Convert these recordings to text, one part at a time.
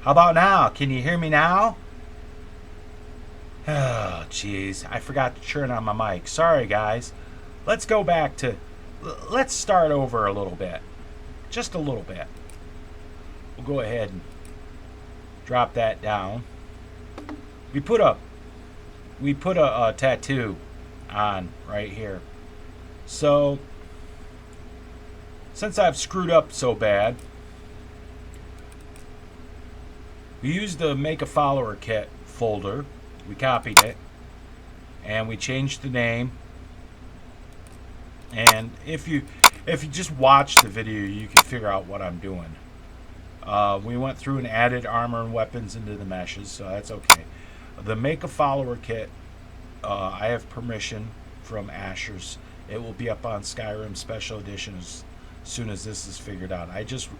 How about now? Can you hear me now? Oh, jeez. I forgot to turn on my mic. Sorry, guys. Let's go back to... Let's start over a little bit. Just a little bit. We'll go ahead and drop that down. We put a tattoo on right here. So, since I've screwed up so bad, we used the Make a Follower Kit folder. We copied it, and we changed the name. And if you just watch the video, you can figure out what I'm doing. We went through and added armor and weapons into the meshes, so that's okay. The Make a Follower Kit, I have permission from Asus. It will be up on Skyrim Special Edition as soon as this is figured out.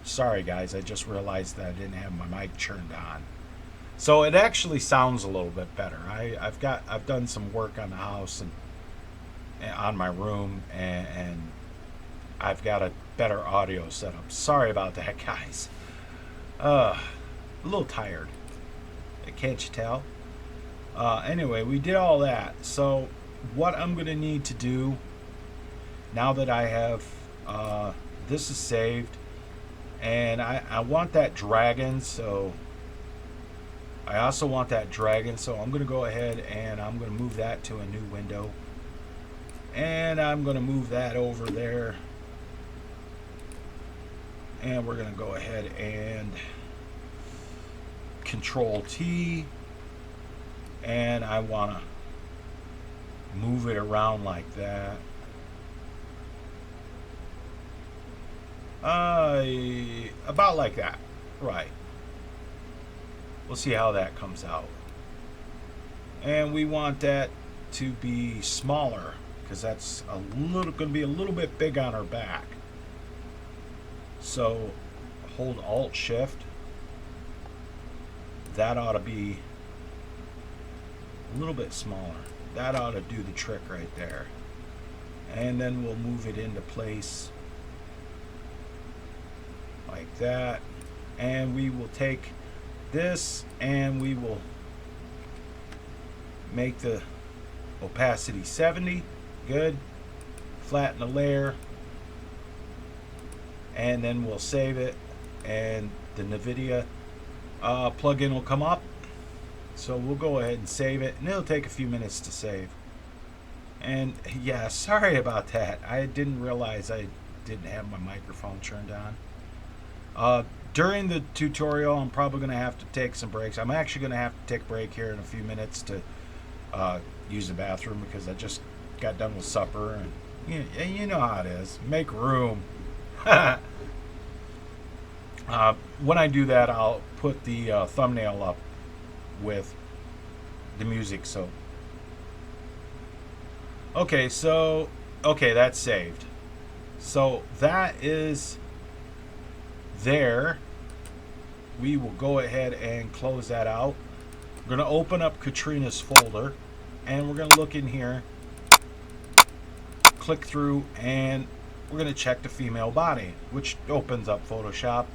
Sorry guys, I just realized that I didn't have my mic turned on. So it actually sounds a little bit better. I've done some work on the house and on my room, and I've got a better audio setup. Sorry about that, guys. A little tired. Can't you tell? Anyway, we did all that. So what I'm going to need to do now that I have this is saved, and I want that dragon, so I also want that dragon, so I'm going to go ahead and I'm going to move that to a new window, and I'm going to move that over there, and we're going to go ahead and Control T, and I want to move it around like that. About like that. Right. We'll see how that comes out. And we want that to be smaller, because that's going to be a little bit big on our back. So hold Alt Shift. That ought to be a little bit smaller. That ought to do the trick right there. And then we'll move it into place like that. And we will take this and we will make the opacity 70. Good. Flatten the layer. And then we'll save it. And the NVIDIA plugin will come up. So we'll go ahead and save it. And it'll take a few minutes to save. And yeah, sorry about that. I didn't realize I didn't have my microphone turned on. During the tutorial, I'm probably going to have to take some breaks. I'm actually going to have to take a break here in a few minutes to use the bathroom, because I just got done with supper, and you know how it is. Make room. When I do that, I'll put the thumbnail up with the music. So okay, that's saved. So that is there. We will go ahead and close that out. We're going to open up Katrina's folder, and we're going to look in here, click through, and we're going to check the female body, which opens up Photoshop.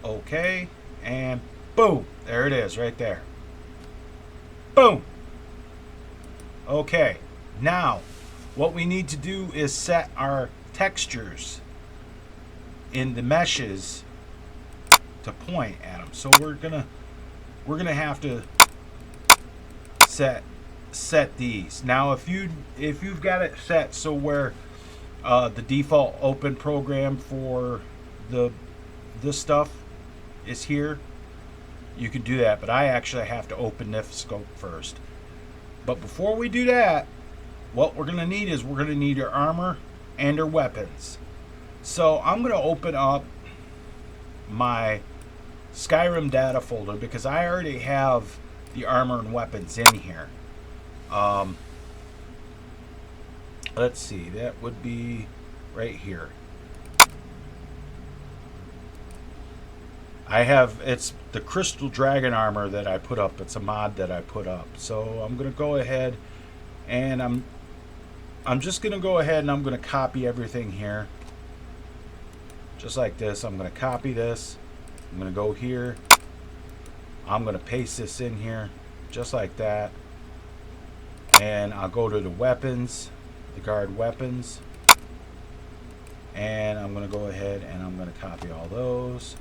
Okay, and boom, there it is right there. Boom. Okay, now what we need to do is set our textures in the meshes to point at them. So we're gonna have to set these. Now if you've got it set so where the default open program for this stuff is here, you can do that, but I actually have to open NifSkope first. But before we do that, what we're gonna need is we're gonna need our armor and our weapons. So I'm going to open up my Skyrim data folder, because I already have the armor and weapons in here. Let's see, that would be right here. It's the Crystal Dragon armor that I put up. It's a mod that I put up. So I'm going to go ahead and I'm just going to go ahead and I'm going to copy everything here. Just like this. I'm going to copy this, I'm going to go here. I'm going to paste this in here just like that. And I'll go to the weapons, the guard weapons. And I'm going to go ahead and I'm going to copy all those.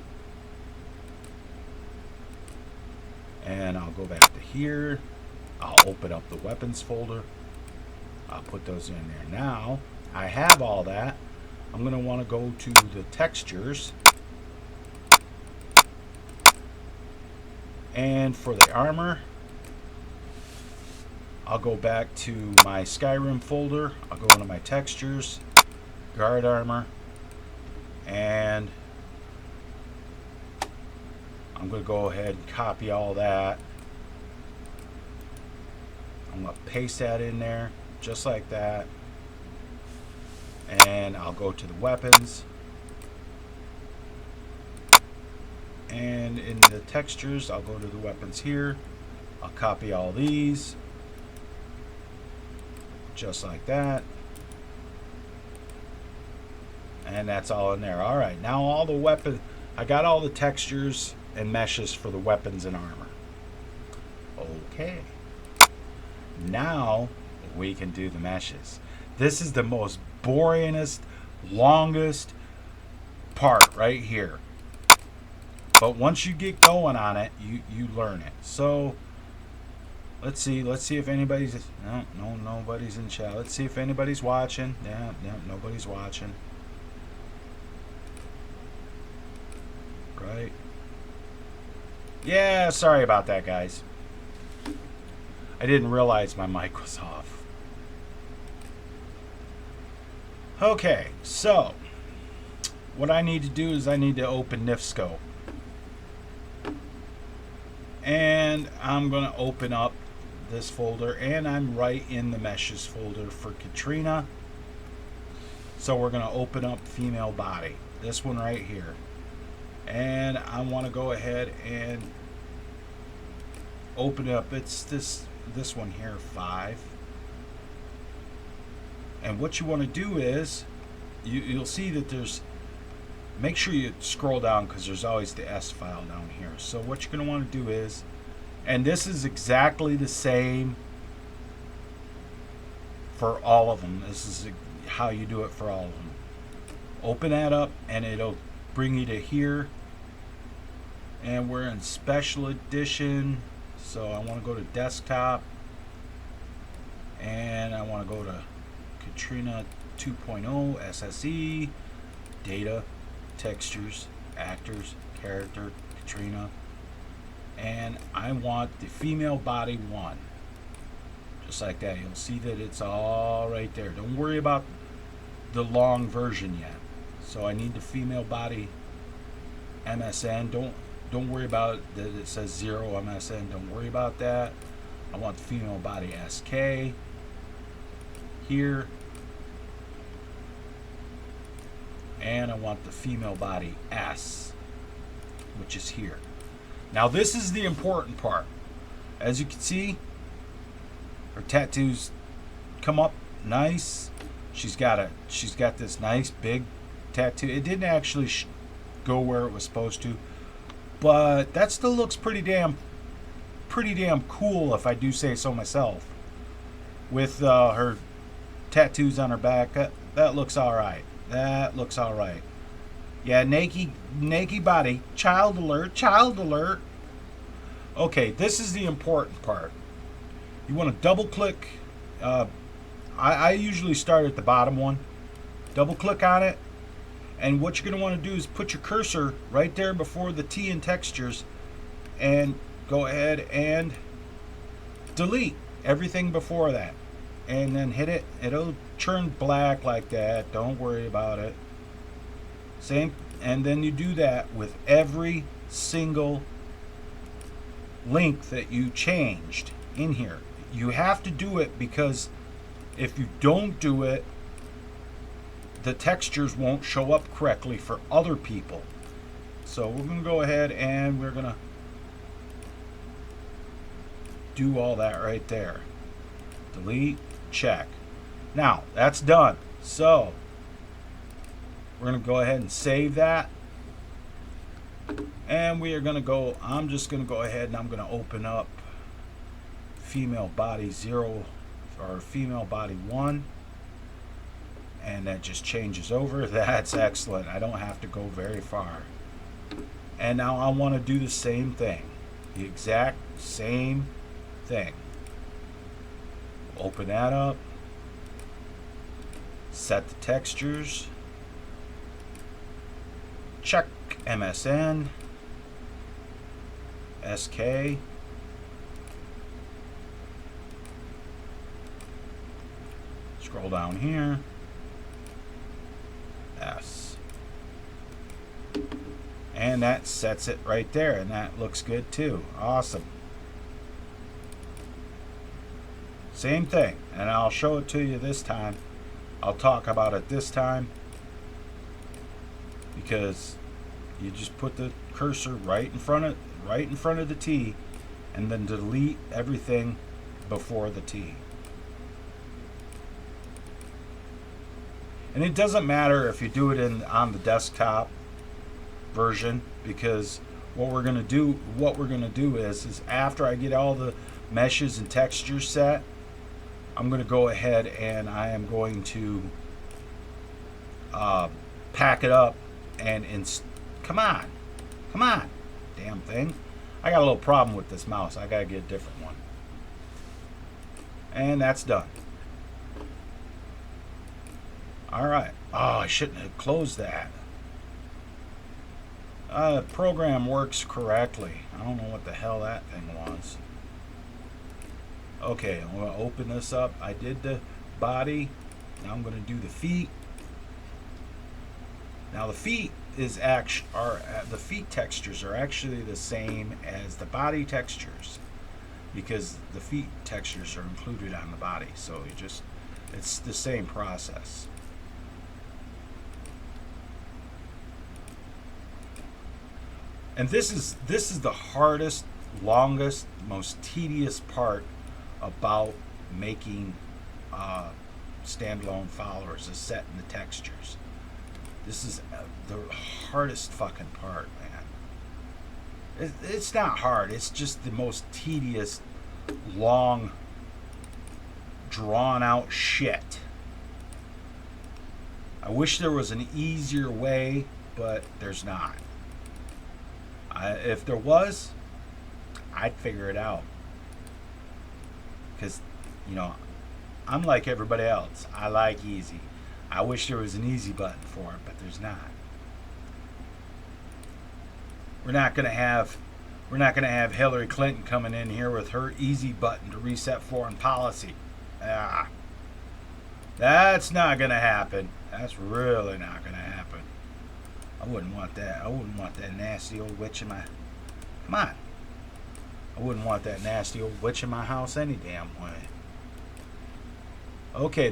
And I'll go back to here. I'll open up the weapons folder. I'll put those in there. Now, I have all that. I'm going to want to go to the textures. And for the armor, I'll go back to my Skyrim folder. I'll go into my textures, guard armor, and I'm going to go ahead and copy all that. I'm going to paste that in there just like that. And I'll go to the weapons. And in the textures, I'll go to the weapons here. I'll copy all these just like that. And that's all in there. All right, now all the weapon, I got all the textures and meshes for the weapons and armor. Okay. Now we can do the meshes. This is the most boringest, longest part right here. But once you get going on it, you learn it. So let's see if anybody's no, nobody's in chat. Let's see if anybody's watching. Yeah, nobody's watching. Right. Yeah, sorry about that, guys. I didn't realize my mic was off. Okay, so what I need to do is I need to open NifSkope. And I'm going to open up this folder, and I'm right in the meshes folder for Katrina. So we're going to open up female body, this one right here. And I want to go ahead and open up, it's this one here, 5. And what you want to do is you'll see that there's, make sure you scroll down because there's always the S file down here. So what you're going to want to do is, and this is exactly the same for all of them. This is how you do it for all of them. Open that up and it'll bring you to here. And we're in special edition. So I want to go to desktop. And I want to go to Katrina 2.0 SSE, data, textures, actors, character, Katrina, and I want the female body 1, just like that. You'll see that it's all right there. Don't worry about the long version yet. So I need the female body MSN. Don't worry about that it says 0 MSN. Don't worry about that. I want the female body SK here. And I want the female body S, which is here. Now this is the important part. As you can see, her tattoos come up nice. She's got this nice big tattoo. It didn't actually go where it was supposed to, but that still looks pretty damn cool, if I do say so myself. With her tattoos on her back, that looks all right. That looks all right. Yeah, naked body. Child alert, child alert. Okay, this is the important part. You want to double click. I usually start at the bottom one. Double click on it. And what you're going to want to do is put your cursor right there before the T in textures. And go ahead and delete everything before that. And then hit it. It'll turn black like that. Don't worry about it. Same, and then you do that with every single link that you changed in here. You have to do it because if you don't do it, the textures won't show up correctly for other people. So we're going to go ahead and we're going to do all that right there. Delete, check. Now that's done. So we're going to go ahead and save that. And we are going to go, I'm just going to go ahead and I'm going to open up female body 0 or female body 1. And that just changes over. That's excellent. I don't have to go very far. And now I want to do the same thing. The exact same thing. Open that up. Set the textures. Check MSN. SK. Scroll down here. S. And that sets it right there, and that looks good too. Awesome. Same thing, and I'll show it to you this time. I'll talk about it this time because you just put the cursor right in front of the T, and then delete everything before the T. And it doesn't matter if you do it on the desktop version, because what we're gonna do is after I get all the meshes and textures set, I'm gonna go ahead and I am going to pack it up and come on, damn thing. I got a little problem with this mouse. I gotta get a different one. And that's done. Alright. Oh, I shouldn't have closed that. The program works correctly. I don't know what the hell that thing was. Okay, I'm going to open this up. I did the body. Now I'm going to do the feet. Now the feet the feet textures are actually the same as the body textures, because the feet textures are included on the body. So it's the same process. And this is the hardest, longest, most tedious part about making standalone followers, is setting the textures. This is the hardest fucking part, man. It's not hard. It's just the most tedious, long, drawn out shit. I wish there was an easier way, but there's not. If there was, I'd figure it out. Because, you know, I'm like everybody else. I like easy. I wish there was an easy button for it, but there's not. We're not gonna have Hillary Clinton coming in here with her easy button to reset foreign policy. That's not gonna happen. That's really not gonna happen. I wouldn't want that. I wouldn't want that nasty old witch in my... Come on. I wouldn't want that nasty old witch in my house any damn way. Okay,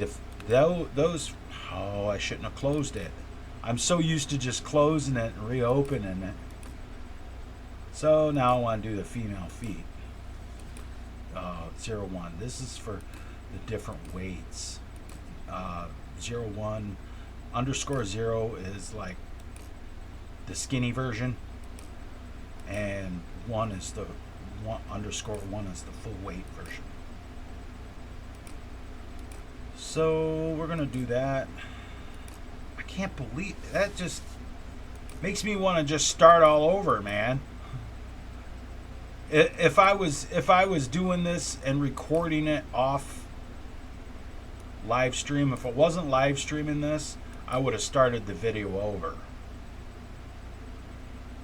those... Oh, I shouldn't have closed it. I'm so used to just closing it and reopening it. So now I want to do the female feet. 01. This is for the different weights. 01 _0 is like the skinny version, and 1 is the _1 is the full weight version. So we're gonna do that. I can't believe that. Just makes me want to just start all over, man. If I was doing this and recording it off live stream, if I wasn't live streaming this, I would have started the video over.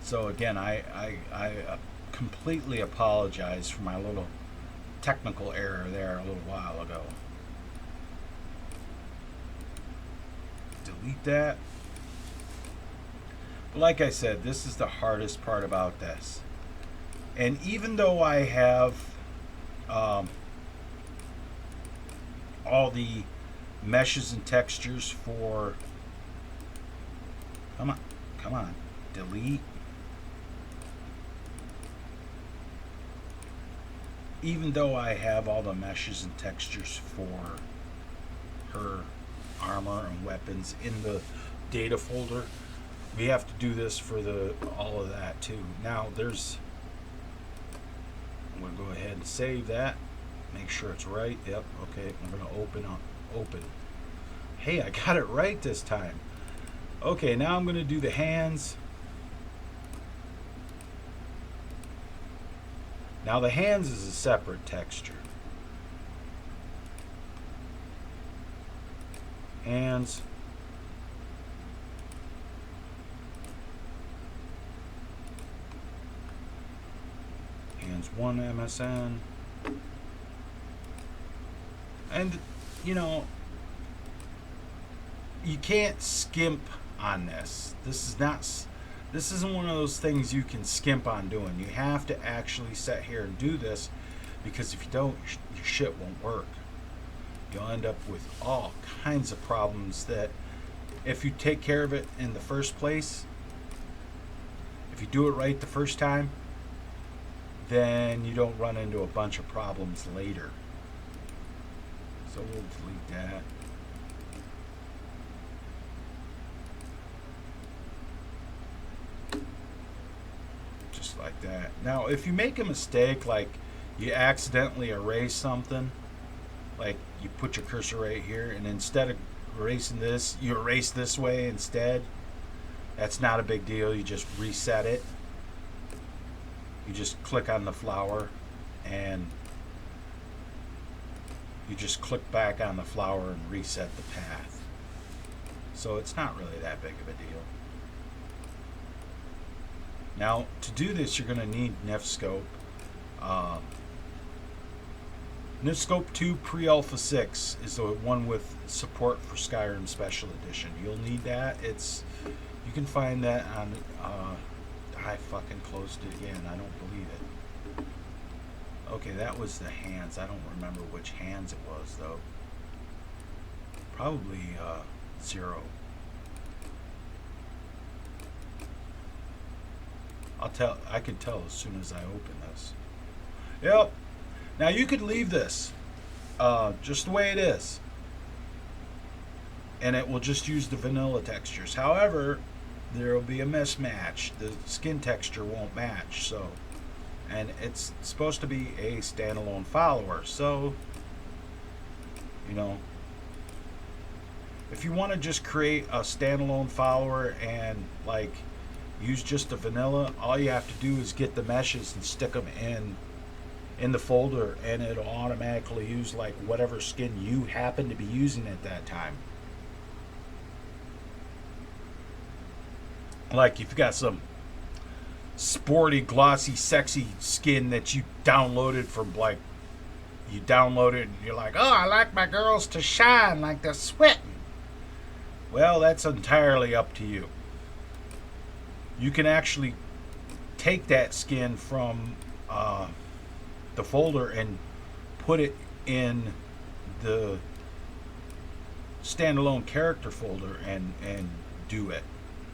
So again, I completely apologize for my little technical error there a little while ago. Delete that. But like I said, this is the hardest part about this. And even though I have all the meshes and textures for... Come on, delete. Even though I have all the meshes and textures for her armor and weapons in the data folder, We have to do this for the all of that too. Now there's, I'm going to go ahead and save that. Make sure it's right. Yep. Okay. I'm going to open. Hey, I got it right this time. Okay, now I'm going to do the hands. Now the hands is a separate texture. Hands. Hands 1 MSN. And, you know, you can't skimp on this. This isn't one of those things you can skimp on doing. You have to actually sit here and do this, because if you don't, your shit won't work. You'll end up with all kinds of problems that, if you take care of it in the first place, if you do it right the first time, then you don't run into a bunch of problems later. So we'll delete that. Just like that. Now, if you make a mistake, like you accidentally erase something, like you put your cursor right here, and instead of erasing this, you erase this way instead, that's not a big deal. You just reset it. You just click on the flower, and you just click back on the flower and reset the path. So it's not really that big of a deal. Now, to do this, you're going to need NifSkope. NifSkope 2 Pre-Alpha 6 is the one with support for Skyrim Special Edition. You'll need that. You can find that on... I fucking closed it again. I don't believe it. Okay, that was the hands. I don't remember which hands it was, though. Probably 0. I could tell as soon as I open this. Yep. Now you could leave this just the way it is, and it will just use the vanilla textures. However, there will be a mismatch. The skin texture won't match. So, and it's supposed to be a standalone follower. So, you know, if you want to just create a standalone follower and like use just the vanilla, all you have to do is get the meshes and stick them in the folder, and it'll automatically use like whatever skin you happen to be using at that time. Like if you got some sporty, glossy, sexy skin that you downloaded from like, you download it and you're like, oh, I like my girls to shine like they're sweating. Well, that's entirely up to you. You can actually take that skin from the folder and put it in the standalone character folder and do it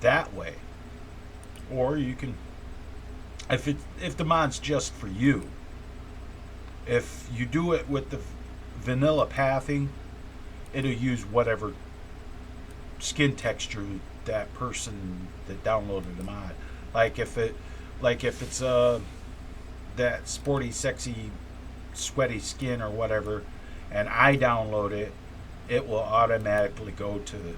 that way. Or you can, if the mod's just for you, if you do it with the vanilla pathing, it'll use whatever skin texture that person that downloaded the mod. Like if it's that sporty, sexy, sweaty skin or whatever, and I download it, it will automatically go to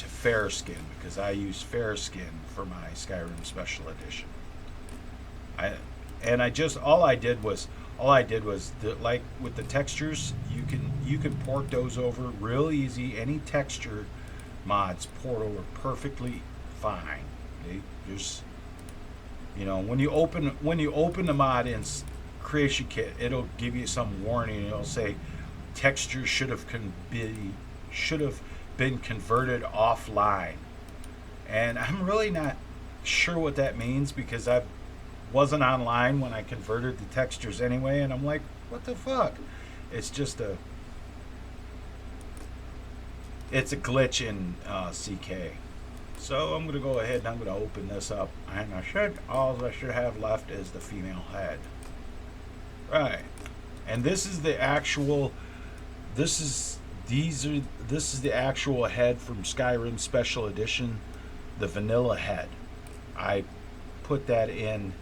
fair skin, because I use fair skin for my Skyrim Special Edition. All I did was like with the textures, you can port those over real easy. Any texture mods port over perfectly fine. There's, you know, when you open the mod in Creation Kit, it'll give you some warning. It'll say textures should have been converted offline, and I'm really not sure what that means, because I wasn't online when I converted the textures anyway, and I'm like, what the fuck? It's just it's a glitch in CK. So I'm gonna go ahead and I'm gonna open this up, and all I should have left is the female head. Right, and this is the actual, this is This is the actual head from Skyrim Special Edition, the vanilla head. I put that in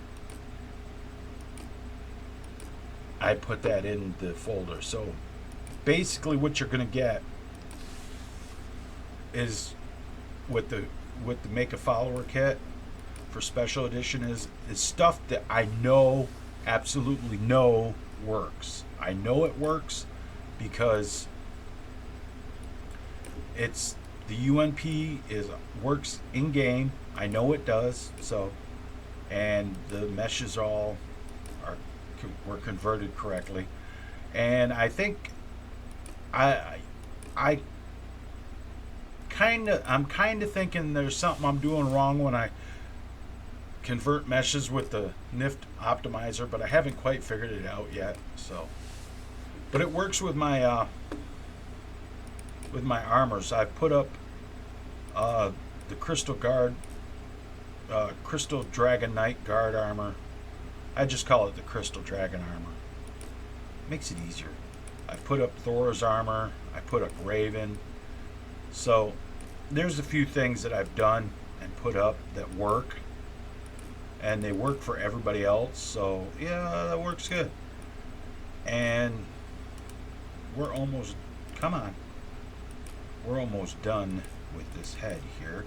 the folder. So basically what you're going to get is with the make a follower kit for Special Edition is stuff that I know, absolutely know works. I know it works because it's the UNP works in game. I know it does. So, and the meshes were converted correctly, and I think I'm kind of thinking there's something I'm doing wrong when I convert meshes with the NIF optimizer, but I haven't quite figured it out yet. So, but it works with my armors. I put up the Crystal Dragon Knight Guard armor. I just call it the Crystal Dragon armor. Makes it easier. I put up Thor's armor. I put up Raven. So there's a few things that I've done and put up that work, and they work for everybody else. So yeah, that works good. And we're almost done with this head here.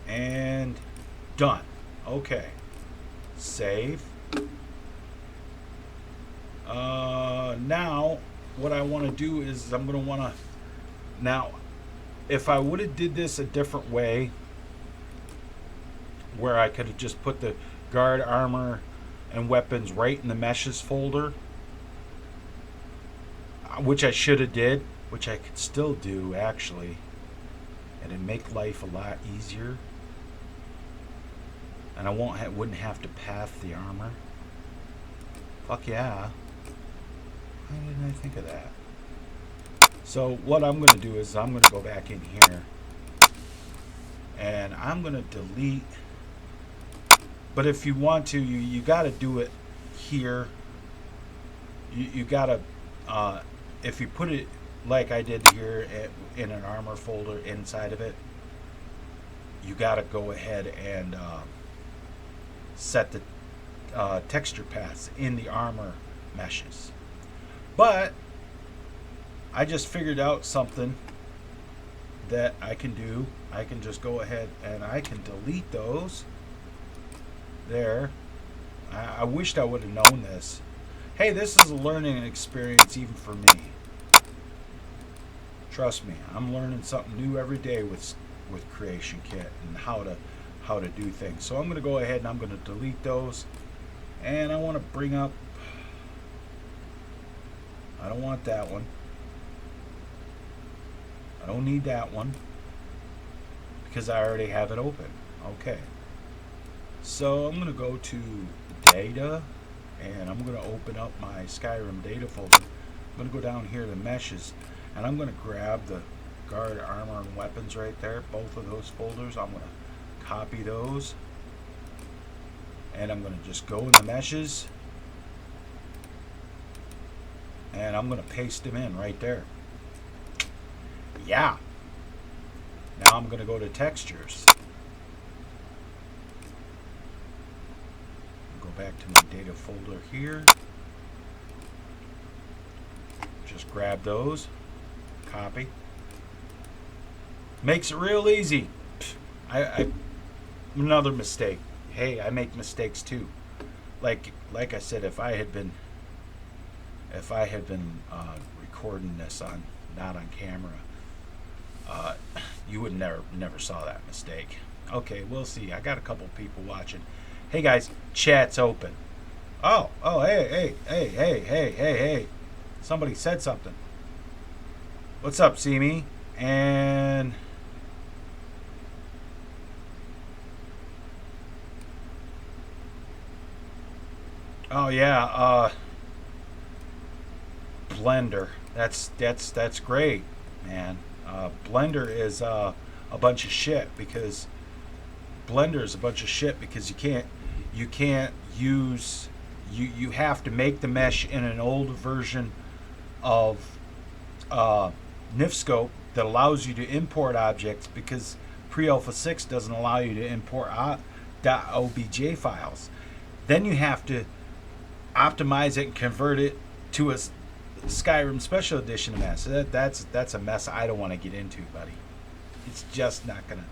And done. Okay. Save. Now what I want to do is I'm going to want to, now if I would have did this a different way, where I could have just put the guard armor and weapons right in the meshes folder, which I should have did, which I could still do actually, and it'd make life a lot easier, and I wouldn't have to path the armor. Fuck yeah. Why didn't I think of that? So what I'm going to do is I'm going to go back in here and I'm going to delete. But if you want to, you got to do it here. You got to, if you put it like I did here in an armor folder inside of it, you got to go ahead and set the texture paths in the armor meshes. But I just figured out something that I can do. I can just go ahead and I can delete those there. I wished I would have known this. Hey, this is a learning experience even for me. Trust me, I'm learning something new every day with Creation Kit and how to do things. So I'm going to go ahead and I'm going to delete those, and I want to bring up, I don't want that one. I don't need that one because I already have it open. Okay. So I'm going to go to data, and I'm going to open up my Skyrim data folder. I'm going to go down here to meshes, and I'm going to grab the guard armor and weapons right there, both of those folders. I'm going to copy those, and I'm going to just go in the meshes, and I'm going to paste them in right there. Yeah. Now I'm going to go to textures. Go back to my data folder here. Just grab those, copy. Makes it real easy. Another mistake. Hey, I make mistakes too. Like I said, if I had been recording this not on camera, you would never saw that mistake. Okay, we'll see. I got a couple people watching. Hey guys, chat's open. Oh, hey. Somebody said something. What's up, see me? And oh yeah, Blender. That's great, man. Blender is a bunch of shit because you can't use you have to make the mesh in an old version of NifSkope that allows you to import objects, because pre-alpha 6 doesn't allow you to import .obj files. Then you have to optimize it and convert it to a Skyrim Special Edition mess. That's a mess I don't want to get into, buddy. It's just not gonna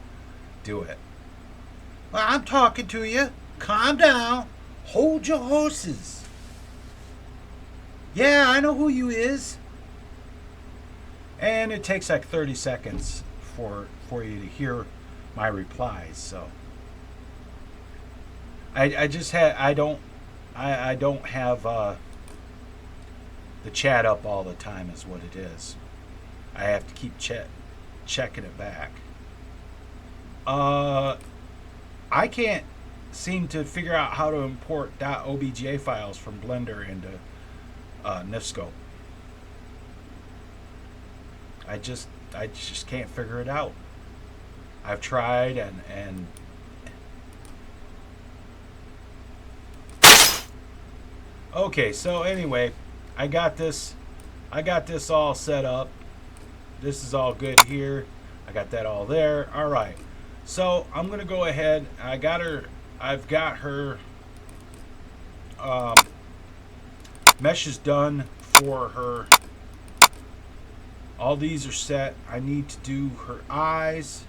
do it. Well, I'm talking to you. Calm down. Hold your horses. Yeah, I know who you is. And it takes like 30 seconds for you to hear my replies. So I don't have the chat up all the time is what it is. I have to keep checking it back. I can't seem to figure out how to import .obj files from Blender into NifSkope. I just can't figure it out. I've tried and okay, so anyway, I got this all set up. This is all good here. I got that all there. All right. So I'm gonna go ahead. I've got her meshes done for her. All these are set. I need to do her eyes.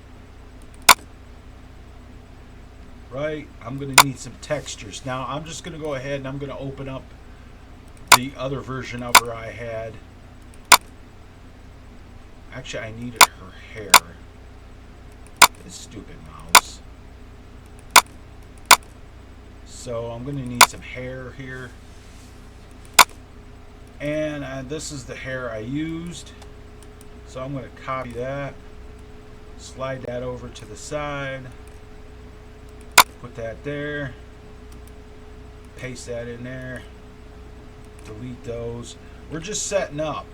Right. I'm gonna need some textures. Now I'm just gonna go ahead and I'm gonna open up the other version of her I had. Actually, I needed her hair. This stupid mouse. So I'm going to need some hair here. And this is the hair I used. So I'm going to copy that. Slide that over to the side. Put that there. Paste that in there. Delete those. We're just setting up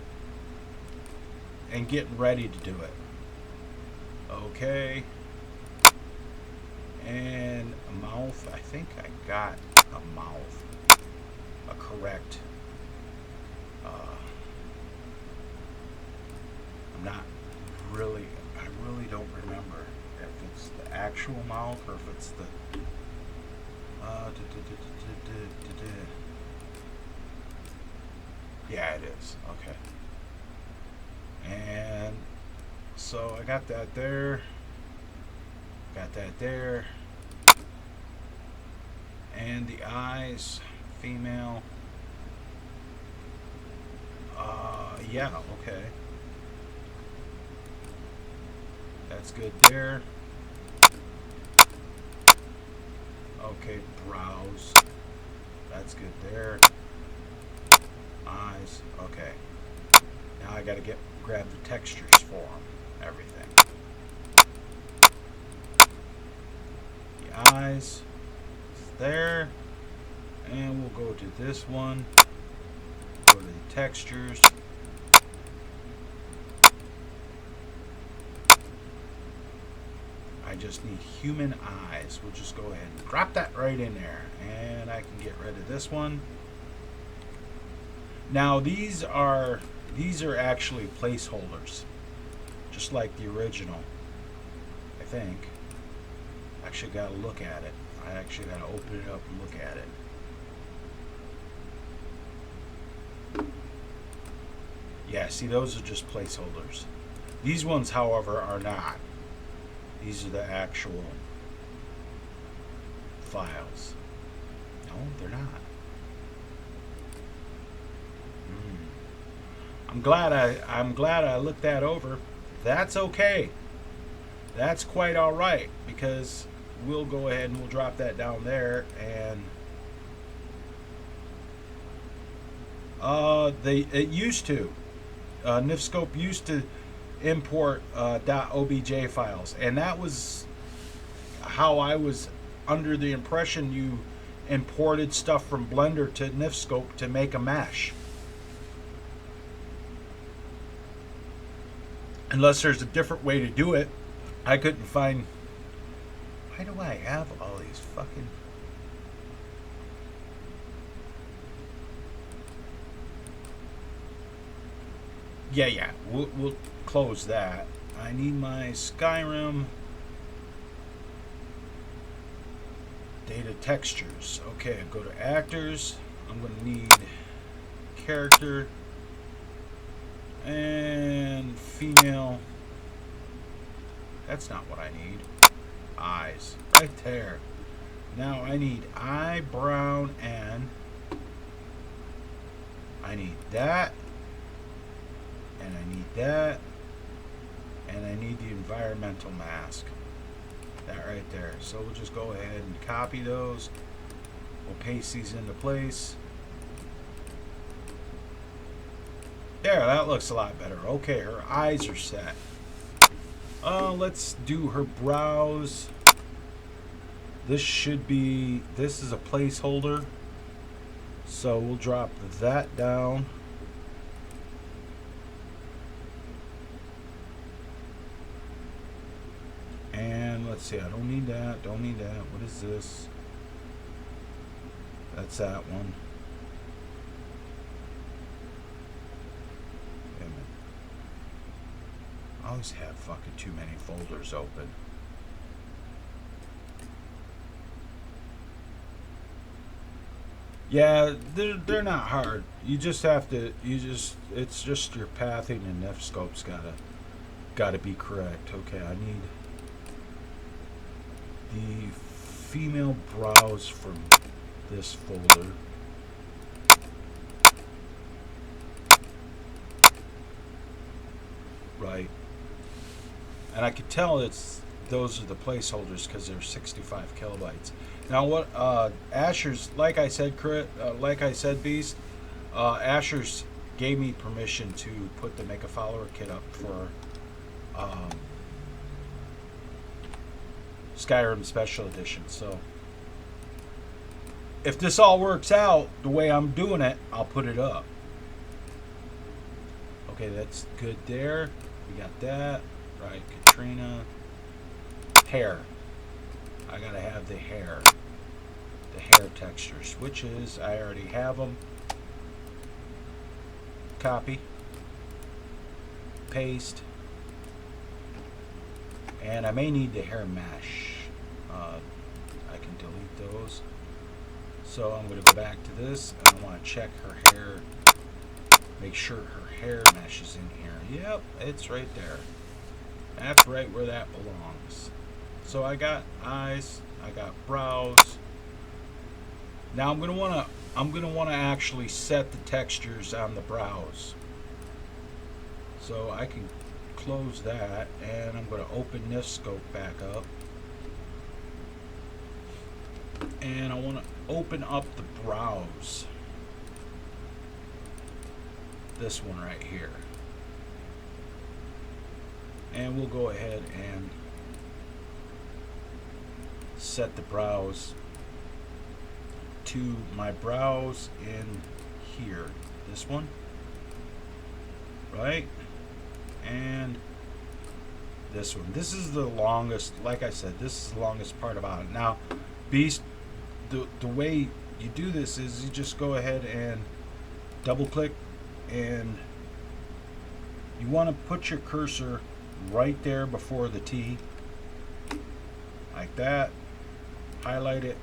and getting ready to do it. Okay. And a mouth. I think I got a mouth. A correct. I'm not really. I really don't remember if it's the actual mouth or if it's the. Yeah, it is. Okay. And so I got that there. Got that there. And the eyes, female. Yeah, okay. That's good there. Okay, brows. That's good there. Eyes. Okay. Now I gotta grab the textures for them. Everything. The eyes is there. And we'll go to this one. Go to the textures. I just need human eyes. We'll just go ahead and drop that right in there. And I can get rid of this one. Now these are actually placeholders. Just like the original. I think. Actually gotta look at it. I actually gotta open it up and look at it. Yeah, see, those are just placeholders. These ones, however, are not. These are the actual files. No, they're not. I'm glad I looked that over. That's okay. That's quite all right, because we'll go ahead and we'll drop that down there, and it used to NifSkope used to import .obj files, and that was how I was under the impression you imported stuff from Blender to NifSkope to make a mesh. Unless there's a different way to do it. I couldn't find. Why do I have all these fucking... Yeah. We'll close that. I need my Skyrim data textures. Okay, go to actors. I'm going to need character and female. That's not what I need. Eyes. Right there. Now I need eye, brown, and I need that. And I need that. And I need the environmental mask. That right there. So we'll just go ahead and copy those. We'll paste these into place. There, that looks a lot better. Okay, her eyes are set. Let's do her brows. This is a placeholder. So we'll drop that down. And let's see, I don't need that. What is this? That's that one. Wait a minute. I always have fucking too many folders open. Yeah, they're not hard. You just have to, it's just your pathing and NifSkope's gotta be correct. Okay, I need the female brows from this folder. Right. And I could tell those are the placeholders because they're 65 kilobytes. Now what Asher's, like I said, Beast, Asher's gave me permission to put the Make a Follower kit up for Skyrim Special Edition. So if this all works out the way I'm doing it, I'll put it up. Okay, that's good there. We got that. Right, Katrina. Hair. I gotta have the hair. The hair texture switches. I already have them. Copy. Paste. And I may need the hair mesh. I can delete those. So I'm going to go back to this. I want to check her hair. Make sure her hair mesh is in here. Yep, it's right there. That's right where that belongs. So I got eyes. I got brows. Now I'm going to want to actually set the textures on the brows. So I can close that, and I'm going to open NifSkope back up, and I want to open up the brows, this one right here, and we'll go ahead and set the brows to my brows in here, this one, right? And this one. This is the longest, like I said, this is the longest part about it. Now, Beast, the way you do this is you just go ahead and double click, and you want to put your cursor right there before the T, like that. Highlight it,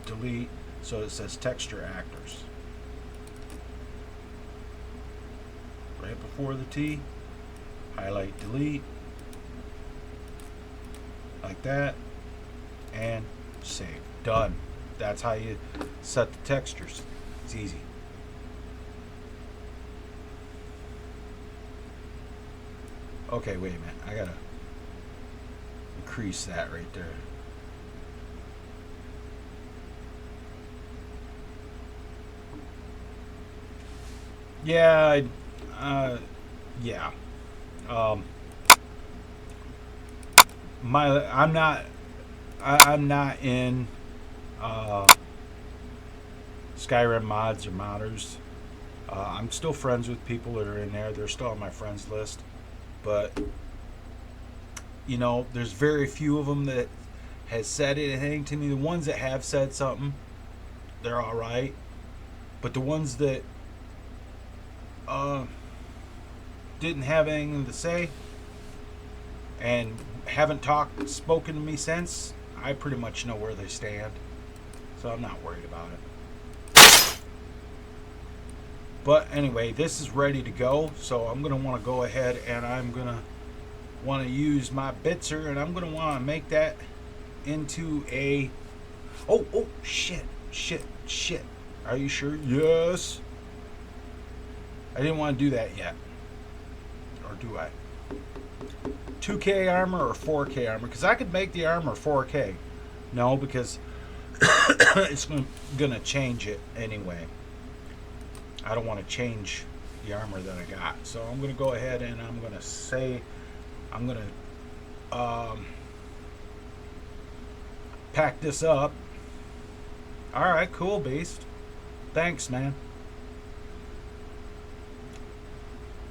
delete, so it says texture actors. Right before the T. Highlight, delete, like that, and save. Done. That's how you set the textures. It's easy. Okay, wait a minute. I gotta increase that right there. Yeah, yeah. I'm not in Skyrim mods or modders. I'm still friends with people that are in there. They're still on my friends list, but you know, there's very few of them that has said anything to me. The ones that have said something, they're all right, but the ones that didn't have anything to say and haven't spoken to me since, I pretty much know where they stand. So I'm not worried about it. But anyway, this is ready to go. So I'm going to want to go ahead and I'm going to want to use my bitzer, and I'm going to want to make that into a... Oh, shit. Are you sure? Yes. I didn't want to do that yet. Or do I? 2K armor or 4K armor? Because I could make the armor 4K. No, because it's going to change it anyway. I don't want to change the armor that I got. So I'm going to go ahead and I'm going to say... I'm going to pack this up. Alright, cool, Beast. Thanks, man.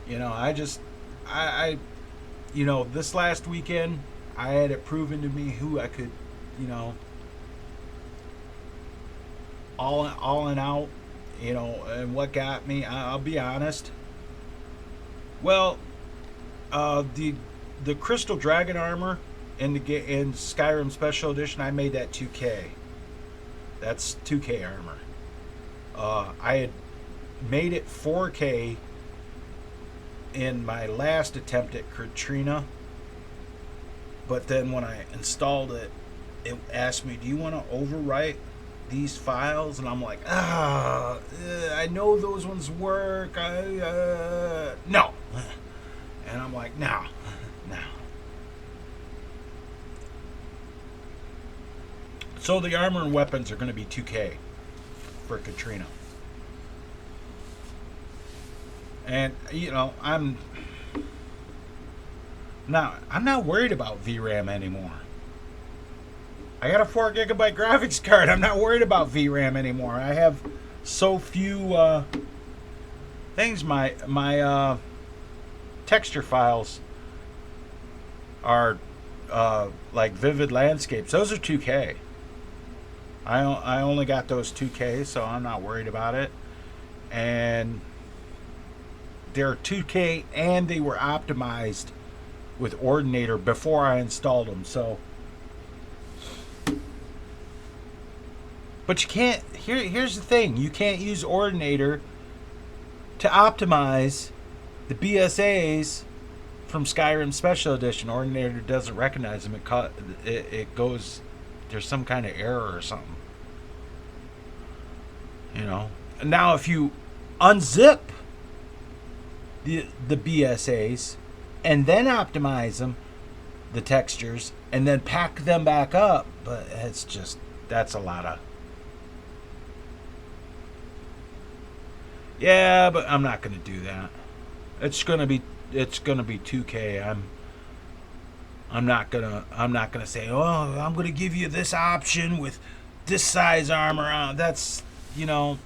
You know, I you know, this last weekend, I had it proven to me who I could, you know, all in out, you know, and what got me, I'll be honest. Well, the Crystal Dragon armor in Skyrim Special Edition, I made that 2K. That's 2K armor. I had made it 4K in my last attempt at Katrina, but then when I installed it, it asked me, do you want to overwrite these files? And I'm like, I know those ones work. No. And I'm like, no. So the armor and weapons are going to be 2K for Katrina. And, you know, I'm not worried about VRAM anymore. I got a 4 gigabyte graphics card. I'm not worried about VRAM anymore. I have so few things. My texture files are like vivid landscapes. Those are 2K. I only got those 2K, so I'm not worried about it. And they're 2K, and they were optimized with Ordinator before I installed them. So, but you can't. Here's the thing: you can't use Ordinator to optimize the BSAs from Skyrim Special Edition. Ordinator doesn't recognize them. It goes. There's some kind of error or something. You know. Now, if you unzip the BSAs and then optimize them, the textures, and then pack them back up, but it's just, that's a lot of... Yeah, but I'm not going to do that. It's going to be 2K. I'm not gonna say, oh, I'm gonna give you this option with this size armor on. That's, you know,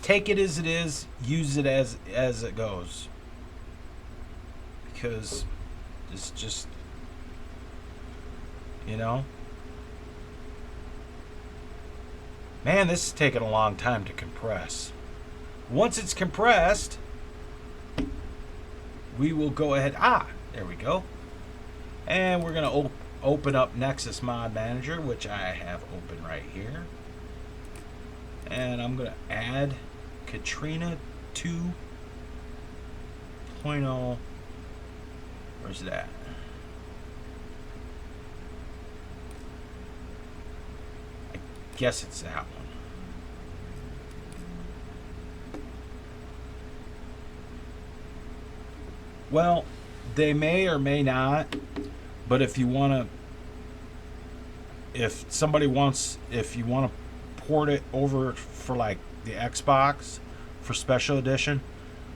take it as it is, use it as it goes, because it's just, you know, man, this is taking a long time to compress. Once it's compressed, we will go ahead. There we go. And we're going to open up Nexus Mod Manager, which I have open right here. And I'm going to add Katrina 2.0. Where's it at? I guess it's that one. Well, they may or may not. But if you want to, if you want to port it over for like the Xbox for Special Edition,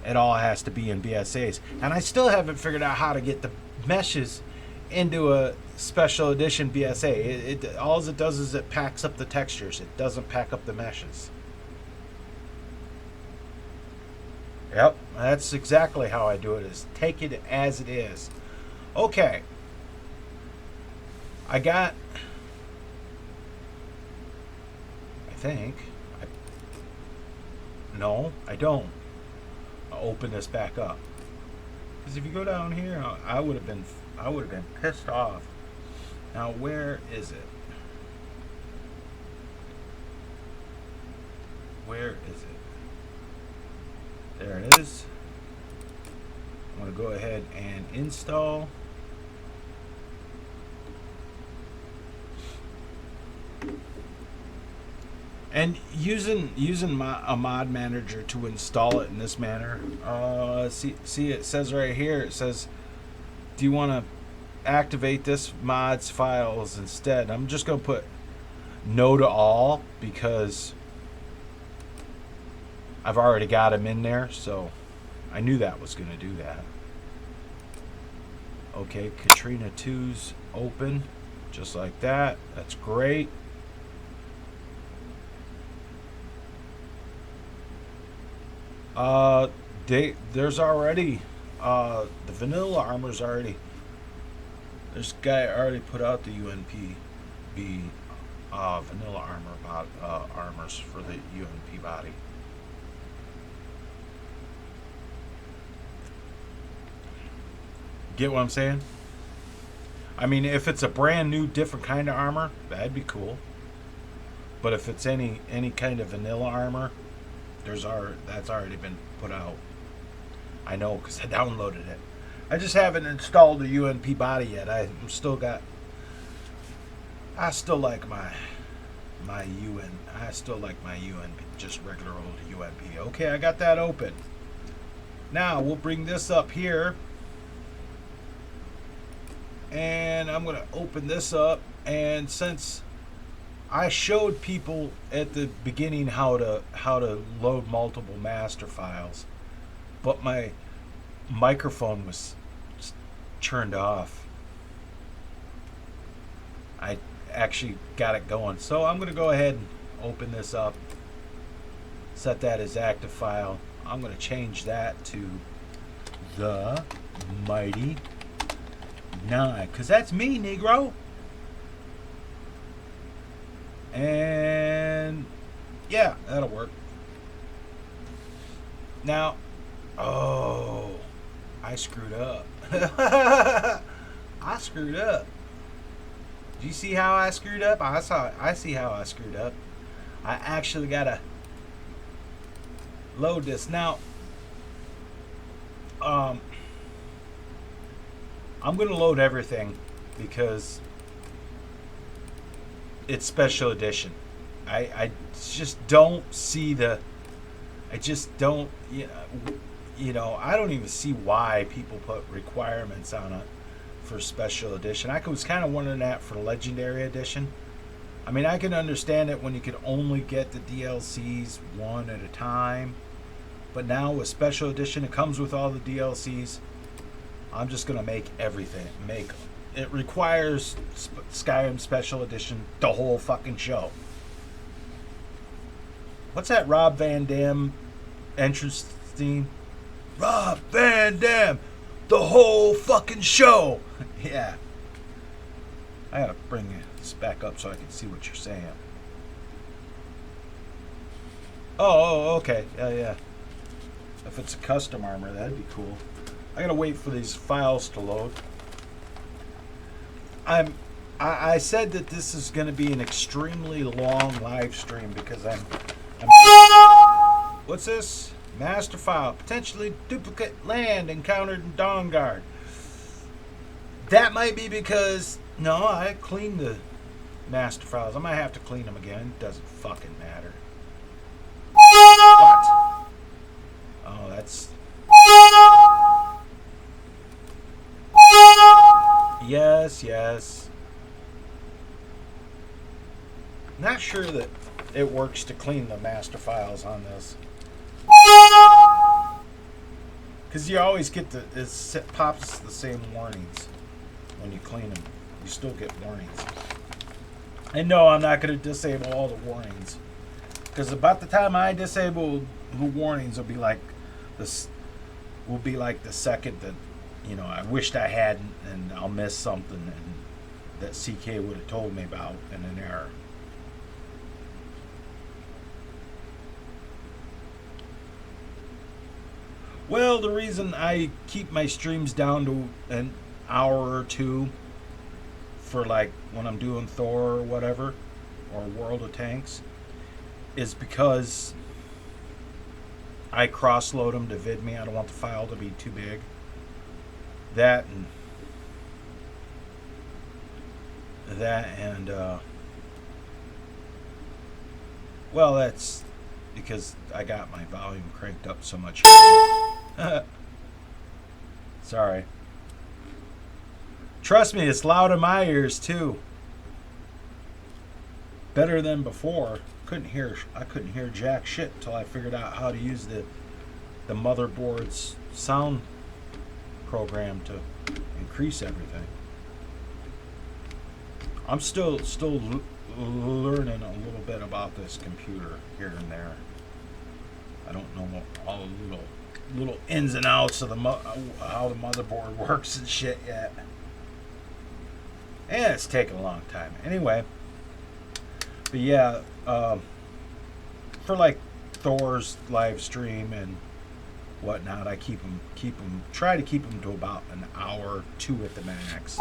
it all has to be in BSAs. And I still haven't figured out how to get the meshes into a Special Edition BSA. All it does is it packs up the textures. It doesn't pack up the meshes. Yep, that's exactly how I do it, is take it as it is. Okay. I don't. I'll open this back up. Because if you go down here, I would have been pissed off. Now where is it? Where is it? There it is. I'm going to go ahead and install. And using a mod manager to install it in this manner. See, it says right here. It says, "Do you want to activate this mod's files instead?" I'm just going to put no to all because I've already got them in there, so I knew that was going to do that. Okay, Katrina 2's open, just like that. That's great. There's already the vanilla armor's already. This guy already put out the UNP vanilla armors for the UNP body. Get what I'm saying? I mean, if it's a brand new, different kind of armor, that'd be cool. But if it's any kind of vanilla armor, that's already been put out. I know because I downloaded it. I just haven't installed the UNP body yet. I still like my UNP, just regular old UNP. Okay, I got that open. Now we'll bring this up here. And I'm going to open this up, and since I showed people at the beginning how to load multiple master files, but my microphone was turned off. I actually got it going. So I'm going to go ahead and open this up, set that as active file. I'm going to change that to the Mighty 9, because that's me, Negro. And yeah, that'll work. Now, oh, I screwed up. I screwed up. Do you see how I screwed up? I see how I screwed up. I actually gotta load this now. I'm going to load everything because it's special edition. I just don't see the... I just don't... You know, I don't even see why people put requirements on it for special edition. I was kind of wondering that for Legendary Edition. I mean, I can understand it when you could only get the DLCs one at a time. But now with special edition, it comes with all the DLCs. I'm just going to make everything. It requires Skyrim Special Edition, the whole fucking show. What's that Rob Van Dam entrance theme? Rob Van Dam, the whole fucking show. Yeah. I got to bring this back up so I can see what you're saying. Oh, okay. Yeah. If it's a custom armor, that'd be cool. I gotta wait for these files to load. I said that this is going to be an extremely long live stream because I'm what's this? Master file. Potentially duplicate land encountered in Dawnguard. That might be because no, I cleaned the master files. I might have to clean them again. Doesn't fucking matter. What? Oh, that's... Yes. Not sure that it works to clean the master files on this. Because you always get it pops the same warnings when you clean them. You still get warnings. And no, I'm not going to disable all the warnings. Because about the time I disable the warnings will be like this, will be like the second that, you know, I wished I hadn't, and I'll miss something and that CK would have told me about in an error. Well, the reason I keep my streams down to an hour or two for like when I'm doing Thor or whatever, or World of Tanks, is because I cross-load them to VidMe. I don't want the file to be too big. That and well, that's because I got my volume cranked up so much. Sorry. Trust me, it's loud in my ears too. Better than before. I couldn't hear jack shit until I figured out how to use the motherboard's sound program to increase everything. I'm still learning a little bit about this computer here and there. I don't know all the little ins and outs of how the motherboard works and shit yet. And it's taken a long time. Anyway, but yeah, for like Thor's live stream and whatnot, I try to keep them to about an hour or two at the max.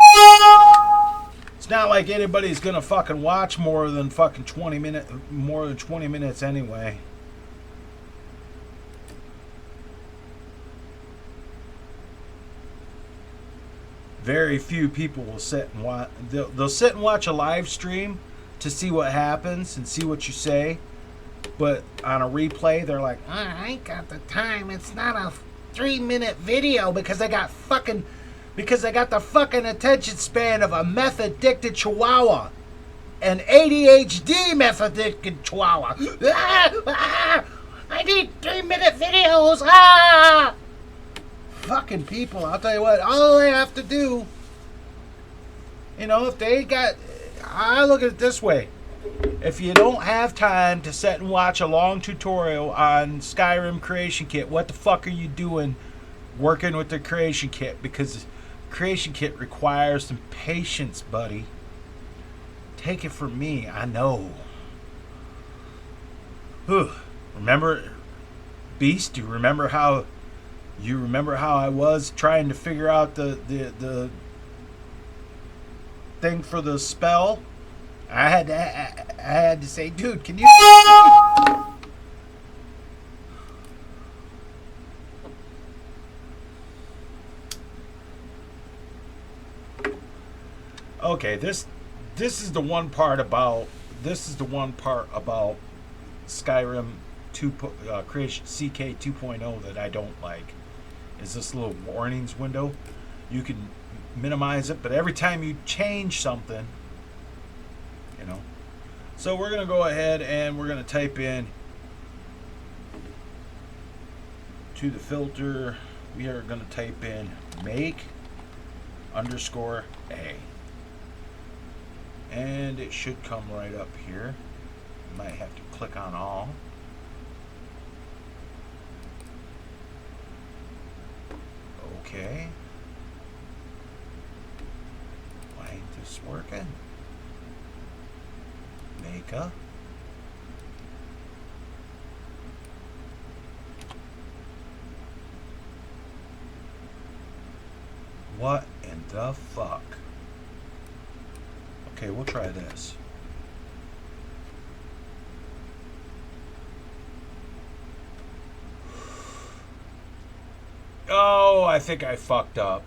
It's not like anybody's gonna fucking watch more than 20 minutes anyway. Very few people will sit and watch. They'll sit and watch a live stream to see what happens and see what you say. But on a replay, they're like, I ain't got the time. It's not a 3-minute video because I got the fucking attention span of a meth-addicted chihuahua. An ADHD meth-addicted chihuahua. I need 3-minute videos. Fucking people, I'll tell you what, all they have to do, if they got, I look at it this way. If you don't have time to sit and watch a long tutorial on Skyrim Creation Kit, what the fuck are you doing working with the Creation Kit? Because Creation Kit requires some patience, buddy. Take it from me, I know. Remember, Beast? Do you remember how I was trying to figure out the thing for the spell? I had to say, dude, can you? Okay, this is the one part about Skyrim Creation CK 2.0 that I don't like. Is this little warnings window? You can minimize it, but every time you change something, So we're gonna go ahead and we're gonna type in to the filter. We are gonna type in make_a, and it should come right up here. Might have to click on all. Okay. Why ain't this working? Make-a. What in the fuck? Okay, we'll try this. Oh, I think I fucked up.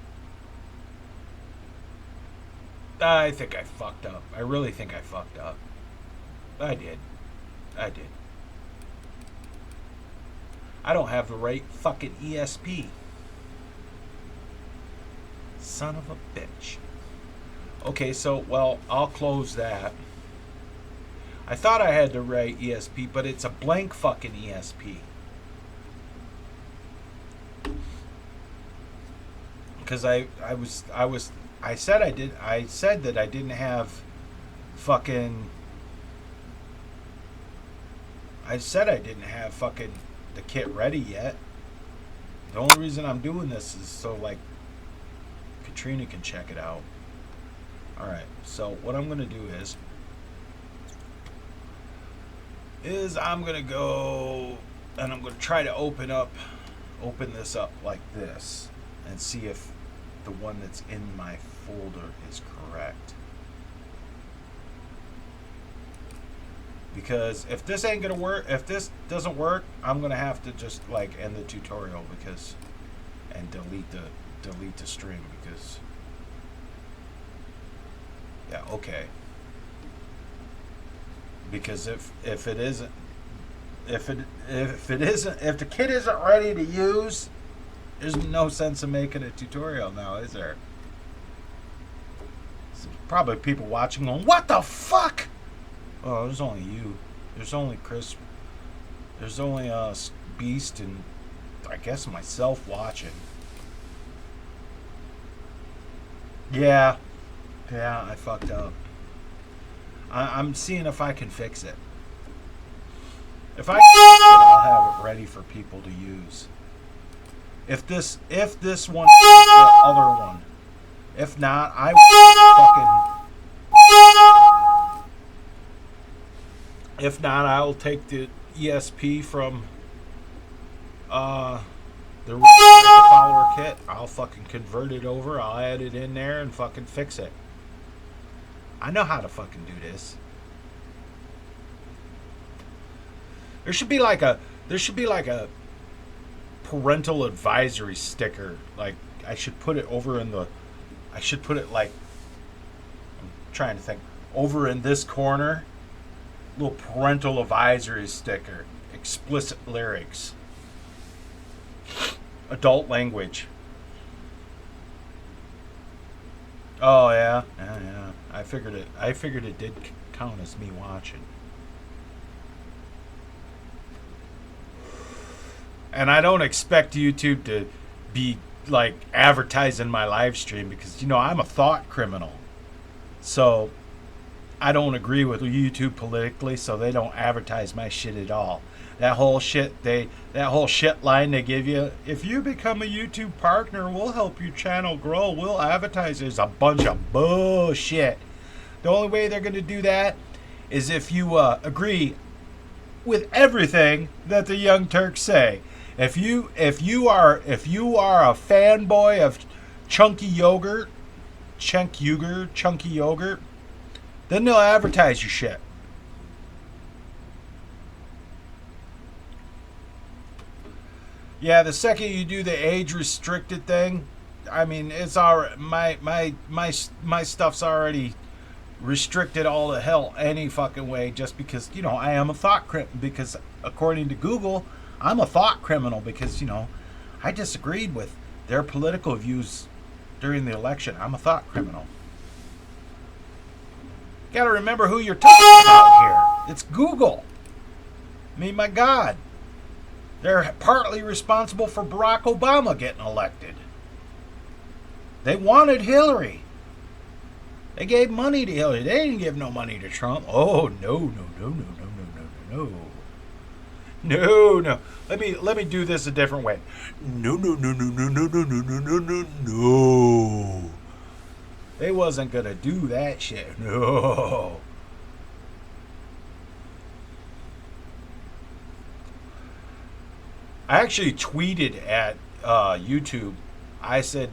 I really think I fucked up. I did. I don't have the right fucking ESP. Son of a bitch. Okay, so, well, I'll close that. I thought I had the right ESP, but it's a blank fucking ESP. Because I said that I didn't have fucking the kit ready yet. The only reason I'm doing this is so like Katrina can check it out. Alright, so what I'm gonna do is I'm gonna go and I'm gonna try to open up open this up like this and see if the one that's in my folder is correct. Because if this ain't gonna work, if this doesn't work, I'm gonna have to just like end the tutorial because and delete the stream because yeah, okay. Because if it isn't if the kit isn't ready to use, there's no sense in making a tutorial now, is there? So probably people watching going, what the fuck? Oh, there's only you. There's only Chris. There's only Beast and I guess myself watching. Yeah, I fucked up. I'm seeing if I can fix it. If I can fix it, I'll have it ready for people to use. If this one is the other one. If not, I will fucking. If not, I'll take the ESP from the follower kit. I'll fucking convert it over. I'll add it in there and fucking fix it. I know how to fucking do this. There should be like a parental advisory sticker. Like I should put it over in the. I should put it like. I'm trying to think. Over in this corner. Little parental advisory sticker. Explicit lyrics. Adult language. Oh yeah. I figured it did count as me watching. And I don't expect YouTube to be like advertising my live stream because I'm a thought criminal. So I don't agree with YouTube politically, so they don't advertise my shit at all. That whole shit line they give you, if you become a YouTube partner, we'll help your channel grow. We'll advertise. There's a bunch of bullshit. The only way they're going to do that is if you agree with everything that the Young Turks say. If you are a fanboy of chunky yogurt, then they'll advertise your shit. Yeah, the second you do the age restricted thing, I mean, it's already my stuff's already restricted all to hell any fucking way just because I am a thought criminal because according to Google, I'm a thought criminal because I disagreed with their political views during the election. I'm a thought criminal. Got to remember who you're talking about here. It's Google. I mean, my God. They're partly responsible for Barack Obama getting elected. They wanted Hillary. They gave money to Hillary. They didn't give no money to Trump. Oh, no. No. Let me do this a different way. No. They wasn't going to do that shit. No. I actually tweeted at YouTube. I said,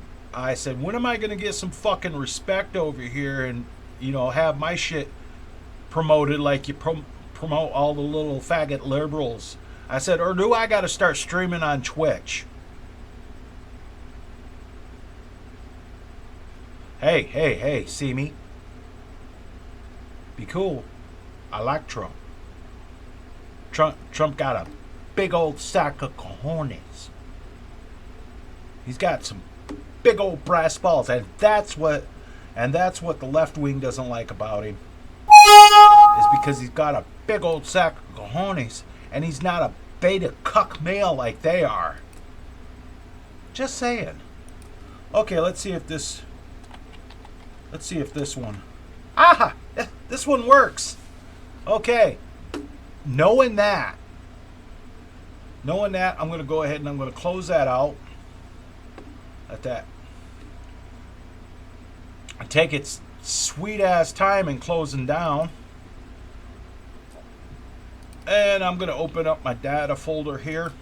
when am I going to get some fucking respect over here and, have my shit promoted like you promote all the little faggot liberals? I said, or do I got to start streaming on Twitch? Hey, see me? Be cool. I like Trump. Trump got a big old sack of cojones. He's got some big old brass balls, and that's what the left wing doesn't like about him. Is because he's got a big old sack of cojones, and he's not a beta cuck male like they are. Just saying. Okay, let's see if this one. Aha! This one works. Okay. Knowing that, I'm going to go ahead and I'm going to close that out. Let that. I take its sweet ass time in closing down. And I'm going to open up my data folder here.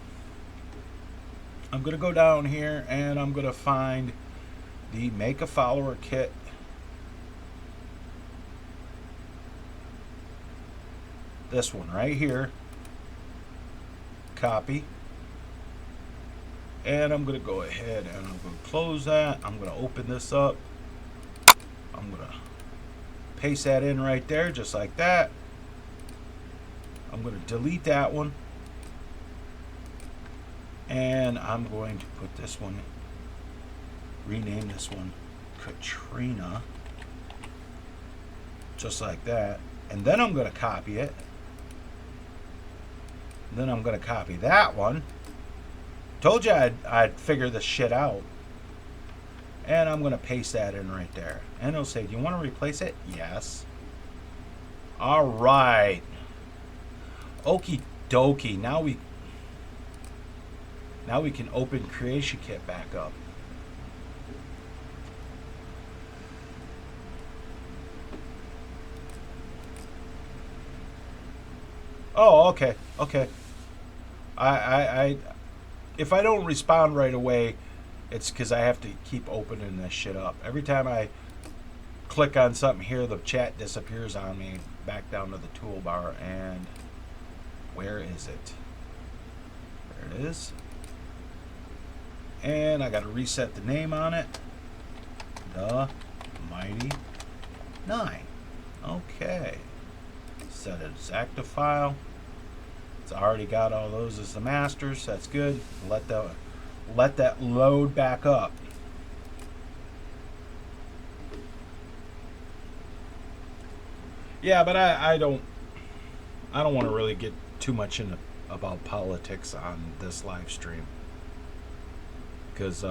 I'm going to go down here and I'm going to find the Make a Follower kit. This one right here. Copy. And I'm going to go ahead and I'm going to close that. I'm going to open this up. I'm going to paste that in right there just like that. I'm going to delete that one. And I'm going to put this one, rename this one Katrina. Just like that. And then I'm going to copy it. Then I'm going to copy that one. Told you I'd figure this shit out. And I'm going to paste that in right there. And it'll say, do you want to replace it? Yes. All right. Okie dokie. Now we can open Creation Kit back up. Oh, okay. Okay. I if I don't respond right away, it's because I have to keep opening this shit up. Every time I click on something here, the chat disappears on me back down to the toolbar. And where is it? There it is. And I got to reset the name on it. The Mighty 9. Okay. Set it as active file. It's already got all those as the masters. That's good. Let that load back up. Yeah, but I don't want to really get too much into about politics on this live stream, because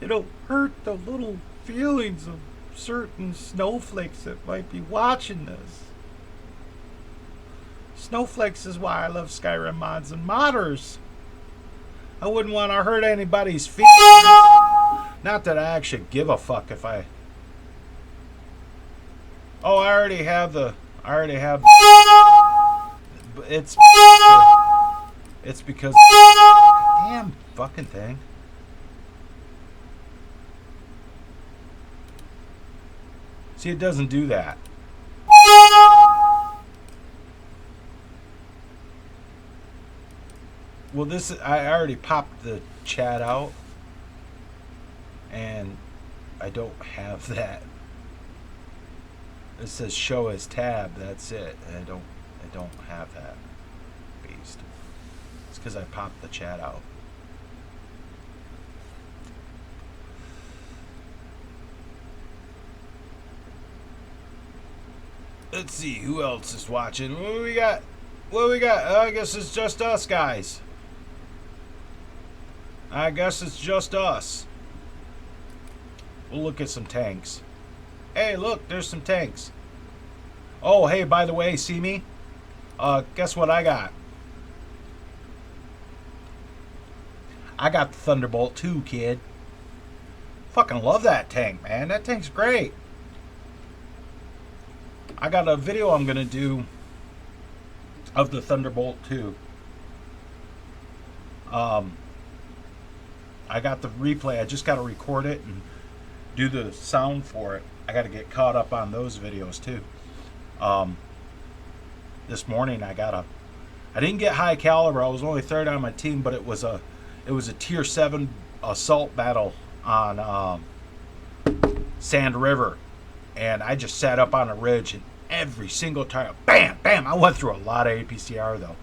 it'll hurt the little feelings of certain snowflakes that might be watching this. Snowflakes is why I love Skyrim mods and modders. I wouldn't want to hurt anybody's feelings. Not that I actually give a fuck if I... Oh, I already have the... It's because... Damn fucking thing. See, it doesn't do that. Well, I already popped the chat out, and I don't have that. It says show as tab. That's it. And I don't have that beast. It's because I popped the chat out. Let's see who else is watching. What do we got? What do we got? I guess it's just us guys. I guess it's just us. We'll look at some tanks. Hey, look, there's some tanks. Oh, hey, by the way, see me? Guess what I got? I got the Thunderbolt 2, kid. Fucking love that tank, man. That tank's great. I got a video I'm going to do of the Thunderbolt 2. I got the replay. I just got to record it and do the sound for it. I got to get caught up on those videos too. This morning I didn't get high caliber. I was only third on my team, but it was a tier 7 assault battle on Sand River, and I just sat up on a ridge and every single time, bam, bam. I went through a lot of APCR though.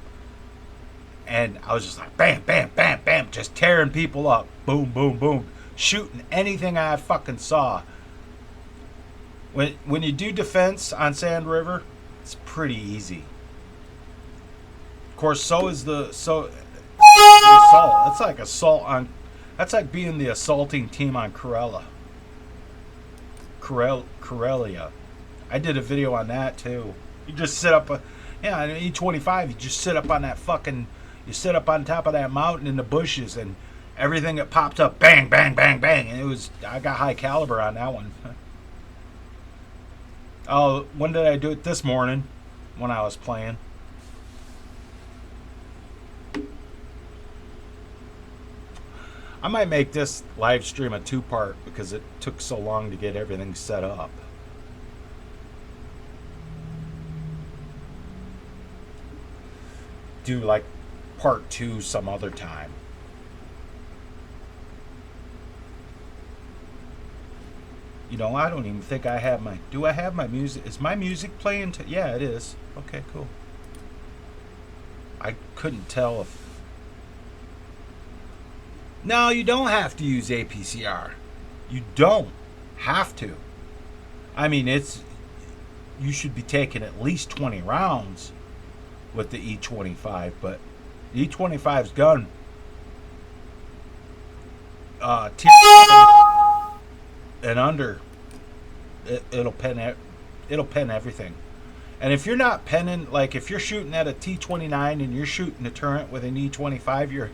And I was just like, bam, bam, bam, bam, just tearing people up. Boom, boom, boom. Shooting anything I fucking saw. When you do defense on Sand River, it's pretty easy. Of course, so is the assault. It's like assault on. That's like being the assaulting team on Corellia. I did a video on that too. You just sit up, on E25. You just sit up on that fucking. You sit up on top of that mountain in the bushes, and everything that popped up, bang, bang, bang, bang. And I got high caliber on that one. Oh, when did I do it? This morning, when I was playing. I might make this live stream a two-part because it took so long to get everything set up. Do like part 2 some other time. You know, I don't even think I have my... Do I have my music? Is my music playing? Yeah, it is. Okay, cool. I couldn't tell if... No, you don't have to use APCR. You don't have to. I mean, it's... You should be taking at least 20 rounds with the E25, but the E25's gun... Tier 7 and under, it'll pen everything. And if you're not penning, like if you're shooting at a T29 and you're shooting a turret with an E25,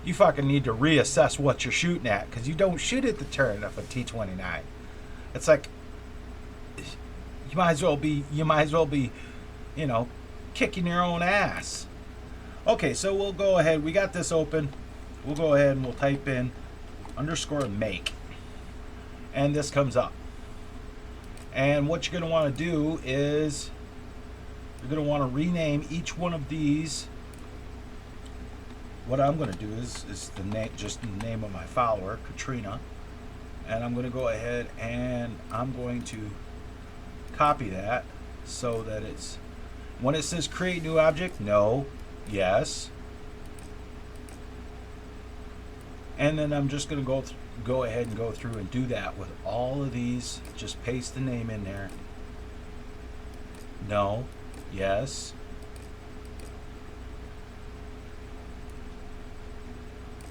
you fucking need to reassess what you're shooting at, because you don't shoot at the turret of a T29. It's like you might as well be, you know, kicking your own ass. Okay, so we'll go ahead. We got this open. We'll go ahead and we'll type in _make. And this comes up. And what you're going to want to do is you're going to want to rename each one of these. What I'm going to do is the name, just the name of my follower, Katrina. And I'm going to go ahead and I'm going to copy that so that it's, when it says create new object, no, yes. And then I'm just going to go ahead and go through and do that with all of these. Just paste the name in there. No, yes.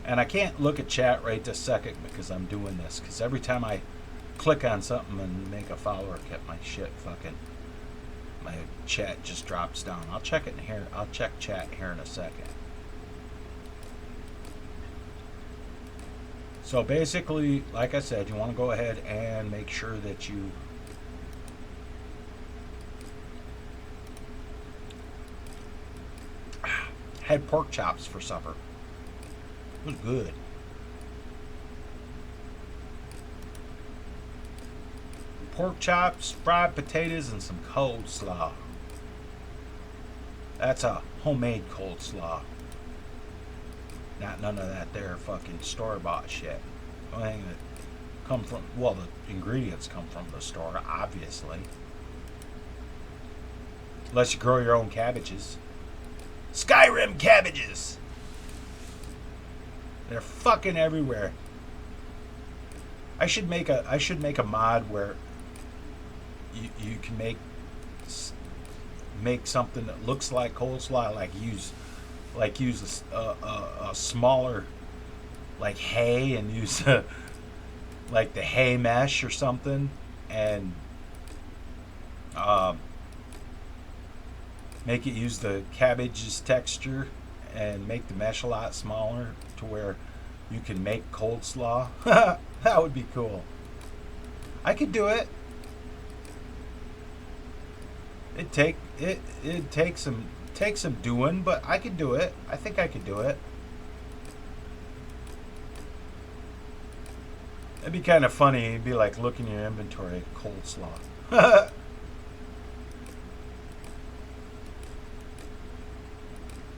And I can't look at chat right this second because I'm doing this. Because every time I click on something and make a follower kit, my chat just drops down. I'll check it in here. I'll check chat here in a second. So basically, like I said, you want to go ahead and make sure that you had pork chops for supper. It was good. Pork chops, fried potatoes, and some coleslaw. That's a homemade coleslaw. Not none of that there fucking store-bought shit. The only thing that come from, well, the ingredients come from the store, obviously. Unless you grow your own cabbages. Skyrim cabbages! They're fucking everywhere. I should make a mod where you can make something that looks like coleslaw, like use a smaller like hay and use like the hay mesh or something, and make it use the cabbage's texture and make the mesh a lot smaller to where you can make coleslaw. That would be cool. I could do it. It takes some doing, but I could do it. I think I could do it. It'd be kind of funny. It'd be like looking in your inventory, coleslaw.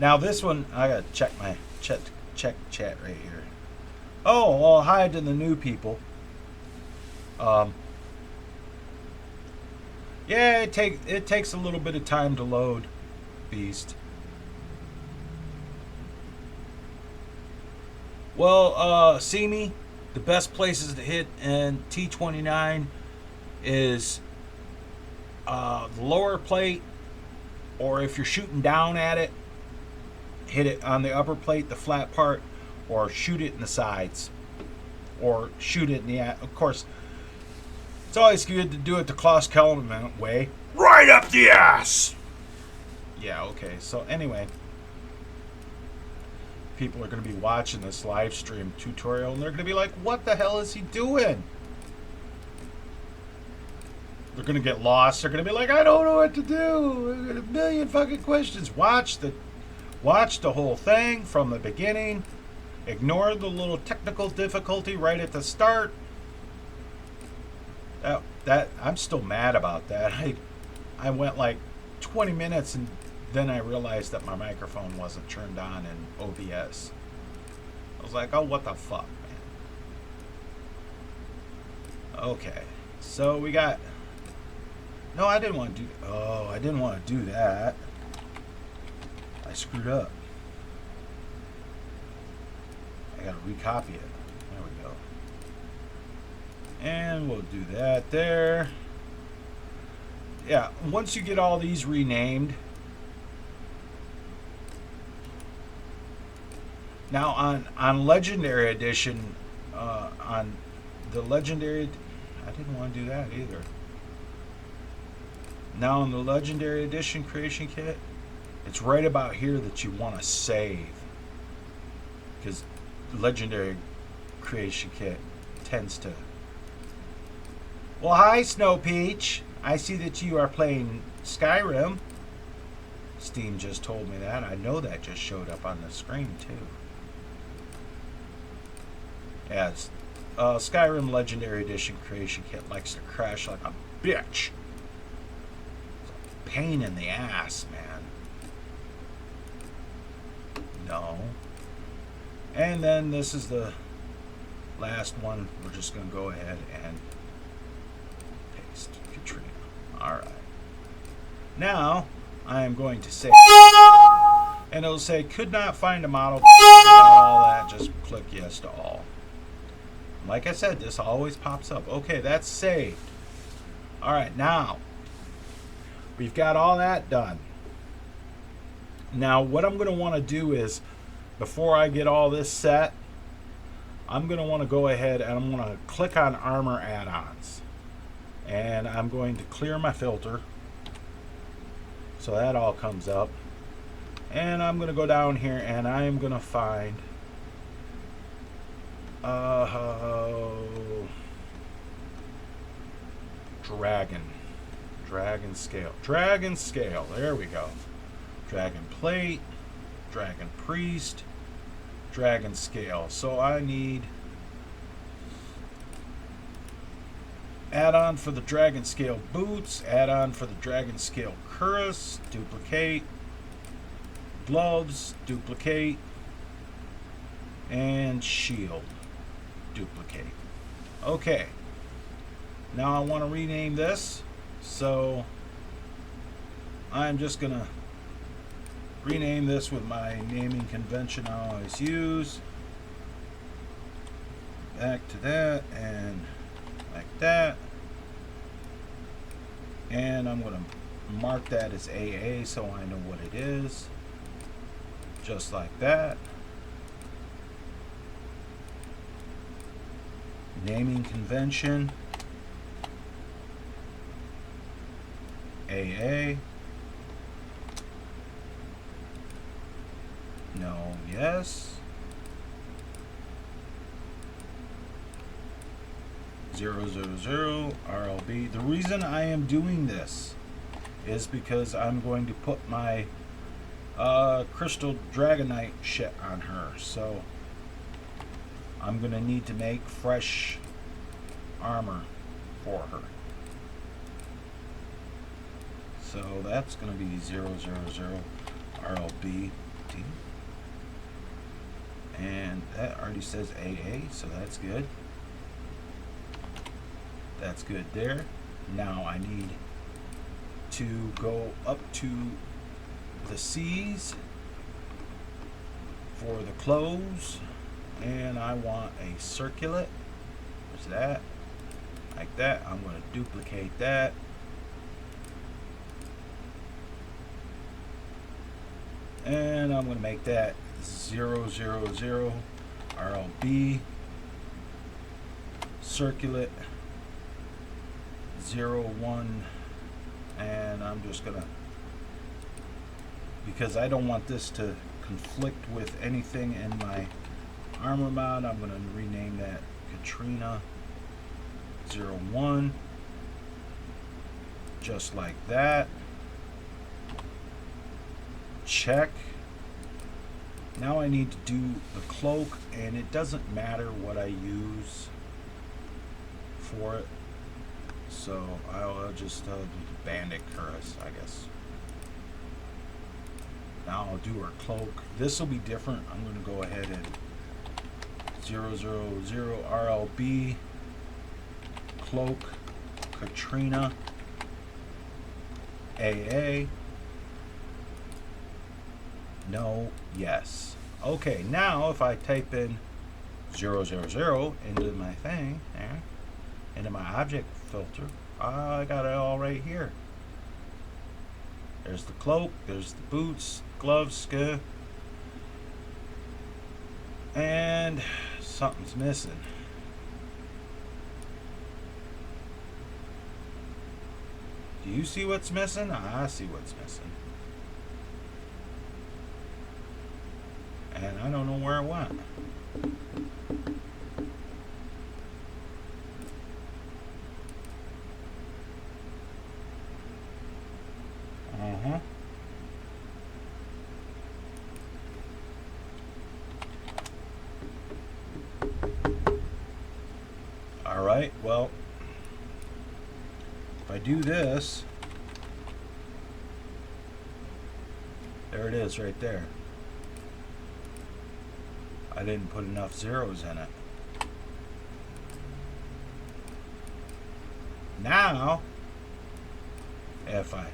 Now this one, I gotta check my check chat right here. Oh, well, hi to the new people. Yeah, it takes a little bit of time to load, Beast. Well, see me. The best places to hit in T29 is the lower plate, or if you're shooting down at it, hit it on the upper plate, the flat part, or shoot it in the sides, or shoot it in the, of course, it's always good to do it the Klaus Kellerman way. Right up the ass! Yeah, okay, so anyway, people are going to be watching this live stream tutorial and they're going to be like, what the hell is he doing? They're going to get lost. They're going to be like, I don't know what to do. I got a million fucking questions. Watch the whole thing from the beginning Ignore the little technical difficulty right at the start. That I'm still mad about that. I went like 20 minutes and then I realized that my microphone wasn't turned on in OBS. I was like, oh, what the fuck, man. Okay, so we got... No, I didn't want to do... Oh, I didn't want to do that. I screwed up. I gotta recopy it. There we go. And we'll do that there. Yeah, once you get all these renamed. Now on Legendary Edition, on the Legendary... I didn't want to do that either. Now on the Legendary Edition creation kit, it's right about here that you want to save. Because Legendary creation kit tends to... Well, hi, Snow Peach. I see that you are playing Skyrim. Steam just told me that. I know that just showed up on the screen, too. Yeah, it's, Skyrim Legendary Edition creation kit likes to crash like a bitch. It's a pain in the ass, man. No. And then this is the last one. We're just going to go ahead and paste Katrina. Alright. Now, I am going to save. And it'll say, could not find a model. All that. Just click yes to all. Like I said, this always pops up. Okay, that's saved. Alright, now, we've got all that done. Now, what I'm going to want to do is, before I get all this set, I'm going to want to go ahead and I'm going to click on Armor Add-ons. And I'm going to clear my filter. So that all comes up. And I'm going to go down here and I am going to find... Dragon scale. There we go. Dragon plate. Dragon priest. Dragon scale. So I need add-on for the dragon scale boots. Add-on for the dragon scale cuirass. Duplicate. Gloves. Duplicate. And shield. Duplicate. Okay. Now I want to rename this. So I'm just going to rename this with my naming convention I always use. Back to that and like that. And I'm going to mark that as AA so I know what it is. Just like that. Naming convention AA. No, yes. 000 RLB. The reason I am doing this is because I'm going to put my crystal dragonite shit on her. So I'm going to need to make fresh armor for her. So that's going to be 000 RLB. And that already says AA, so that's good. That's good there. Now I need to go up to the C's for the clothes. And I want a circlet. What's that? Like that. I'm going to duplicate that. And I'm going to make that 000 RLB circulate 01, and I'm just going to, because I don't want this to conflict with anything in my armor mod, I'm going to rename that Katrina 01, just like that. Check. Now I need to do the cloak, and it doesn't matter what I use for it. So I'll just do the bandit cuirass, I guess. Now I'll do our cloak. This will be different. I'm going to go ahead and 000 RLB cloak Katrina AA. No, yes. Okay, now if I type in 000 into my thing there, into my object filter, I got it all right here. There's the cloak, there's the boots, gloves, and something's missing. Do you see what's missing? I see what's missing. And I don't know where it went. Alright, well, if I do this, there it is right there. I didn't put enough zeros in it. Now, if I like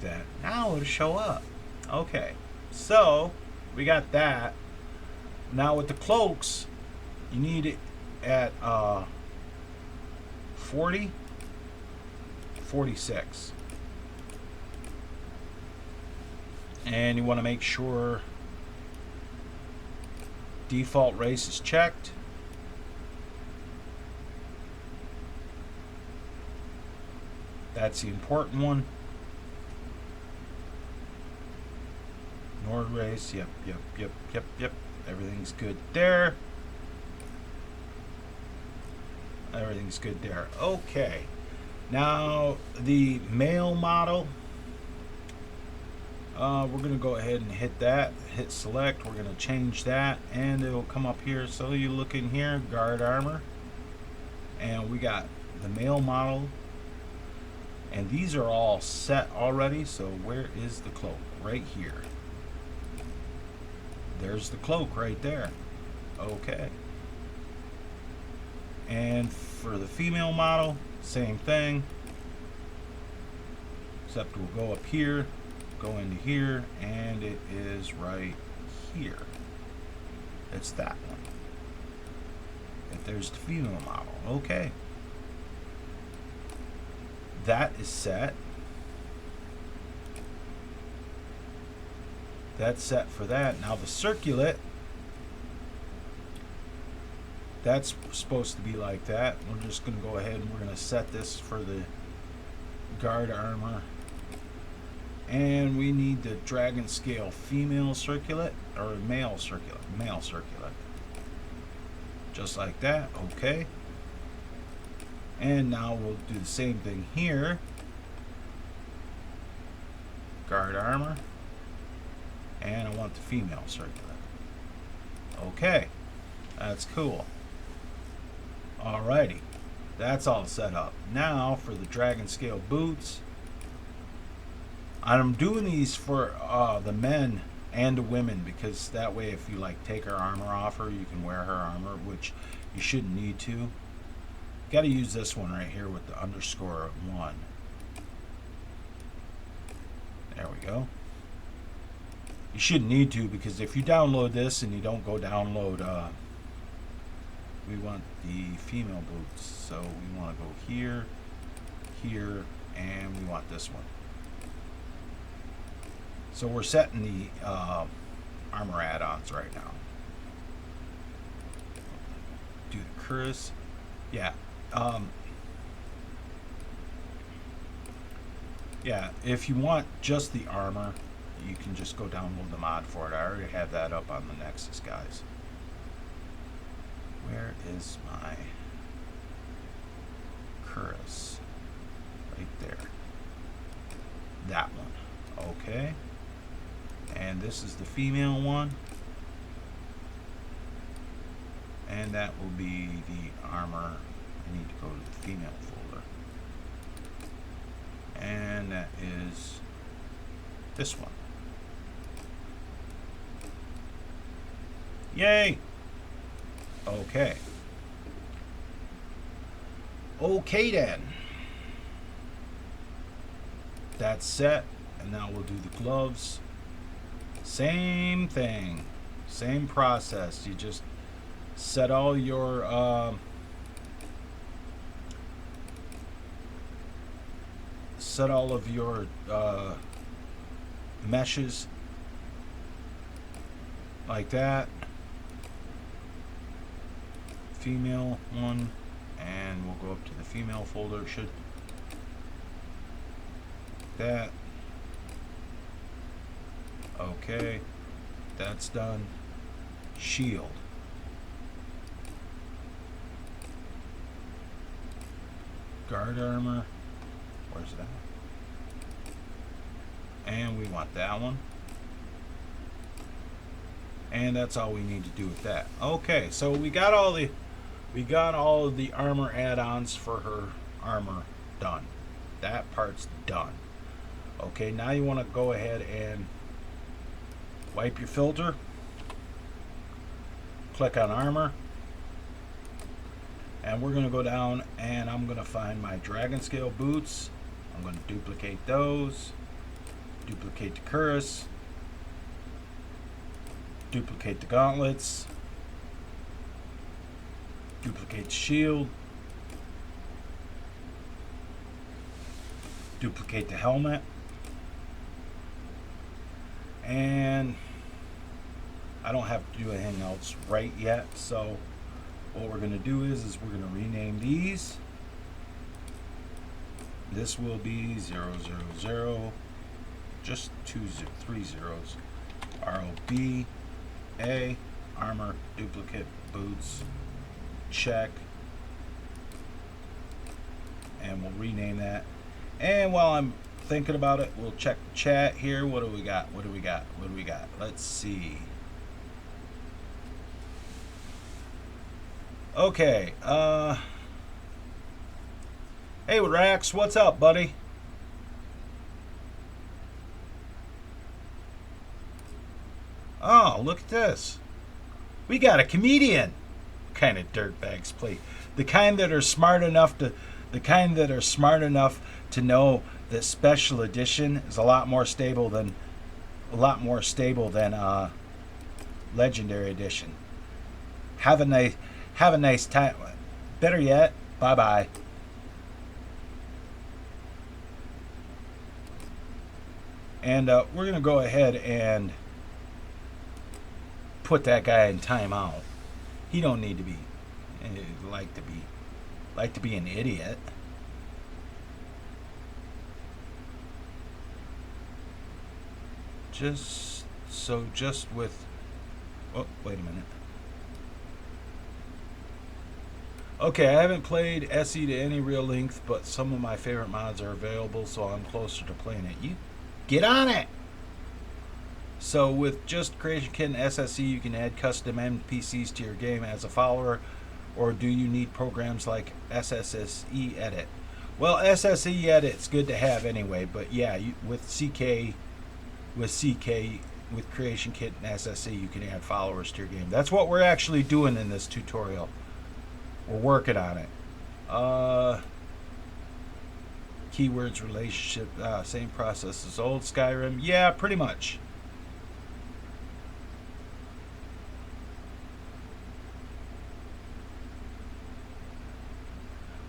that, now it'll show up. Okay, so we got that. Now with the cloaks, you need it at 40, 46. And you want to make sure default race is checked. That's the important one. Nord race, yep. Everything's good there. Everything's good there. Okay. Now the male model. We're going to go ahead and hit that. Hit select. We're going to change that. And it'll come up here. So you look in here. Guard armor. And we got the male model. And these are all set already. So where is the cloak? Right here. There's the cloak right there. Okay. And for the female model, same thing. Except we'll go up here, go into here, and it is right here. It's that one. If there's the female model. Okay. That is set. That's set for that. Now the circulet, that's supposed to be like that. We're just going to go ahead and we're going to set this for the guard armor. And we need the dragon scale female circulet or male circulet. Male circulet. Just like that. Okay. And now we'll do the same thing here. Guard armor. And I want the female circulet. Okay. That's cool. Alrighty. That's all set up. Now for the dragon scale boots. I'm doing these for the men and the women because that way if you like take her armor off her, you can wear her armor, which you shouldn't need to. Got to use this one right here with the _1. There we go. You shouldn't need to because if you download this and you don't go download, we want the female boots. So we want to go here, here, and we want this one. So we're setting the armor add-ons right now. Do the cuirass. Yeah. Yeah, if you want just the armor, you can just go download the mod for it. I already have that up on the Nexus, guys. Where is my cuirass? Right there. That one. Okay. And this is the female one. And that will be the armor. I need to go to the female folder. And that is this one. Yay! Okay. Okay then. That's set. And now we'll do the gloves. Same thing. Same process. You just set all your set all of your meshes like that. Female one, and we'll go up to the female folder. It should that. Okay, that's done. Shield. Guard armor. Where's that? And we want that one. And that's all we need to do with that. Okay, so we got all of the armor add-ons for her armor done. That part's done. Okay, now you want to go ahead and wipe your filter. Click on armor. And we're going to go down and I'm going to find my dragon scale boots. I'm going to duplicate those. Duplicate the cuirass. Duplicate the gauntlets. Duplicate the shield. Duplicate the helmet. And I don't have to do anything else right yet, so what we're going to do is we're going to rename these. This will be 000, just 3 zeros. ROB, A, armor, duplicate, boots, check. And we'll rename that. And while I'm thinking about it, we'll check chat here. What do we got? What do we got? What do we got? Let's see. Okay, hey Rax, what's up, buddy? Oh, look at this. We got a comedian. What kind of dirtbags play? The kind that are smart enough to know that special edition is a lot more stable than legendary edition. Have a nice time. Better yet, bye-bye. And we're going to go ahead and put that guy in timeout. He don't need to be like to be an idiot. Just with oh, wait a minute. Okay, I haven't played SE to any real length, but some of my favorite mods are available, so I'm closer to playing it. You get on it! So with just Creation Kit and SSE, you can add custom NPCs to your game as a follower, or do you need programs like SSE Edit? Well, SSE Edit's good to have anyway, but yeah, with Creation Kit and SSE, you can add followers to your game. That's what we're actually doing in this tutorial. We're working on it. Keywords, relationship, same process as old Skyrim. Yeah, pretty much.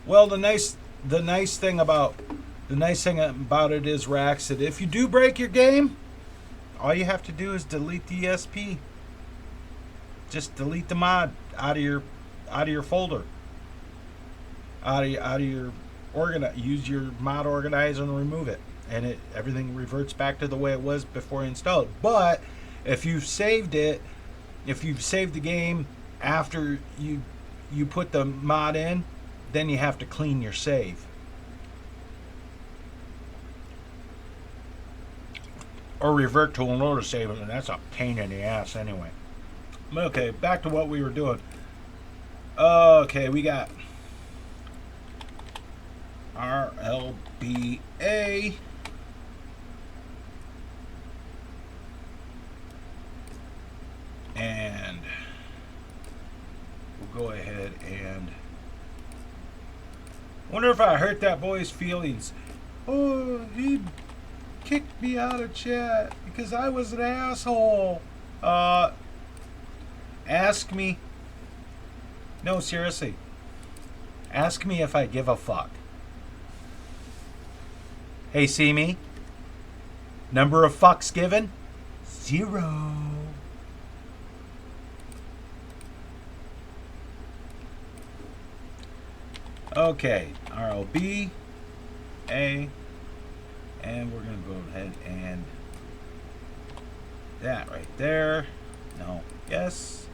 Well, the nice thing about it is, Rax, that if you do break your game, all you have to do is delete the ESP. Just delete the mod out of your folder. Use your mod organizer and remove it, and everything reverts back to the way it was before you installed. But if you've saved the game after you put the mod in, then you have to clean your save. or revert to an order statement, and that's a pain in the ass anyway. Okay, back to what we were doing. Okay, we got RLBA. And we'll go ahead and wonder if I hurt that boy's feelings. Oh, he kicked me out of chat because I was an asshole. Ask me. No, seriously. Ask me if I give a fuck. Hey, see me? Number of fucks given? 0. Okay, RLB, A, and we're going to go ahead and that right there. No, yes.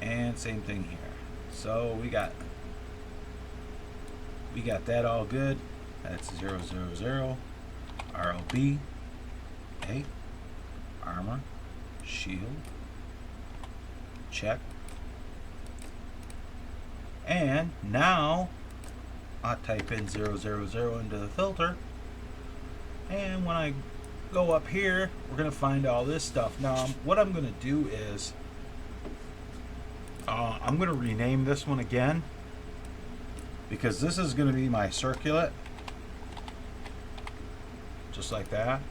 And same thing here. So we got that all good. That's 000, RLB, A, armor, shield, check. And now I type in 000 into the filter, and when I go up here, we're going to find all this stuff. Now what I'm going to do is I'm going to rename this one again, because this is going to be my circuit, just like that.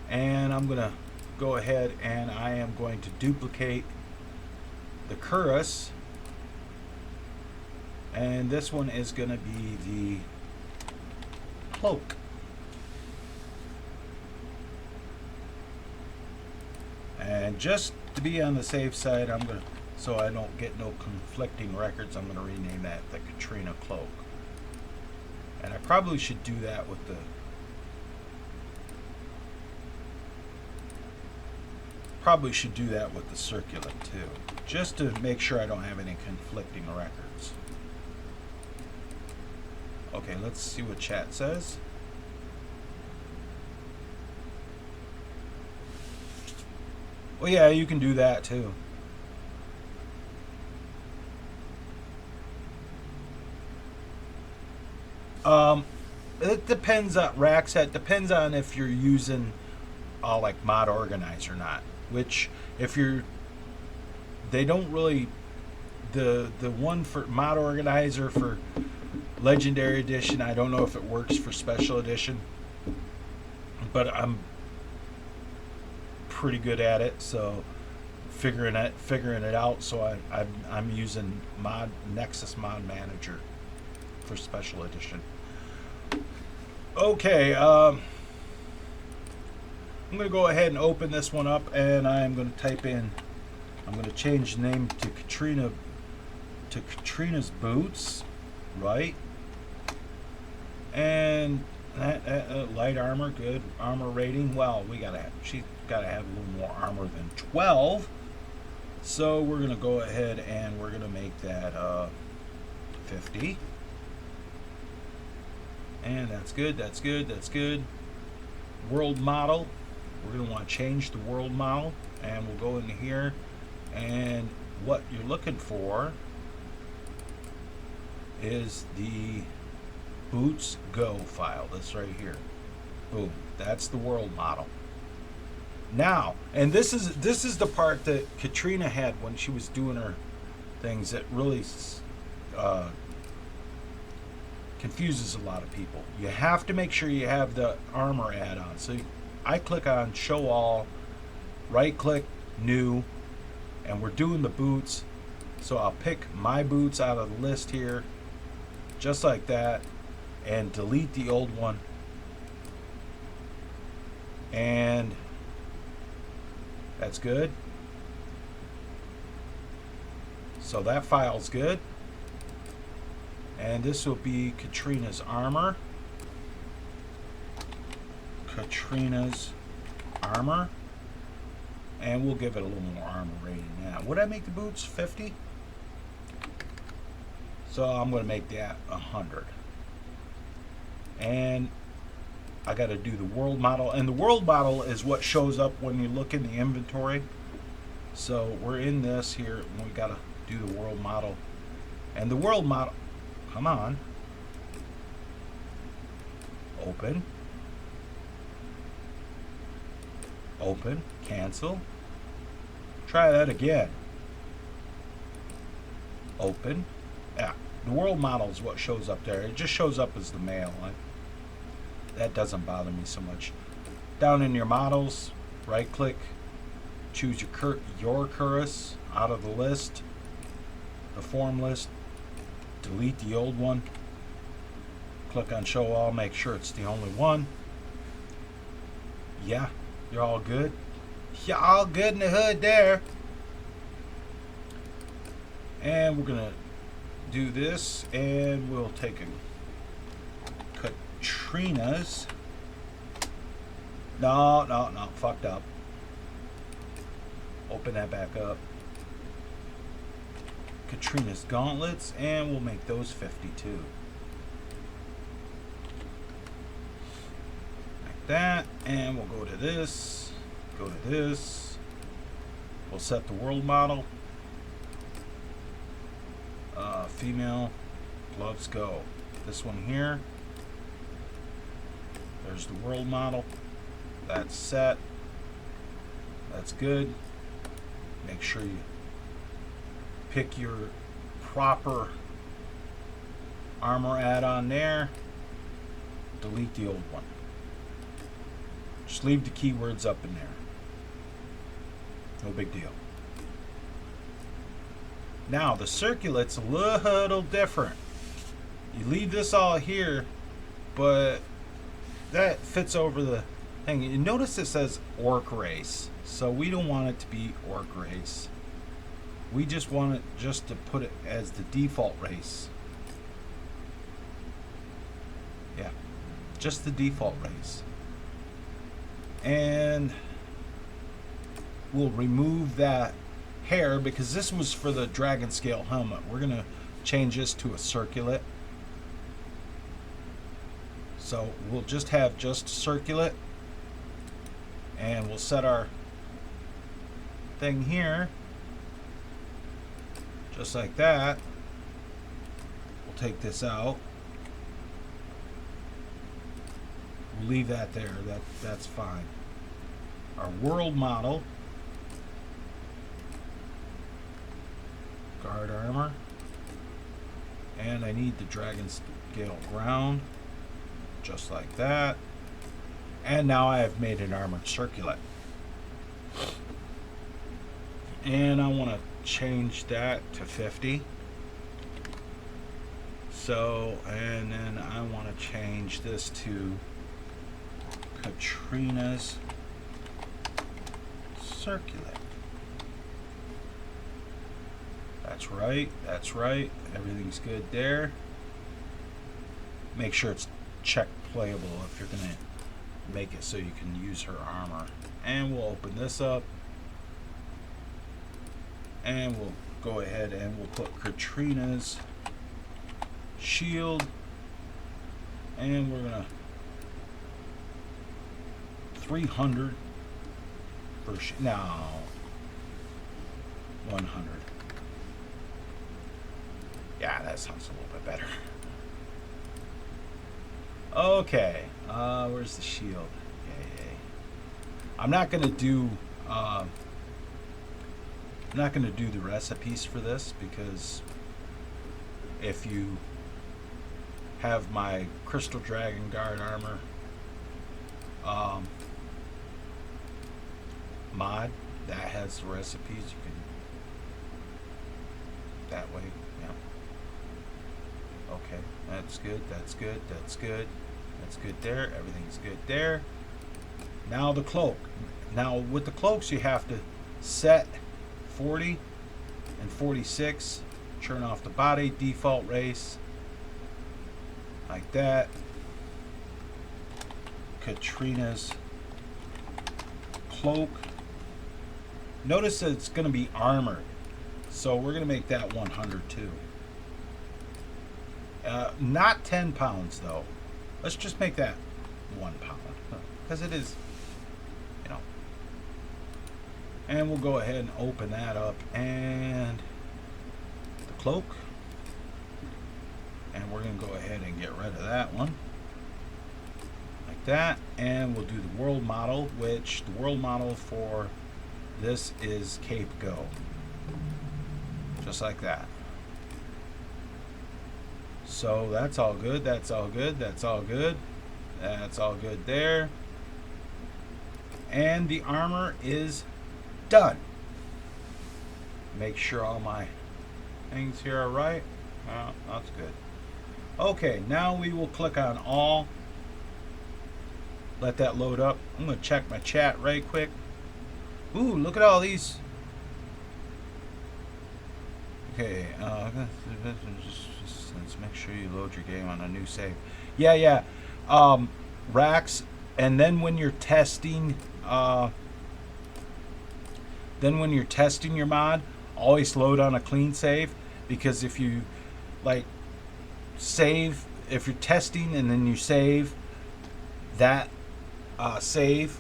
And I'm going to go ahead and I am going to duplicate the Chronos, and this one is going to be the cloak. And just to be on the safe side, I'm going to, so I don't get no conflicting records, I'm going to rename that the Katrina cloak. And I probably should do that with the circular too, just to make sure I don't have any conflicting records. Okay, let's see what chat says. Well, yeah, you can do that too. It depends on rack set. Depends on if you're using like mod organize or not. Which, if you're, they don't really, the one for mod organizer for legendary edition, I don't know if it works for special edition, but I'm pretty good at it, so figuring it out. So I'm using Nexus Mod Manager for special edition. Okay, I'm going to go ahead and open this one up, and I'm going to type in, I'm going to change the name to Katrina's Boots, right? And that light armor, good armor rating. Well, she's got to have a little more armor than 12. So we're going to go ahead and we're going to make that 50. And that's good, that's good, that's good. World model. We're going to want to change the world model, and we'll go into here, and what you're looking for is the Boots Go file. This right here. Boom. That's the world model. Now, and this is the part that Katrina had when she was doing her things that really confuses a lot of people. You have to make sure you have the armor add-on. So I click on show all, right click, new, and we're doing the boots. So I'll pick my boots out of the list here, just like that, and delete the old one. And that's good. So that file's good. And this will be Katrina's armor. Katrina's armor. And we'll give it a little more armor rating now. Would I make the boots 50? So I'm going to make that 100. And I got to do the world model, and the world model is what shows up when you look in the inventory. So we're in this here, and we got to do the world model. And the world model, come on, open, open, cancel, try that again, open. Yeah, the world model is what shows up there. It just shows up as the mail. That doesn't bother me so much. Down in your models, right click, choose your Curus out of the list, the form list, delete the old one, click on show all, make sure it's the only one. Yeah, you're all good. You're all good in the hood there. And we're gonna do this, and we'll take a Katrina's. No, fucked up. Open that back up. Katrina's gauntlets, and we'll make those 52. Like that, and we'll go to this, go to this. We'll set the world model. Female gloves go. This one here. There's the world model. That's set. That's good. Make sure you pick your proper armor add-on there. Delete the old one. Just leave the keywords up in there. No big deal. Now the circulate's a little different. You leave this all here, but that fits over the thing. You notice it says orc race, so we don't want it to be orc race. We just want it just to put it as the default race. Yeah, just the default race. And we'll remove that hair because this was for the dragon scale helmet. We're gonna change this to a circlet. So we'll just have just circlet, and we'll set our thing here just like that. We'll take this out. We'll leave that there. That's fine. Our world model, guard armor, and I need the dragon scale ground, just like that. And now I have made an armored circlet, and I want to change that to 50. So, and then I want to change this to Katrina's circular. That's right, that's right. Everything's good there. Make sure it's check playable if you're going to make it so you can use her armor. And we'll open this up. And we'll go ahead and we'll put Katrina's shield. And we're going to 300 for no 100. Yeah, that sounds a little bit better. Okay, where's the shield? Yay. I'm not gonna do the recipes for this, because if you have my Crystal Dragon Guard armor mod that has the recipes, you can that way. Yeah. Okay, that's good, that's good, that's good, that's good there, everything's good there. Now the cloak. Now with the cloaks you have to set 40 and 46, turn off the body, default race, like that. Katrina's cloak. Notice that it's going to be armored, so we're going to make that 100 too. Not 10 pounds though. Let's just make that 1 pound, because it is, you know. And we'll go ahead and open that up and the cloak. And we're going to go ahead and get rid of that one. Like that. And we'll do the world model, which the world model for this is Cape Go. Just like that. So that's all good. That's all good. That's all good. That's all good there. And the armor is done. Make sure all my things here are right. Well, that's good. Okay, now we will click on all. Let that load up. I'm going to check my chat right quick. Ooh, look at all these. Okay, just make sure you load your game on a new save. Yeah. Racks, and then when you're testing, your mod, always load on a clean save, because if you like save, if you're testing and then you save that save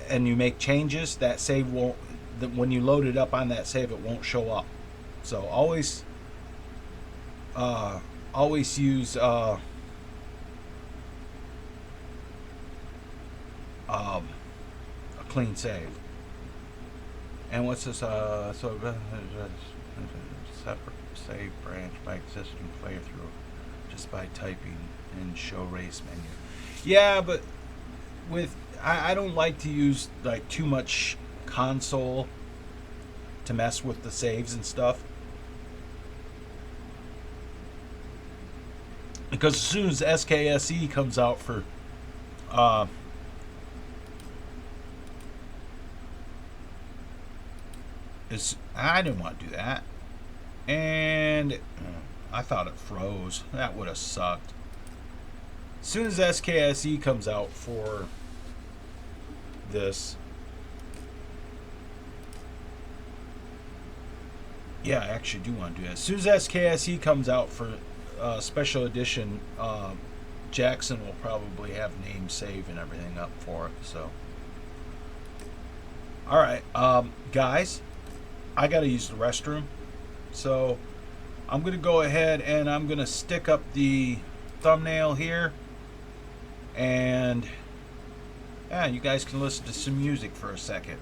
and you make changes, that save won't, when you load it up on that save, it won't show up. So always use a clean save. And what's this? So separate save branch by existing playthrough just by typing in show race menu. Yeah, but with I don't like to use like too much console to mess with the saves and stuff, because as soon as SKSE comes out for I didn't want to do that, and I thought it froze. That would have sucked. As soon as SKSE comes out for this, yeah, I actually do want to do that. As soon as SKSE comes out for special edition, Jackson will probably have name save and everything up for it. So, all right, guys, I got to use the restroom, so I'm going to go ahead and I'm going to stick up the thumbnail here, and yeah, you guys can listen to some music for a second.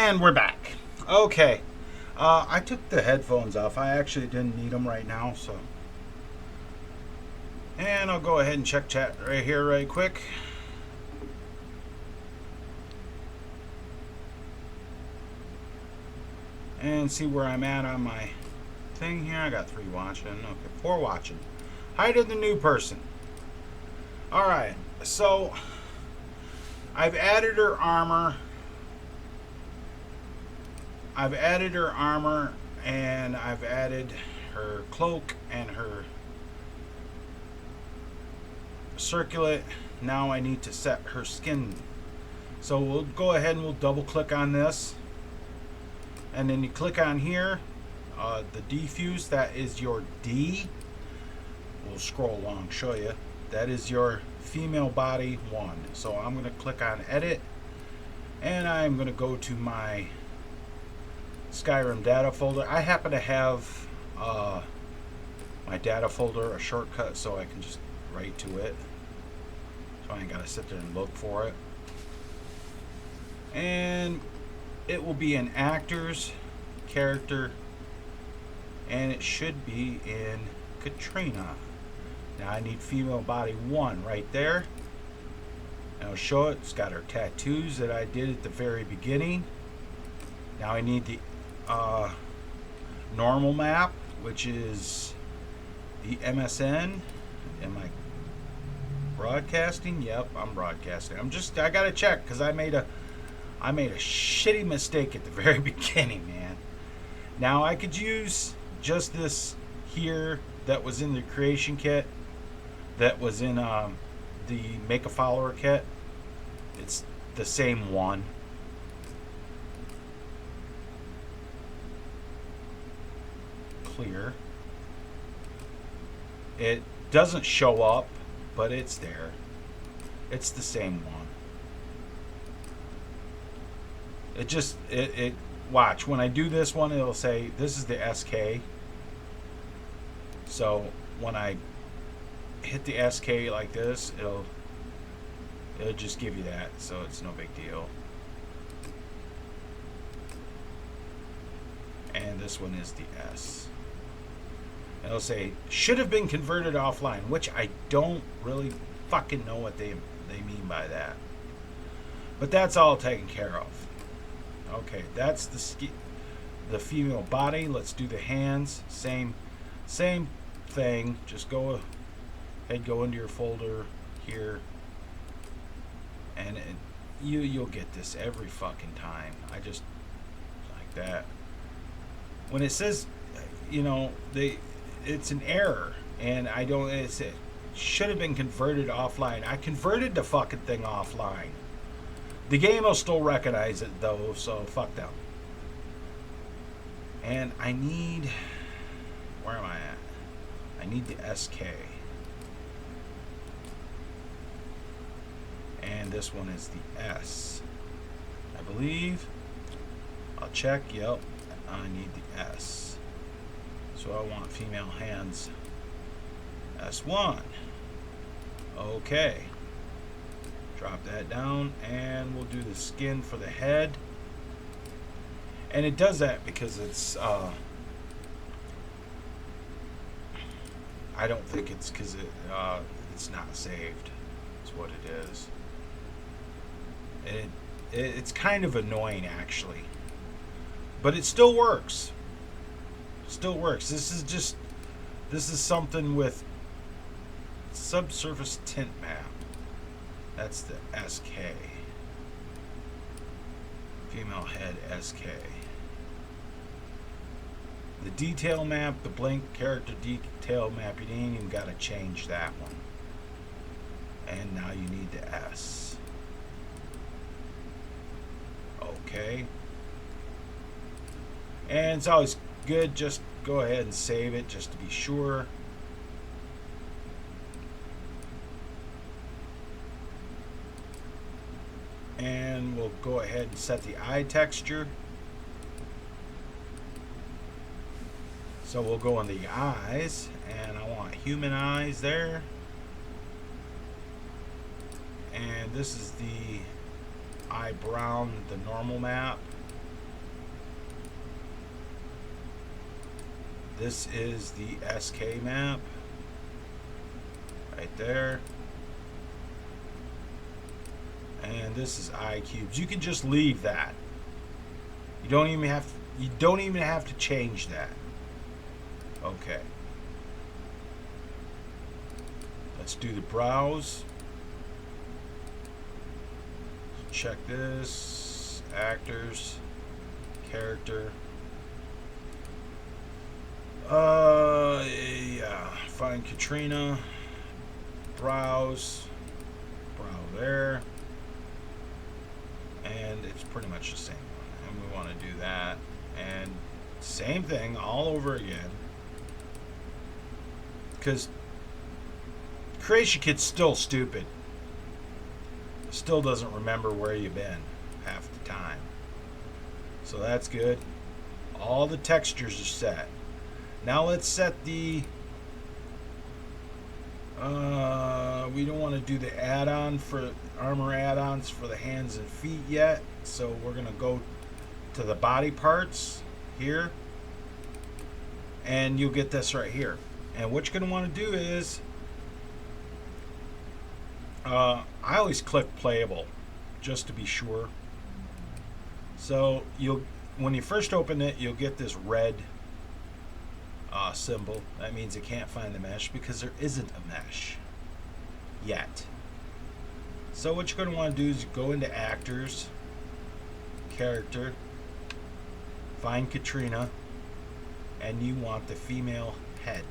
And we're back. Okay. I took the headphones off. I actually didn't need them right now, so. And I'll go ahead and check chat right here right quick. And see where I'm at on my thing here. I got 3 watching. Okay, 4 watching. Hi to the new person. Alright, so I've added her armor. And I've added her cloak and her circlet. Now I need to set her skin. So we'll go ahead and we'll double click on this. And then you click on here, the diffuse, that is your D. We'll scroll along, show you. That is your female body 1. So I'm going to click on edit. And I'm going to go to my Skyrim data folder. I happen to have my data folder, a shortcut, so I can just write to it. So I ain't got to sit there and look for it. And it will be in actors, character, and it should be in Katrina. Now I need female body 1 right there. And I'll show it. It's got her tattoos that I did at the very beginning. Now I need the normal map, which is the MSN. Am I broadcasting? Yep, I'm broadcasting. I gotta check because I made a shitty mistake at the very beginning, man. Now I could use just this here that was in the creation kit, that was in the make a follower kit. It's the same one. Clear. It doesn't show up, but it's there. It's the same one. It watch, when I do this one, it'll say this is the SK. So when I hit the SK like this, it'll just give you that, so it's no big deal. And this one is the S. It'll say should have been converted offline, which I don't really fucking know what they mean by that. But that's all taken care of. Okay, that's the female body. Let's do the hands. Same thing. Just go ahead, go into your folder here, and you'll get this every fucking time. I just like that. When it says, you know, it's an error, and I don't. It should have been converted offline. I converted the fucking thing offline. The game will still recognize it though, so fuck them. And I need, where am I at? I need the SK. And this one is the S. I believe. I'll check, yep. I need the S. So I want female hands S1. Okay. Drop that down, and we'll do the skin for the head. And it does that because it's I don't think it's because it's not saved. That's what it is. It's kind of annoying actually, but it still works. Still works. This is something with subsurface tint map. That's the SK. Female head SK. The detail map, the blank character detail map, you ain't even got to change that one. And now you need the S. Okay. And it's always good, just go ahead and save it just to be sure. And we'll go ahead and set the eye texture. So we'll go on the eyes, and I want human eyes there. And this is the eye brown, the normal map. This is the SK map. Right there. And this is I cubes. You can just leave that. You don't even have to change that. Okay. Let's do the browse. Check this. Actors. Character. Yeah. Find Katrina. Browse. Browse there. And it's pretty much the same one. And we want to do that. And same thing all over again. Because Creation Kit's still stupid. Still doesn't remember where you've been half the time. So that's good. All the textures are set. Now let's set the... we don't want to do the add-on for armor add-ons for the hands and feet yet. So we're going to go to the body parts here. And you'll get this right here. And what you're going to want to do is... I always click playable just to be sure. So when you first open it, you'll get this red symbol. That means it can't find the mesh because there isn't a mesh yet. So what you're going to want to do is go into actors, character, find Katrina, and you want the female head.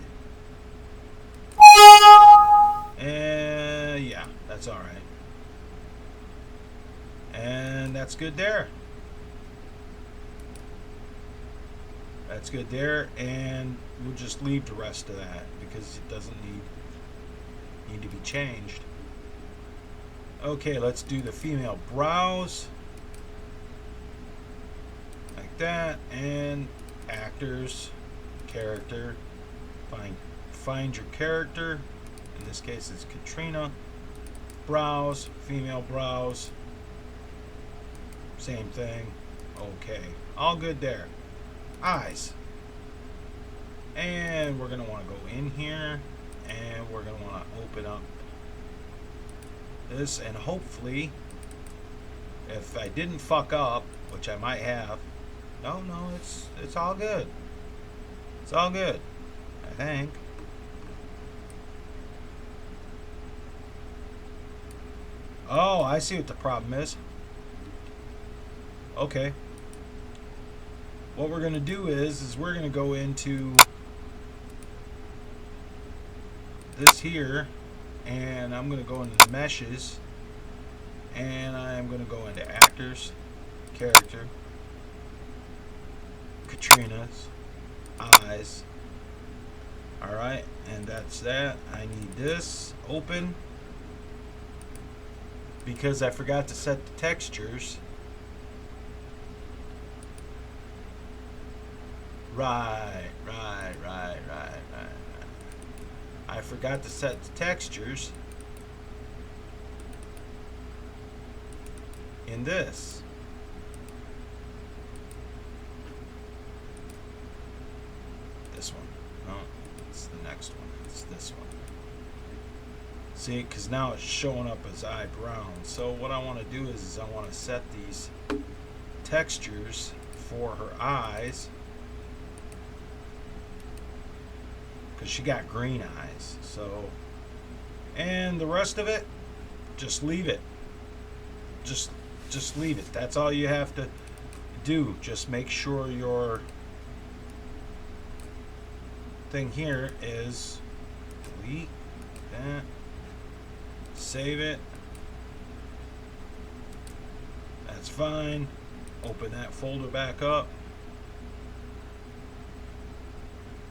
And yeah, that's all right. And that's good there. That's good there, and we'll just leave the rest of that because it doesn't need to be changed. Okay, let's do the female browse like that, and actors, character, find your character. In this case, it's Katrina. Browse, female browse. Same thing. Okay, all good there. Eyes. And we're going to want to go in here, and we're going to want to open up this, and hopefully, if I didn't fuck up, which I might have, no, it's all good. It's all good, I think. Oh, I see what the problem is. Okay. What we're going to do is we're going to go into this here, and I'm going to go into the meshes, and I'm going to go into actors, character, Katrina's, eyes. Alright, and that's that. I need this open because I forgot to set the textures. Right. I forgot to set the textures in this. This one. No, it's the next one. It's this one. See, because now it's showing up as eye brown. So what I want to do is I want to set these textures for her eyes, because she got green eyes. So, and the rest of it, just leave it. Just leave it. That's all you have to do. Just make sure your thing here is delete that, save it. That's fine. Open that folder back up.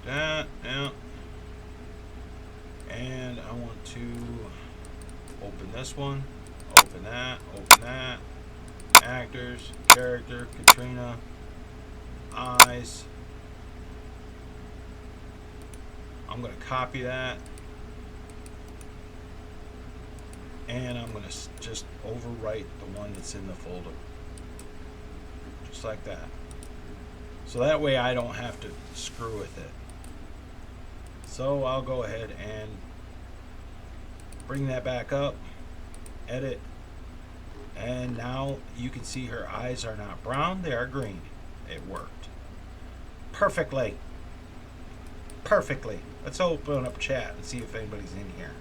That, yeah. And I want to open this one, open that, actors, character, Katrina, eyes. I'm going to copy that, and I'm going to just overwrite the one that's in the folder, just like that. So that way I don't have to screw with it. So I'll go ahead and bring that back up, edit, and now you can see her eyes are not brown, they are green. It worked perfectly. Perfectly. Let's open up chat and see if anybody's in here.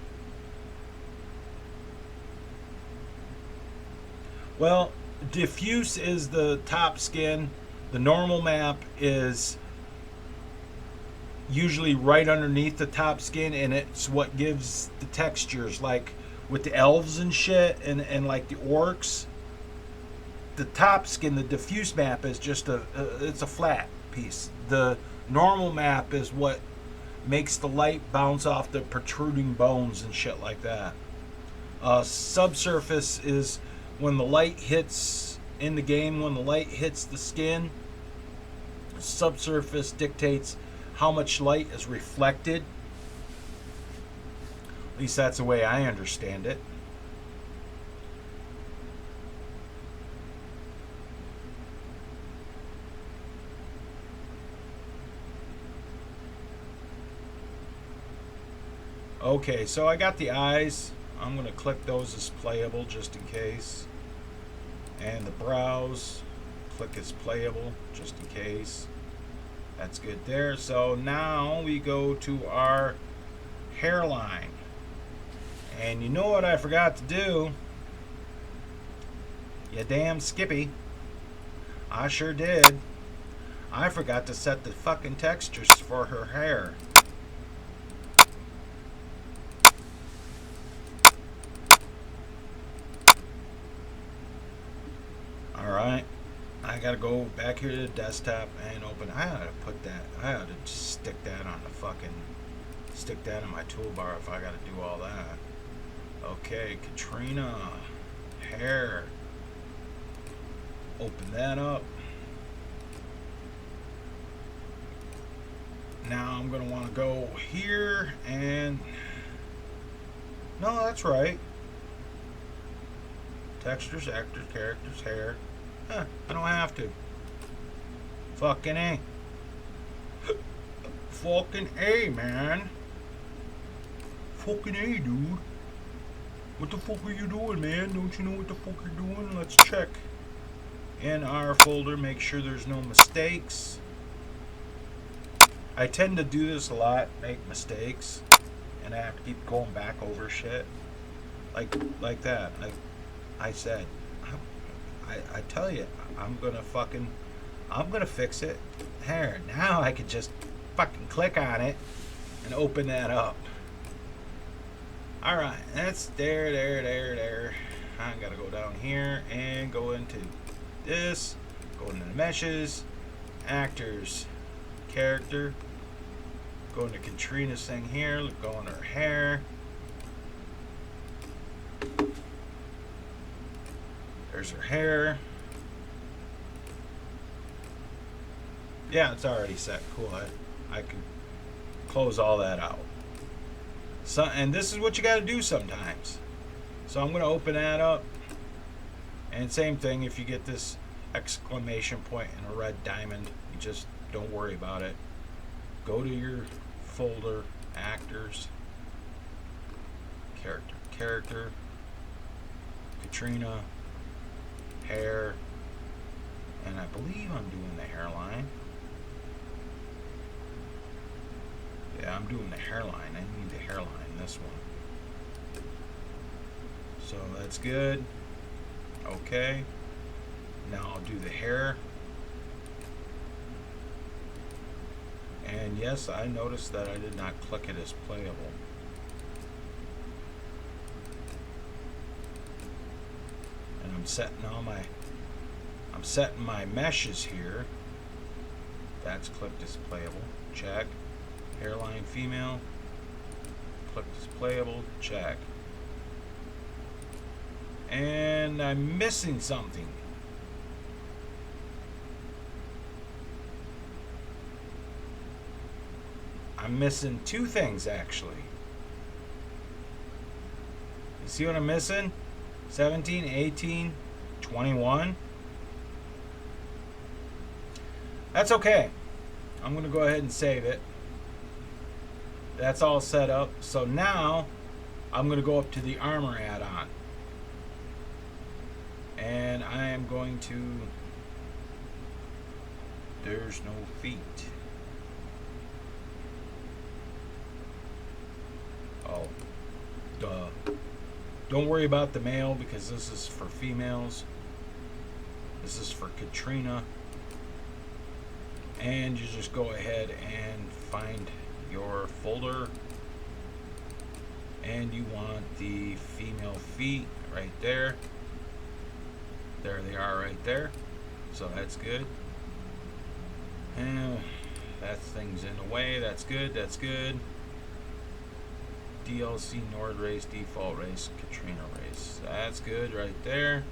Well, diffuse is the top skin. The normal map is usually right underneath the top skin, and it's what gives the textures, like with the elves and shit, and like the orcs. The top skin, the diffuse map, is just it's a flat piece. The normal map is what makes the light bounce off the protruding bones and shit like that. Subsurface is when the light hits in the game, when the light hits the skin. Subsurface dictates how much light is reflected. At least that's the way I understand it. Okay, so I got the eyes. I'm going to click those as playable just in case. And the brows, click as playable just in case. That's good there. So now we go to our hairline. And you know what I forgot to do? You damn Skippy. I sure did. I forgot to set the fucking textures for her hair. Alright, I gotta go back here to the desktop and open. I ought to put that, I ought to just stick that on the fucking, stick that in my toolbar if I gotta do all that. Okay, Katrina, hair. Open that up. Now I'm gonna wanna go here and, no, that's right. Textures, actors, characters, hair. Huh, I don't have to. Fucking A. Fucking A, man. Fucking A, dude. What the fuck are you doing, man? Don't you know what the fuck you're doing? Let's check in our folder, make sure there's no mistakes. I tend to do this a lot, make mistakes, and I have to keep going back over shit. Like that. I said, I tell you, I'm gonna fix it. There, now I can just fucking click on it and open that up. Alright, that's there. I gotta go down here and go into this, go into the meshes, actors, character, go into Katrina's thing here, go on her hair. There's her hair. Yeah, it's already set. Cool. I can close all that out. So, and this is what you got to do sometimes. So I'm going to open that up. And same thing, if you get this exclamation point and a red diamond, you just don't worry about it. Go to your folder, actors, character, Katrina, hair, and I believe I'm doing the hairline. Yeah, I'm doing the hairline. I need the hairline, this one. So that's good. Okay. Now I'll do the hair. And yes, I noticed that I did not click it as playable. And I'm setting my meshes here. That's clicked as playable. Check. Hairline female. Clicked as playable. Check. And I'm missing something. I'm missing two things actually. You see what I'm missing? 17, 18, 21. That's okay. I'm going to go ahead and save it. That's all set up. So now I'm going to go up to the armor add-on. And I am going to... There's no feet. Oh, duh. Don't worry about the male because this is for females. This is for Katrina. And you just go ahead and find your folder. And you want the female feet right there. There they are right there. So that's good. And that thing's in the way. That's good. That's good. DLC Nord race, default race, Katrina race. That's good right there.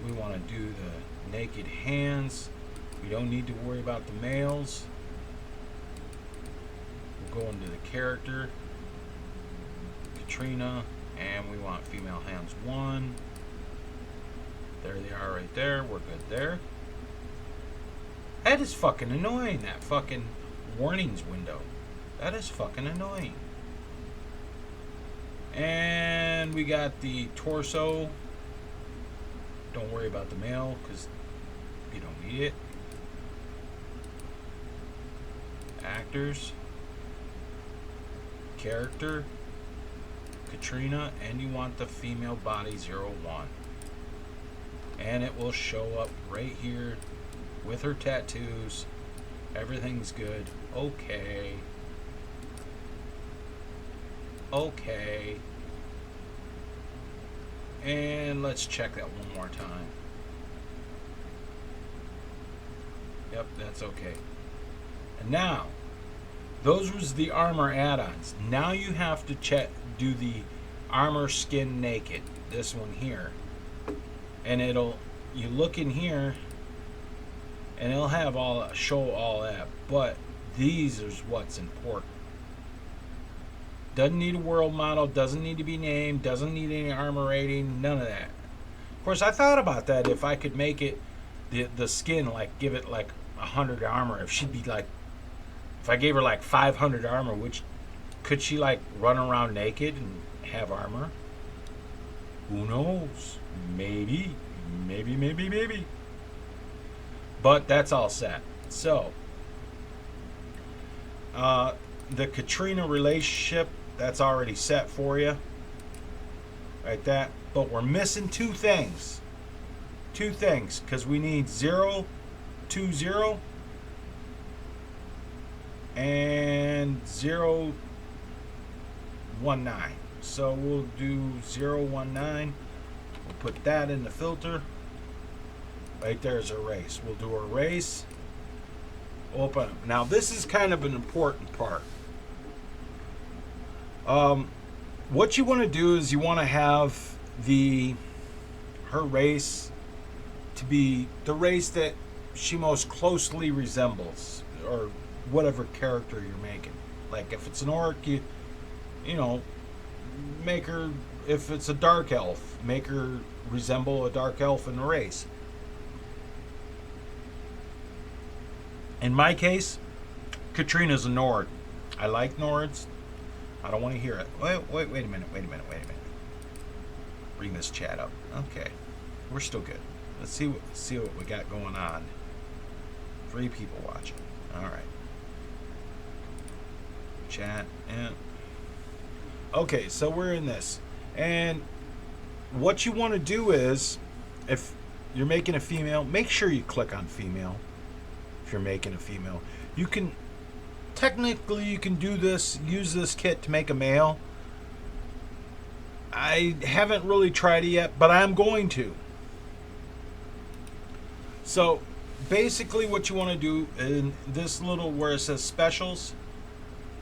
We want to do the naked hands. We don't need to worry about the males. We'll go into the character, Katrina, and we want female hands 1. There they are right there. We're good there. That is fucking annoying, that fucking warnings window. That is fucking annoying. And we got the torso. Don't worry about the male because you don't need it. Actors. Character. Katrina. And you want the female body 01. And it will show up right here with her tattoos. Everything's good. Okay. Okay. And let's check that one more time. Yep, that's okay. And now, those was the armor add-ons. Now you have to do the armor skin naked. This one here. And you look in here, and it'll have show all that. But these is what's important. Doesn't need a world model, doesn't need to be named, doesn't need any armor rating, none of that. Of course, I thought about that if I could make it, the skin, like give it like 100 armor. If she'd be like, if I gave her like 500 armor, could she like run around naked and have armor? Who knows? Maybe. But that's all set. So, the Katrina relationship, that's already set for you. Right, that. But we're missing two things. Because we need 0, 2, 0 and 0, 1, 9. So we'll do 0, 1, 9. We'll put that in the filter. Right there's a race. We'll do a race. Open. Now this is kind of an important part. What you want to do is you want to have her race to be the race that she most closely resembles, or whatever character you're making. Like if it's an orc, you know, make her. If it's a dark elf, make her resemble a dark elf in the race. In my case, Katrina's a Nord. I like Nords. I don't want to hear it. Wait a minute. Bring this chat up. Okay. We're still good. Let's see what we got going on. 3 people watching. All right. Chat. And okay, so we're in this. And what you want to do is, if you're making a female, make sure you click on female. If you're making a female, you can technically do this, use this kit to make a male. I haven't really tried it yet, but I'm going to. So basically what you want to do in this little where it says specials,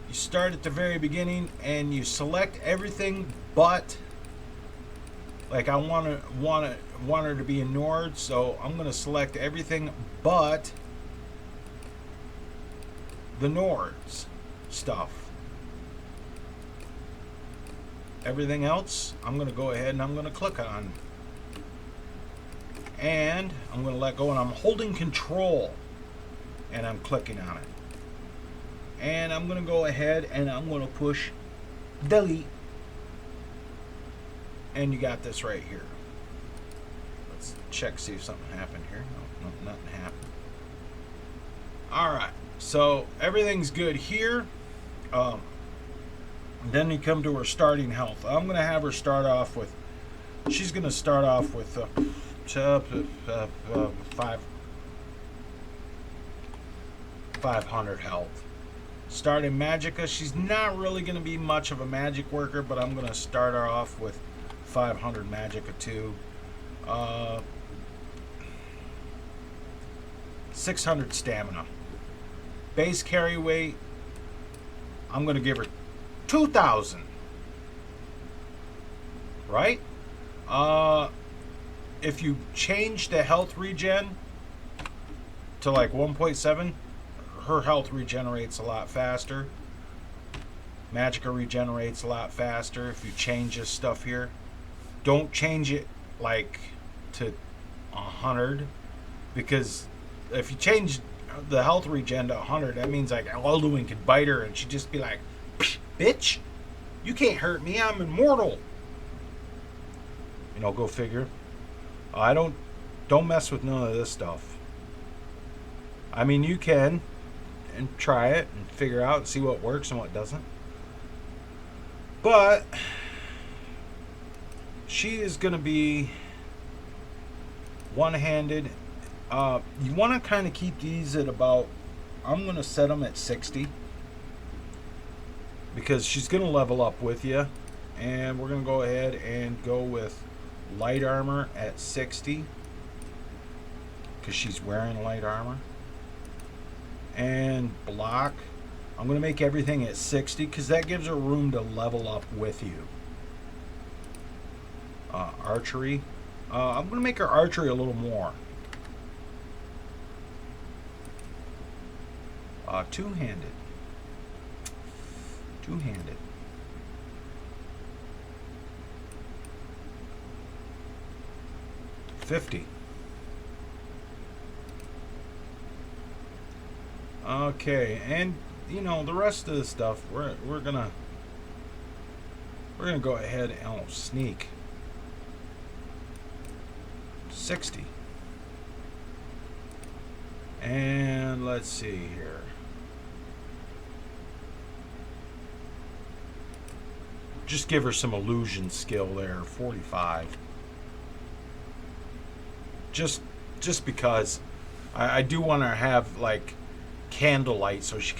you start at the very beginning and you select everything but, like I want her to be a Nord, so I'm going to select everything but the Nords stuff. Everything else, I'm going to go ahead and I'm going to click on. And I'm going to let go, and I'm holding control and I'm clicking on it. And I'm going to go ahead and I'm going to push delete. And you got this right here. Let's check, see if something happened here. No, nothing happened. Alright, so everything's good here. Then you come to her starting health. I'm going to have her start off with, she's going to start off with 500 health. Starting Magicka, she's not really going to be much of a magic worker, but I'm going to start her off with 500 Magicka too. 600 stamina. Base carry weight, I'm going to give her 2,000. Right? If you change the health regen to like 1.7, her health regenerates a lot faster. Magicka regenerates a lot faster if you change this stuff here. Don't change it like to 100, because if you change the health regen to 100, that means like Alduin could bite her and she'd just be like, bitch, you can't hurt me, I'm immortal. You know, go figure. Don't mess with none of this stuff. I mean, you can and try it and figure out and see what works and what doesn't. But she is going to be one-handed. You want to kind of keep these at about, I'm going to set them at 60. Because she's going to level up with you. And we're going to go ahead and go with light armor at 60. Because she's wearing light armor. And block, I'm going to make everything at 60 because that gives her room to level up with you. Archery, I'm going to make her archery a little more. Two-handed. 50. Okay, and you know the rest of the stuff we're gonna go ahead and sneak 60. And let's see here. Just give her some illusion skill there, 45. Just because I do want to have like candlelight so she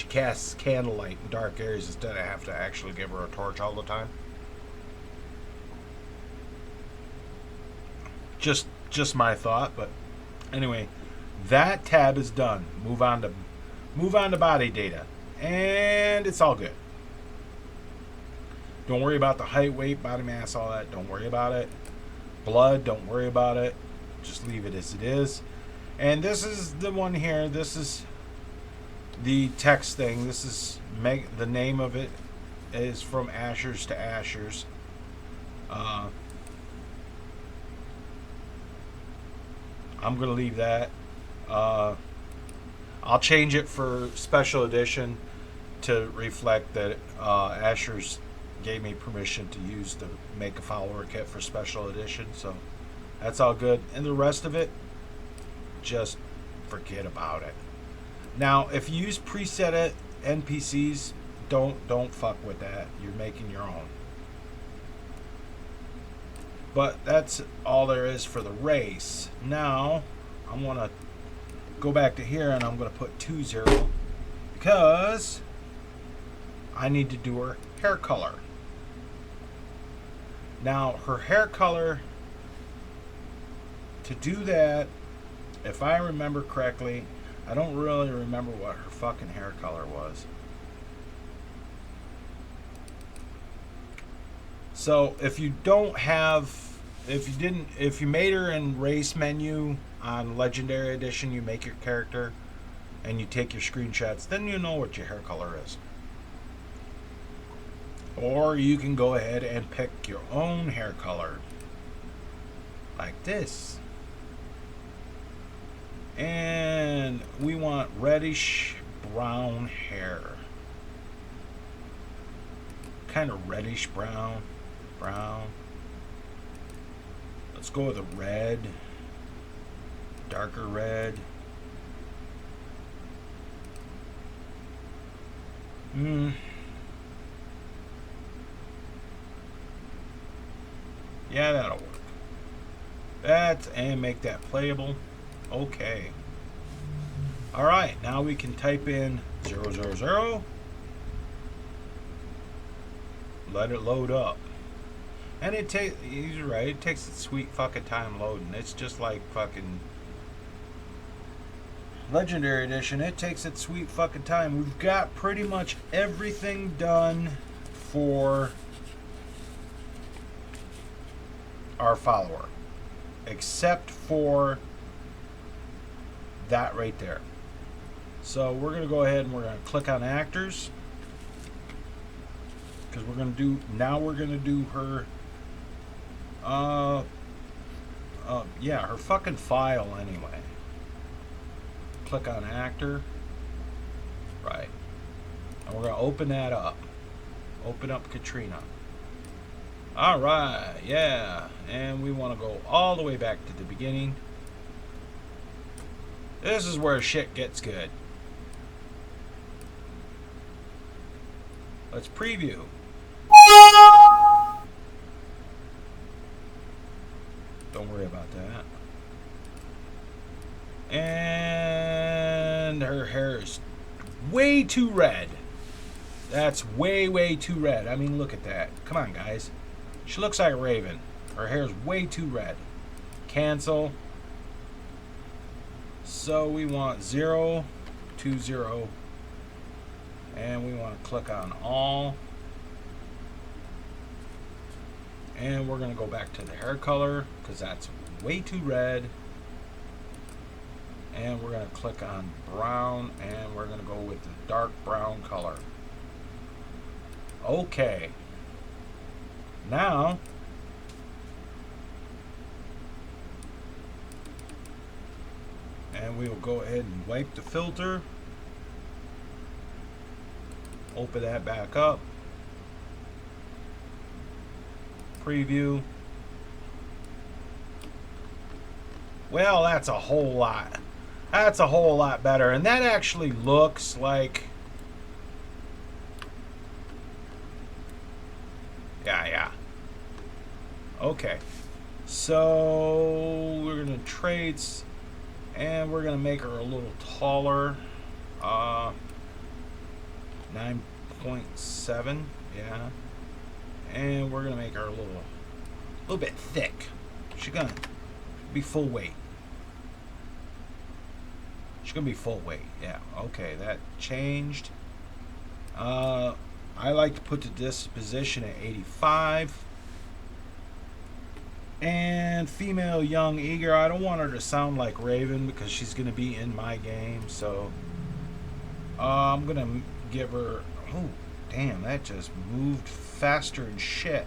casts candlelight in dark areas instead of have to actually give her a torch all the time. Just my thought, but anyway, that tab is done. Move on to body data, and it's all good. Don't worry about the height, weight, body mass, all that. Don't worry about it. Blood, don't worry about it. Just leave it as it is. And this is the one here. This is the text thing. This is the name of it is from Ashers to Ashers. I'm going to leave that. I'll change it for special edition to reflect that Ashers gave me permission to use the make a follower kit for special edition. So that's all good. And the rest of it, just forget about it. Now, if you use preset NPCs, don't fuck with that. You're making your own. But that's all there is for the race. Now, I'm going to go back to here and I'm going to put 20 because I need to do her hair color. Now, her hair color, to do that, if I remember correctly, I don't really remember what her fucking hair color was. So if you don't have, if you made her in race menu on Legendary Edition, you make your character and you take your screenshots, then you know what your hair color is. Or you can go ahead and pick your own hair color, like this. And we want reddish brown hair. Kind of reddish brown. Let's go with a red. Darker red. Yeah, that'll work. And make that playable. Okay. Alright, now we can type in 000. Let it load up. And he's right, it takes its sweet fucking time loading. It's just like fucking Legendary Edition. It takes its sweet fucking time. We've got pretty much everything done for our follower, except for that right there. So we're going to go ahead and we're going to click on actors, because we're going to do her yeah, her fucking file anyway. Click on actor, right, and we're going to open that up. Open up Katrina. Alright, yeah, and we want to go all the way back to the beginning. This is where shit gets good. Let's preview. Don't worry about that. And her hair is way too red. That's way too red. I mean, look at that. Come on, guys. She looks like a raven. Her hair is way too red. Cancel. So we want 0, 2, 0. And we want to click on all. And we're going to go back to the hair color, because that's way too red. And we're going to click on brown, and we're going to go with the dark brown color. Okay. Now, and we will go ahead and wipe the filter. Open that back up. Preview. Well, that's a whole lot. That's a whole lot better. And that actually looks like... Yeah. Okay. So, we're going to trades, and we're going to make her a little taller. 9.7. Yeah. And we're going to make her a little bit thick. She's going to be full weight. She's going to be full weight. Yeah. Okay, that changed. I like to put the disposition at 85. And female, young, eager. I don't want her to sound like Raven because she's going to be in my game. So I'm going to give her... Oh, damn, that just moved faster than shit.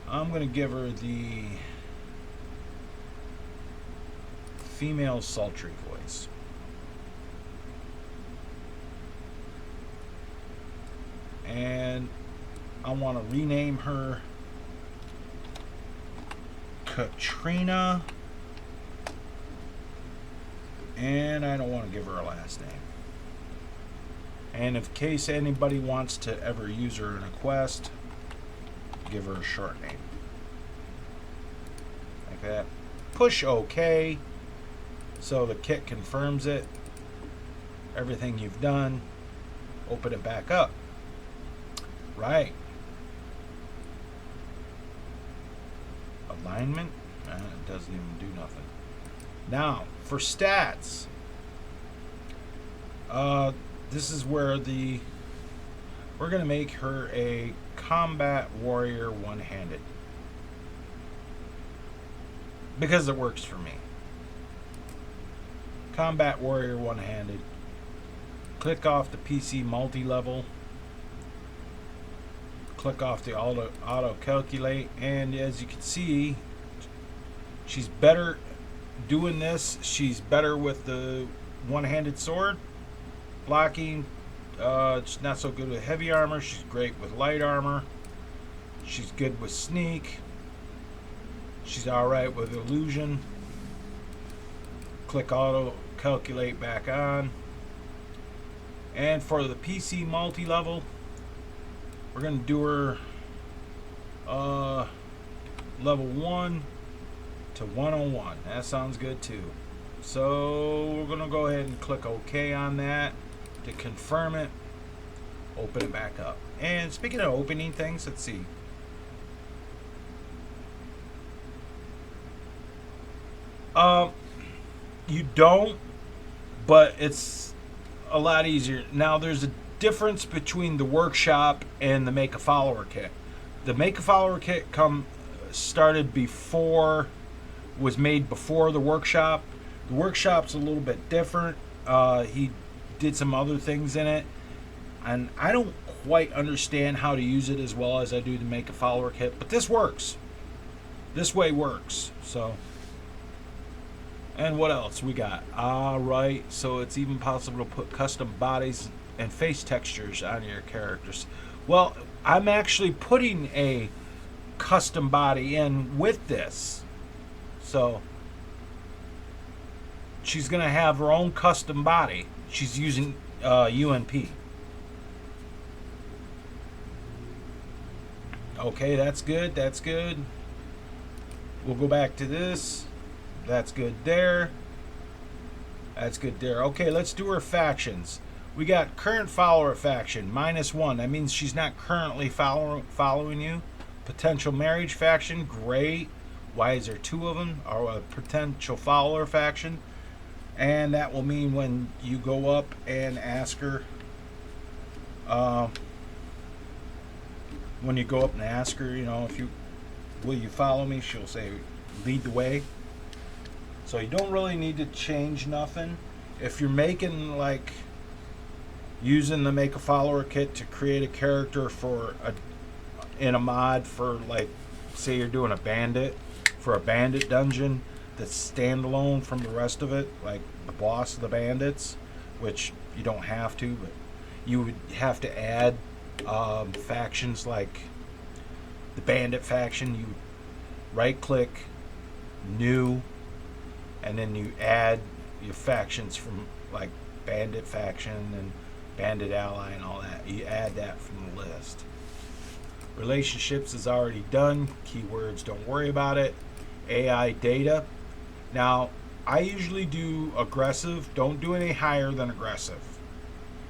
I'm going to give her the female sultry voice. And I want to rename her Katrina. And I don't want to give her a last name. And in case anybody wants to ever use her in a quest, give her a short name. Like that. Push OK. So the kit confirms it. Everything you've done. Open it back up. Right. Alignment. It doesn't even do nothing. Now, for stats. This is where we're going to make her a combat warrior one-handed. Because it works for me. Combat warrior one-handed. Click off the PC multi-level. Click off the auto calculate, and as you can see, she's better doing this. She's better with the one-handed sword. Blocking, it's not so good with heavy armor. She's great with light armor. She's good with sneak. She's alright with illusion. Click auto, calculate back on. And for the PC multi-level, we're going to do her level 1 to 101. That sounds good too. So we're going to go ahead and click OK on that to confirm it. Open it back up. And speaking of opening things, let's see. You don't, but it's a lot easier. Now there's a difference between the workshop and the make a follower kit. The make a follower kit started before, was made before the workshop. The workshop's a little bit different. He did some other things in it, and I don't quite understand how to use it as well as I do the make a follower kit, but this works. This way works. So, and what else we got? Alright, so it's even possible to put custom bodies and face textures on your characters. Well, I'm actually putting a custom body in with this. So she's going to have her own custom body. She's using UNP. Okay, that's good. That's good. We'll go back to this. That's good there. That's good there. Okay, let's do her factions. We got current follower faction, -1. That means she's not currently following you. Potential marriage faction, great. Why is there 2 of them? Or a potential follower faction. And that will mean when you go up and ask her, when you go up and ask her, you know, will you follow me? She'll say, lead the way. So you don't really need to change nothing. If you're making, like, using the make a follower kit to create a character for in a mod for, like, say you're doing a bandit, for a bandit dungeon that's standalone from the rest of it, like the boss of the bandits, which you don't have to, but you would have to add factions like the bandit faction. You right click, new, and then you add your factions from like bandit faction and bandit ally and all that. You add that from the list. Relationships is already done. Keywords, don't worry about it. AI data. Now, I usually do aggressive. Don't do any higher than aggressive.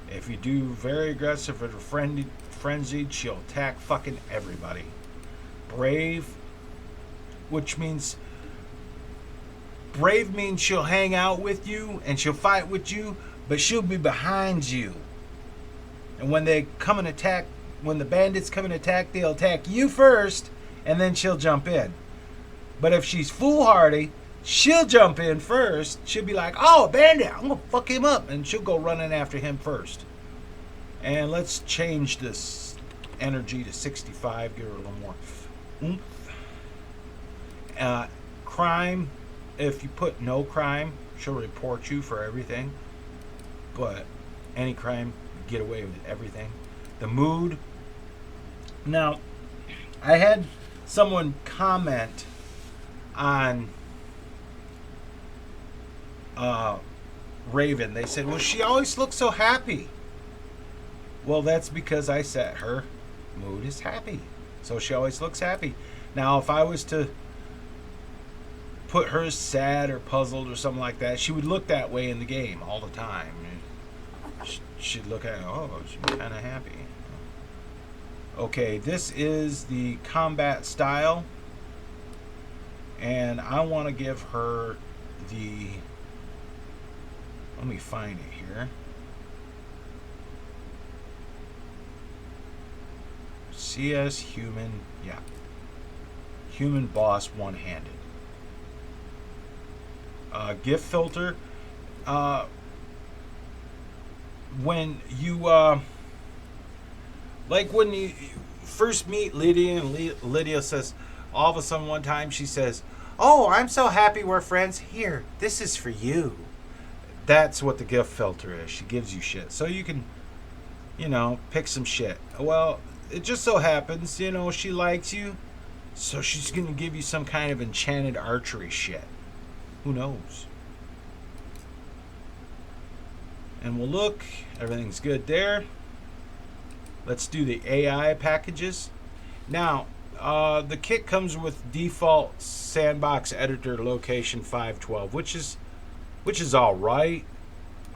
If you do very aggressive or frenzied, she'll attack fucking everybody. Brave, which means brave means she'll hang out with you and she'll fight with you, but she'll be behind you. And when they come and attack, when the bandits come and attack, they'll attack you first, and then she'll jump in. But if she's foolhardy, she'll jump in first. She'll be like, oh, a bandit, I'm going to fuck him up. And she'll go running after him first. And let's change this energy to 65, give her a little more oomph. Crime, if you put no crime, she'll report you for everything. But any crime, get away with everything. The mood. Now, I had someone comment on Raven. They said, well, she always looks so happy. Well, that's because I set her mood is happy. So she always looks happy. Now, if I was to put her sad or puzzled or something like that, she would look that way in the game all the time. She'd look at it, oh, she's kind of happy. Okay, this is the combat style. And I want to give her the... Let me find it here. CS human, yeah. Human boss one-handed. Gift filter. When you, like when you first meet Lydia and Lydia says, all of a sudden one time she says, oh, I'm so happy we're friends. Here, this is for you. That's what the gift filter is. She gives you shit. So you can, you know, pick some shit. Well, it just so happens, you know, she likes you. So she's going to give you some kind of enchanted archery shit. Who knows? And we'll look. Everything's good there. Let's do the AI packages. Now, the kit comes with default sandbox editor location 512, which is all right.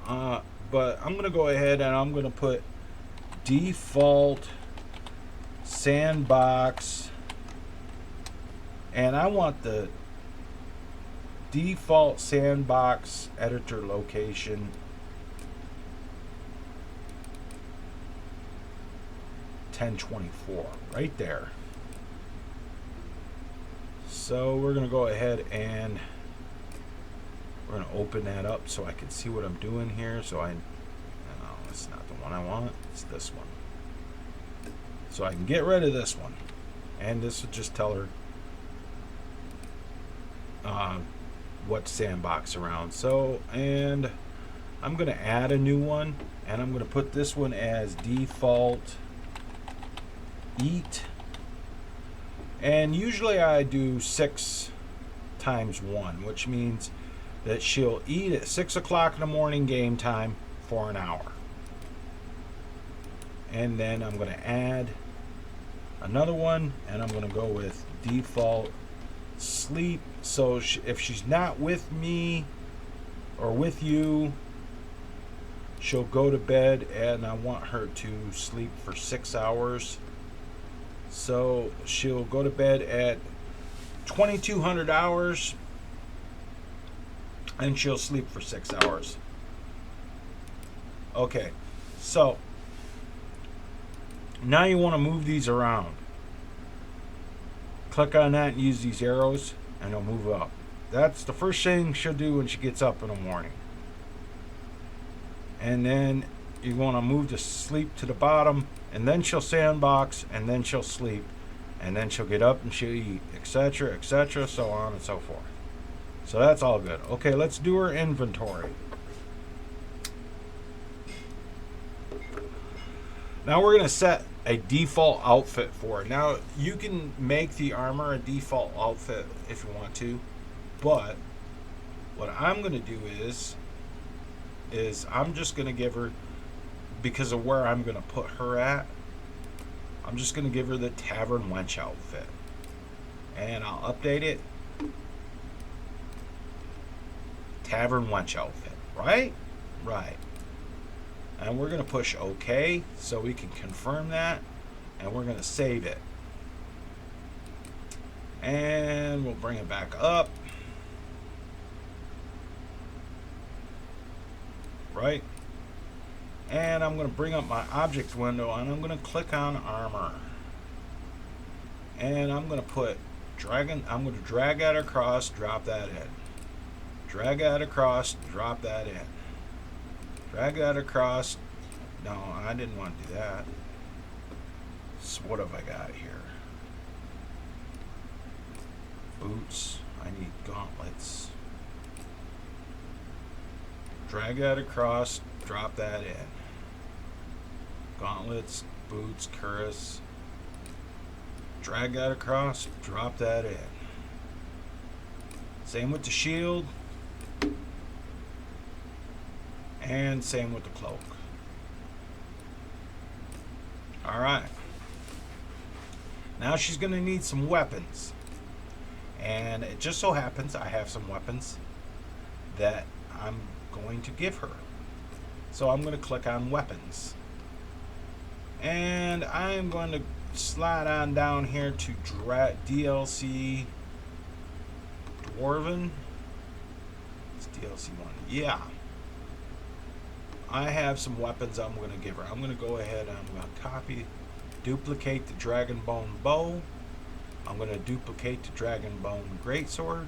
But I'm going to go ahead and I'm going to put default sandbox, and I want the default sandbox editor location 1024 right there. So we're going to go ahead and we're going to open that up so I can see what I'm doing here. So no, it's not the one I want. It's this one. So I can get rid of this one. And this will just tell her what sandbox around. So, and I'm going to add a new one. And I'm going to put this one as default eat. And usually I do 6 times 1, which means that she'll eat at 6 o'clock in the morning game time for an hour. And then I'm going to add another one, and I'm going to go with default sleep. So if she's not with me or with you, she'll go to bed, and I want her to sleep for 6 hours. So she'll go to bed at 2200 hours, and she'll sleep for 6 hours. Okay, so now you want to move these around. Click on that and use these arrows, and it'll move up. That's the first thing she'll do when she gets up in the morning. And then you want to move the sleep to the bottom, and then she'll sandbox, and then she'll sleep, and then she'll get up and she'll eat, etc., so on and so forth. So that's all good. Okay, let's do her inventory. Now we're going to set a default outfit for her. Now you can make the armor a default outfit if you want to, but what I'm going to do is I'm just going to give her, because of where I'm going to put her at, I'm just going to give her the Tavern Wench outfit. And I'll update it. Tavern Wench outfit, right? Right. And we're going to push OK so we can confirm that. And we're going to save it. And we'll bring it back up. Right? And I'm going to bring up my object window, and I'm going to click on armor. And I'm going to put I'm going to drag that across, drop that in. Drag that across, drop that in. Drag that across. No, I didn't want to do that. So what have I got here? Boots. I need gauntlets. Drag that across, drop that in. Gauntlets, boots, cuirass. Drag that across, drop that in. Same with the shield. And same with the cloak. Alright. Now she's going to need some weapons. And it just so happens I have some weapons that I'm going to give her. So I'm going to click on weapons. And I am going to slide on down here to DLC Dwarven. It's DLC 1. Yeah. I have some weapons I'm going to give her. I'm going to go ahead and I'm going to copy, duplicate the Dragon Bone Bow. I'm going to duplicate the Dragon Bone Greatsword.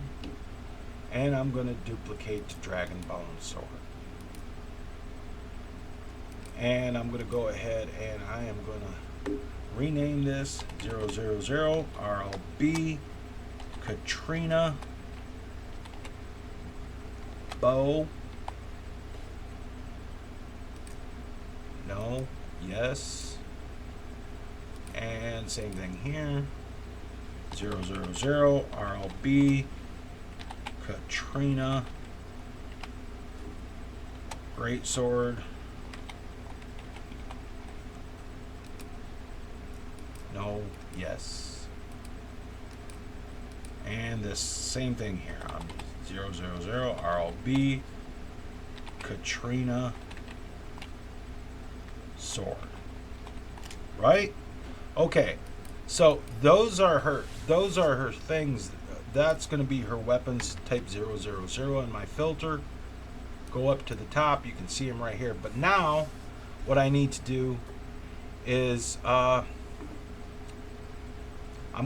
And I'm going to duplicate the Dragon Bone Sword. And I'm going to go ahead and I am going to rename this 000 RLB Katrina Bow No. Yes. And same thing here. 000 RLB Katrina Greatsword. No. Yes. And this same thing here on 000 RLB Katrina Sword. Right? Okay. So those are her things. That's going to be her weapons, type 000 in my filter. Go up to the top, you can see them right here. But now what I need to do is I'm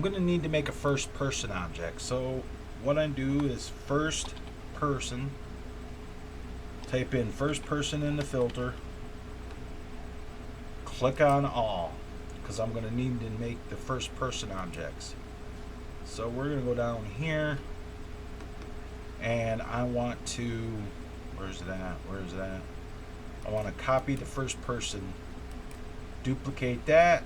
going to need to make a first person object. So what I do is first person, type in first person in the filter, click on all, because I'm going to need to make the first person objects. So we're going to go down here, and I want to, where's that? I want to copy the first person, duplicate that,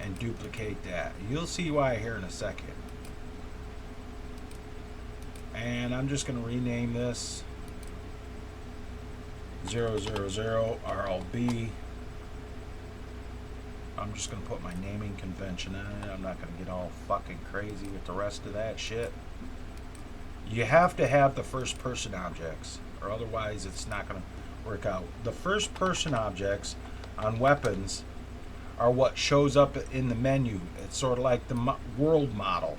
and duplicate that. You'll see why here in a second. And I'm just going to rename this 000 RLB. I'm just going to put my naming convention on it. I'm not going to get all fucking crazy with the rest of that shit. You have to have the first person objects, or otherwise it's not going to work out. The first person objects on weapons are what shows up in the menu. It's sort of like the world model.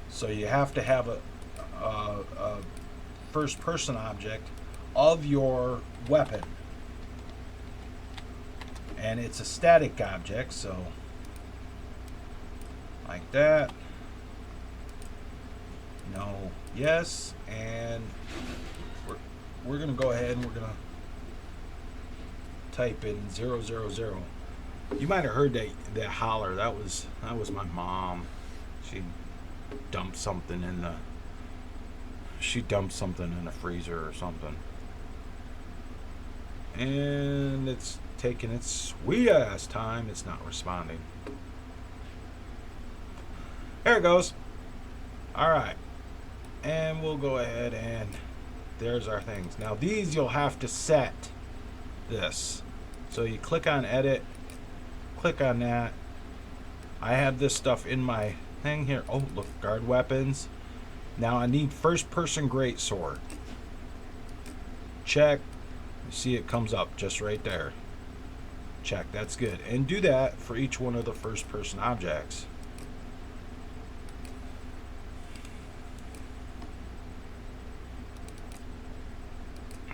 So you have to have a first person object of your weapon. And it's a static object, so like that. No, yes, and we're gonna go ahead and we're gonna type in 000. You might have heard that holler. That was my mom. She dumped something in the freezer or something, and it's taking its sweet ass time. It's not responding. There it goes. All right, and we'll go ahead and there's our things. Now these you'll have to set this. So you click on edit, click on that. I have this stuff in my thing here. Oh, look, guard weapons. Now I need first person greatsword. Check. You see it comes up just right there. Check, that's good. And do that for each one of the first person objects.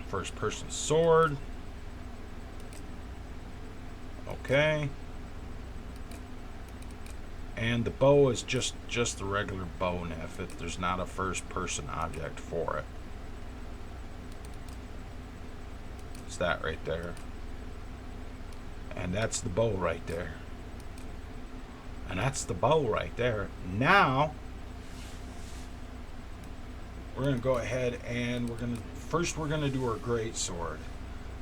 First person sword. Okay. And the bow is just the regular bow if there's not a first person object for it. It's that right there. And that's the bow right there. And that's the bow right there. Now we're going to go ahead and we're going to do our great sword.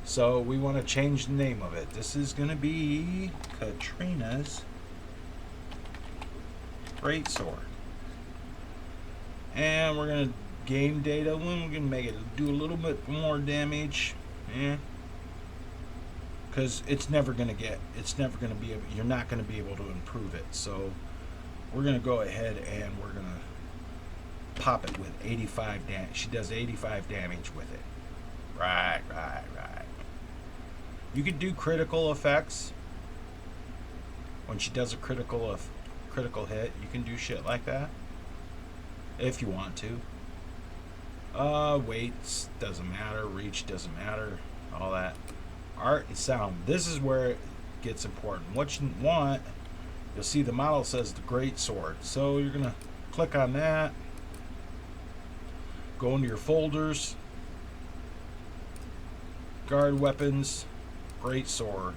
So we want to change the name of it. This is going to be Katrina's great sword. And we're going to game data. We're going to make it do a little bit more damage. Because it's never going to be, you're not going to be able to improve it. So we're going to go ahead and we're going to pop it with 85 damage. She does 85 damage with it. Right. You could do critical effects. When she does a critical hit, you can do shit like that if you want to. Weights doesn't matter, reach doesn't matter, all that. Art and sound, this is where it gets important. What you want, you'll see the model says the great sword, so you're gonna click on that, go into your folders, guard weapons, great sword.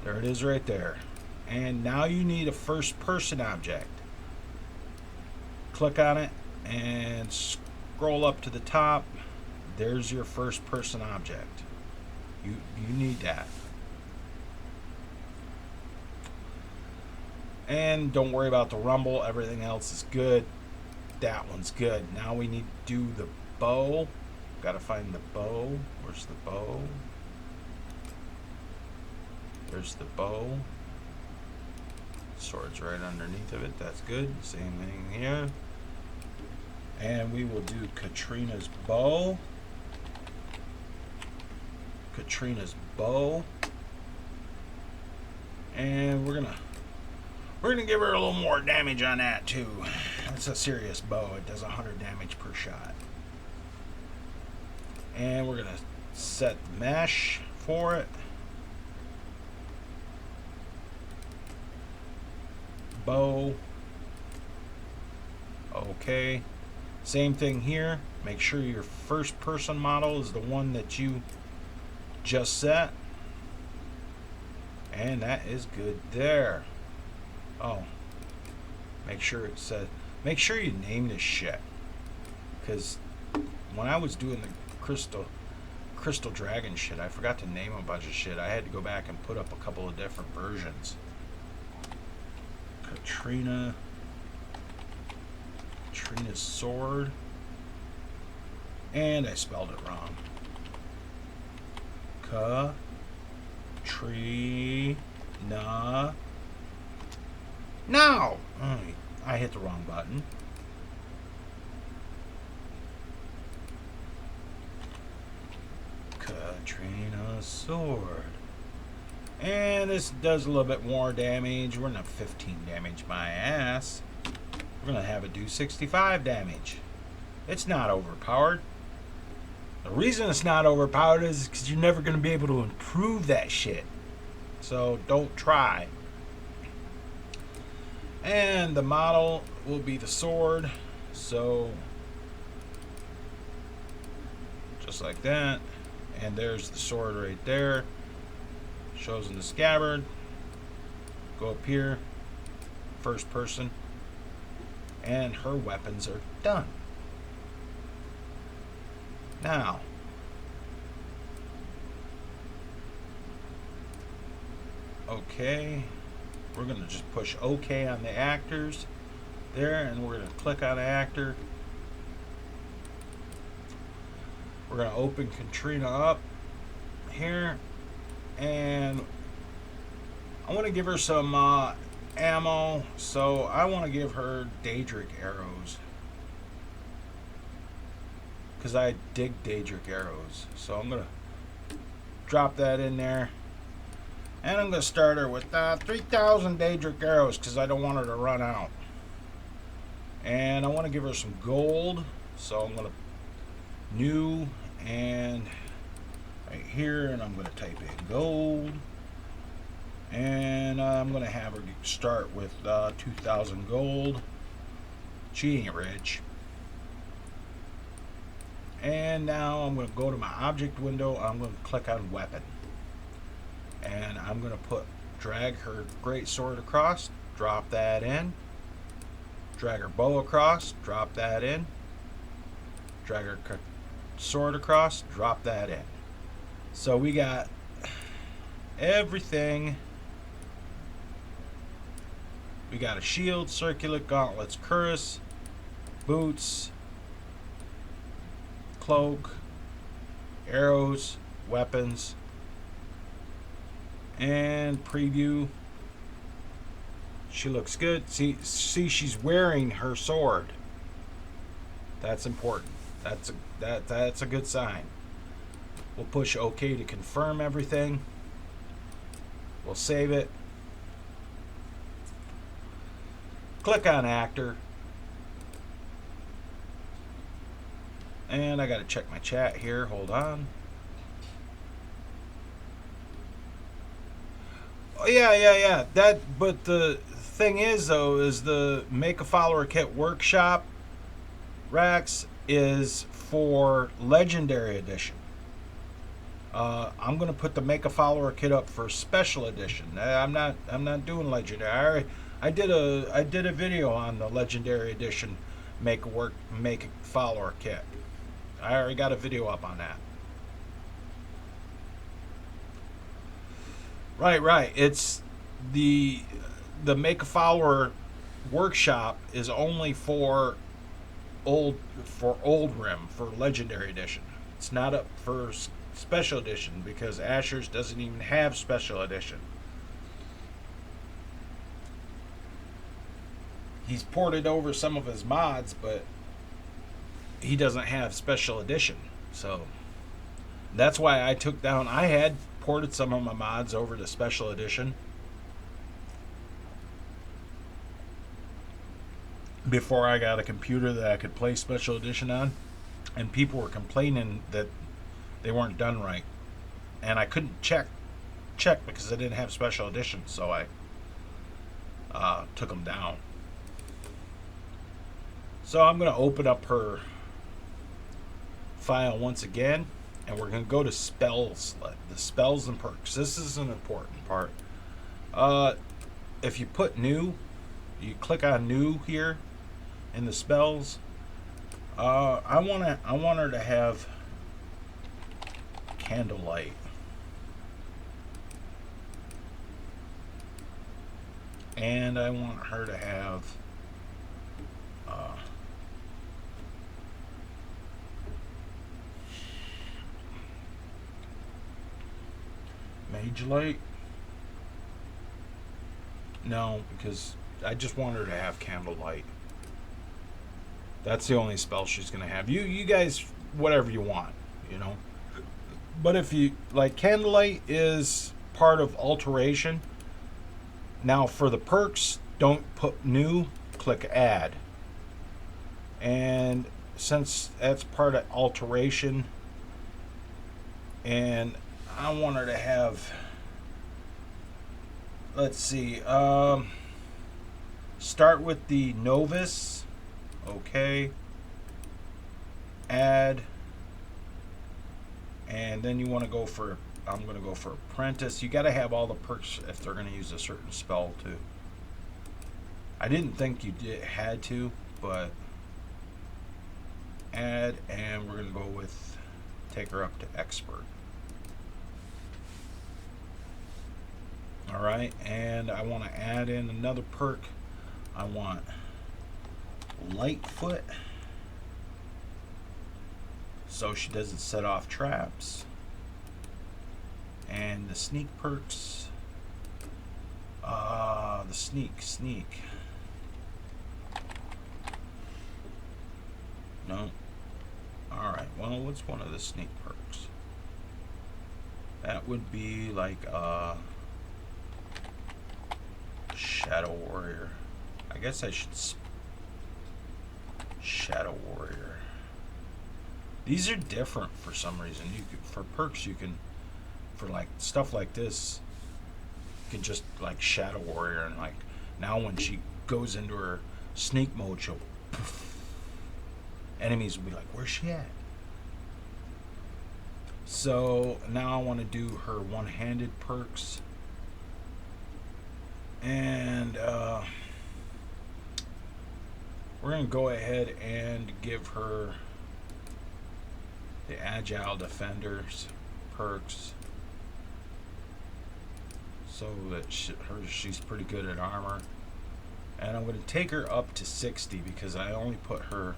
There it is right there. And now you need a first person object. Click on it and scroll up to the top. There's your first person object. You need that. And don't worry about the rumble. Everything else is good. That one's good. Now we need to do the bow. Got to find the bow. Where's the bow? There's the bow. Sword's right underneath of it. That's good. Same thing here. And we will do Katrina's bow. Katrina's bow. And we're gonna give her a little more damage on that too. That's a serious bow. It does 100 damage per shot. And we're gonna set mesh for it. Bow. Okay. Same thing here. Make sure your first person model is the one that you just set. And that is good there. Oh. Make sure it says, make sure you name this shit. Because when I was doing the Crystal Dragon shit, I forgot to name a bunch of shit. I had to go back and put up a couple of different versions. Katrina's sword. And I spelled it wrong. Katrina. No! I hit the wrong button. Katrina's sword. And this does a little bit more damage. We're not 15 damage my ass. We're going to have it do 65 damage. It's not overpowered. The reason it's not overpowered is because you're never going to be able to improve that shit. So don't try. And the model will be the sword. So just like that. And there's the sword right there. Shows in the scabbard. Go up here. First person. And her weapons are done. Now, okay, we're going to just push OK on the actors there, and we're going to click on actor. We're going to open Katrina up here, and I want to give her some ammo, so I want to give her Daedric arrows. Because I dig Daedric arrows. So I'm going to drop that in there. And I'm going to start her with 3,000 Daedric arrows because I don't want her to run out. And I want to give her some gold. So I'm going to new and right here. And I'm going to type in gold. And I'm going to have her start with 2,000 gold. She ain't rich. And now I'm going to go to my object window. I'm going to click on weapon. And I'm going to drag her great sword across, drop that in. Drag her bow across, drop that in. Drag her sword across, drop that in. So we got everything. We got a shield, circlet, gauntlets, cuirass, boots, cloak, arrows, weapons, and preview. She looks good. See, she's wearing her sword. That's important. That's a good sign. We'll push OK to confirm everything. We'll save it. Click on actor. And I got to check my chat here. Hold on. Oh, yeah. But the thing is, though, is the Make a Follower Kit Workshop Rex is for Legendary Edition. I'm going to put the Make a Follower Kit up for Special Edition. I'm not doing Legendary. I did a video on the Legendary Edition make a follower kit. I already got a video up on that. Right. It's the make a follower workshop is only for old rim, for legendary edition. It's not up for special edition because Asus doesn't even have special edition. He's ported over some of his mods, but he doesn't have special edition. So that's why I took down, I had ported some of my mods over to special edition before I got a computer that I could play special edition on, and people were complaining that they weren't done right, and I couldn't check because I didn't have special edition, so I took them down. So I'm going to open up her file once again, and we're going to go to spells, the spells and perks. This is an important part. If you put new, you click on new here in the spells. I want her to have candlelight. And I want her to have mage light. No, because I just want her to have candlelight. That's the only spell she's gonna have. You guys, whatever you want, you know. But if you like, candlelight is part of alteration. Now for the perks, don't put new, click add. And since that's part of alteration, and I want her to have, let's see, start with the novice. Okay, add, and then you want to go for, I'm going to go for apprentice. You got to have all the perks if they're going to use a certain spell too. I didn't think you had to, but add, and we're going to go with take her up to expert. All right, and I want to add in another perk. I want Lightfoot, so she doesn't set off traps. And the sneak perks, the sneak. No. All right. Well, what's one of the sneak perks? That would be like Shadow Warrior. I guess I should Shadow Warrior. These are different for some reason. You could, for perks, you can, for like stuff like this, you can just like Shadow Warrior, and like now when she goes into her sneak mode, she'll poof, enemies will be like, where's she at? So now I want to do her one-handed perks, and we're going to go ahead and give her the Agile Defenders perks so that she's pretty good at armor. And I'm going to take her up to 60 because I only put her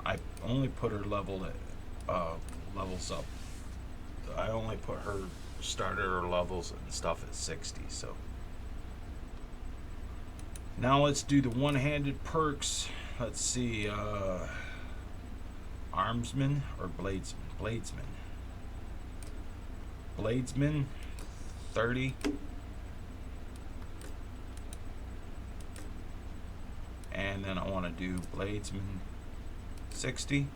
I only put her level at levels up. I only put her starter levels and stuff at 60. So now let's do the one-handed perks. Let's see, Armsman or Bladesman. Bladesman, 30. And then I want to do Bladesman, 60.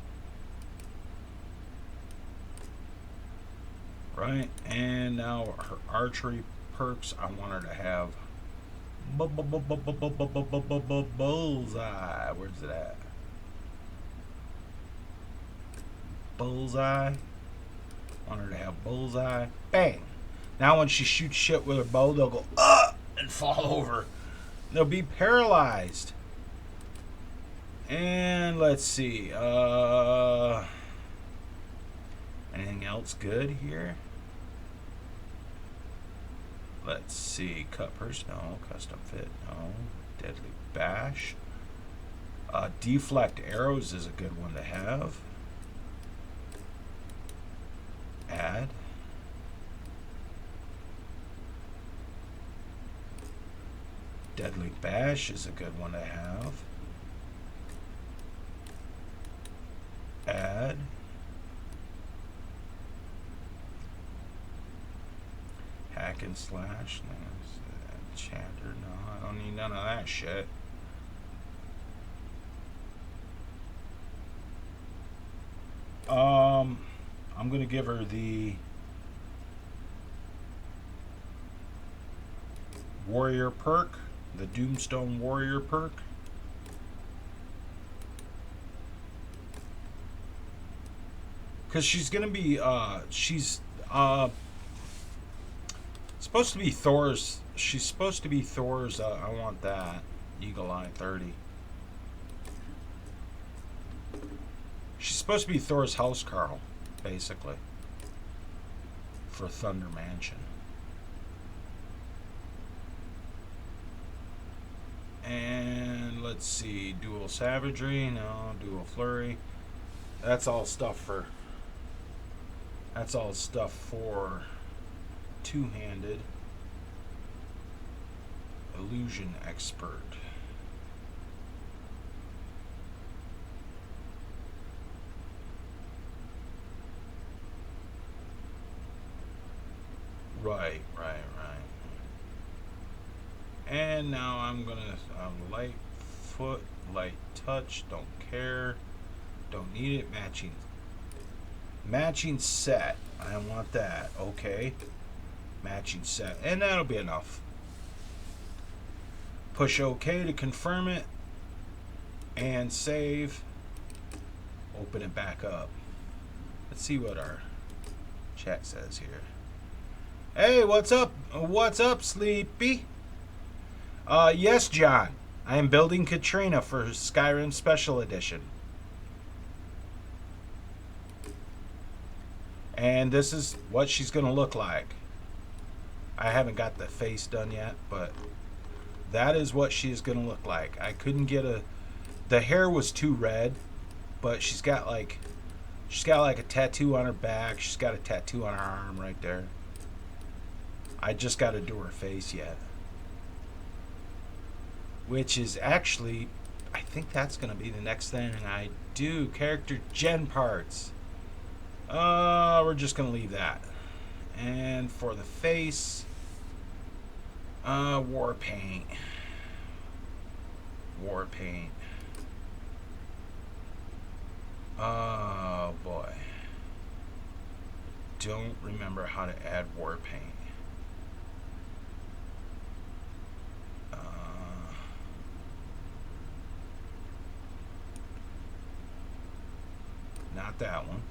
Right, and now her archery perks, I want her to have bullseye. Where's it at? Bullseye. I want her to have bullseye. Bang. Now when she shoots shit with her bow, they'll go and fall over. They'll be paralyzed. And let's see. Anything else good here? Let's see. Cut purse, no. Custom fit, no. Deadly bash. Deflect arrows is a good one to have. Add. Deadly bash is a good one to have. Add. Hack and slash. Enchanter. No, I don't need none of that shit. I'm gonna give her the warrior perk, the Doomstone warrior perk. Because she's gonna be she's supposed to be Thor's. She's supposed to be Thor's. I want that Eagle Eye 30. She's supposed to be Thor's housecarl, basically, for Thunder Mansion. And let's see, dual savagery, no, dual flurry. That's all stuff for. That's all stuff for two-handed. Illusion expert. Right. And now I'm gonna light foot, light touch, don't care, don't need it. Matching set, I want that. Okay, matching set, and that'll be enough. Push OK to confirm it, and save. Open it back up. Let's see what our chat says here. Hey, what's up? What's up, Sleepy? Yes, John. I am building Katrina for Skyrim Special Edition. And this is what she's going to look like. I haven't got the face done yet, but that is what she's going to look like. I couldn't get a... The hair was too red, but she's got like a tattoo on her back. She's got a tattoo on her arm right there. I just got to do her face yet. Which is actually, I think that's going to be the next thing I do. Character gen parts. We're just going to leave that. And for the face, war paint. War paint. Oh boy. Don't remember how to add war paint. Not that one.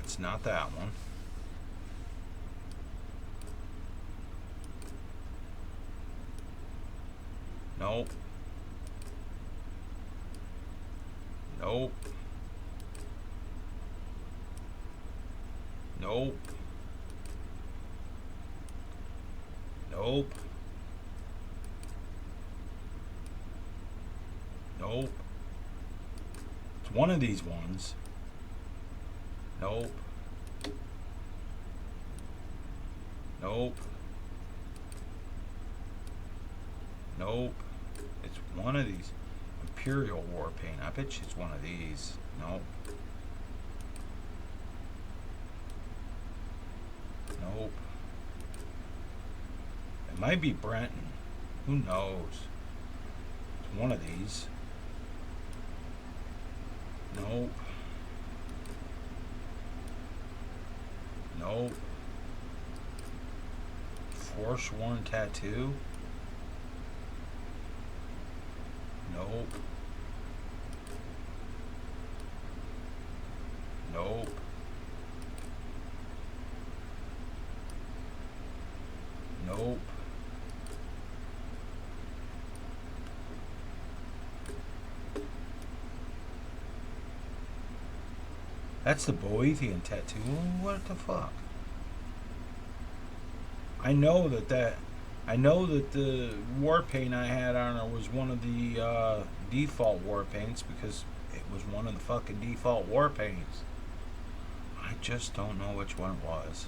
It's not that one. Nope. Nope. Nope. Nope. Nope. It's one of these ones. Nope. Nope. Nope. It's one of these. Imperial War Paint. I bet you it's one of these. Nope. Nope. It might be Brenton. Who knows? It's one of these. Nope. Nope. Forsworn tattoo. Nope. Nope. Nope. That's the Boethian tattoo. What the fuck? I know that the war paint I had on her was one of the default war paints because it was one of the fucking default war paints. I just don't know which one it was.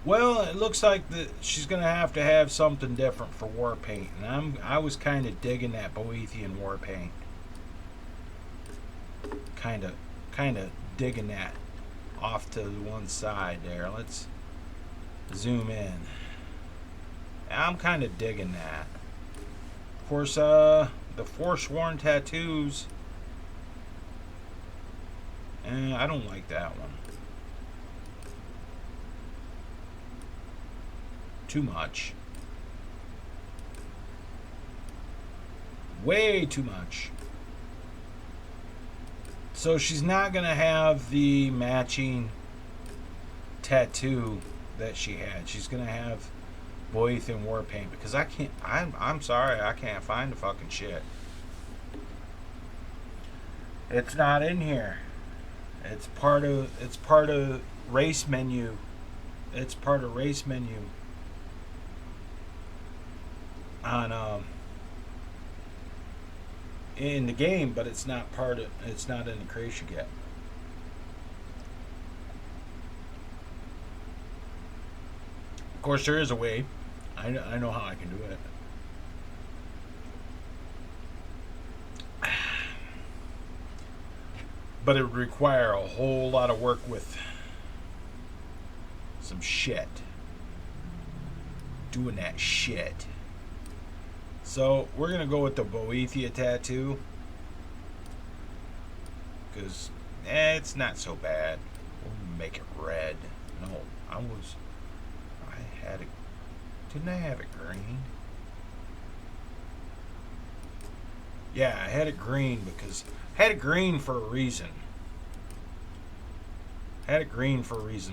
Well, it looks like she's gonna have to have something different for war paint, and I was kind of digging that Boethian war paint. Kind of digging that off to the one side there. Let's zoom in. I'm kind of digging that. Of course, the Forsworn tattoos. I don't like that one. Too much. Way too much. So she's not going to have the matching tattoo that she had. She's going to have Boethian war paint because I can't. I'm sorry, I can't find the fucking shit. It's not in here. It's part of race menu. It's part of race menu on in the game, but it's not in the creation yet. Of course, there is a way. I know how I can do it. But it would require a whole lot of work with some shit. Doing that shit. So we're going to go with the Boethia tattoo. Because it's not so bad. We'll make it red. No, I had it. Didn't I have it green? Yeah, I had it green because I had it green for a reason.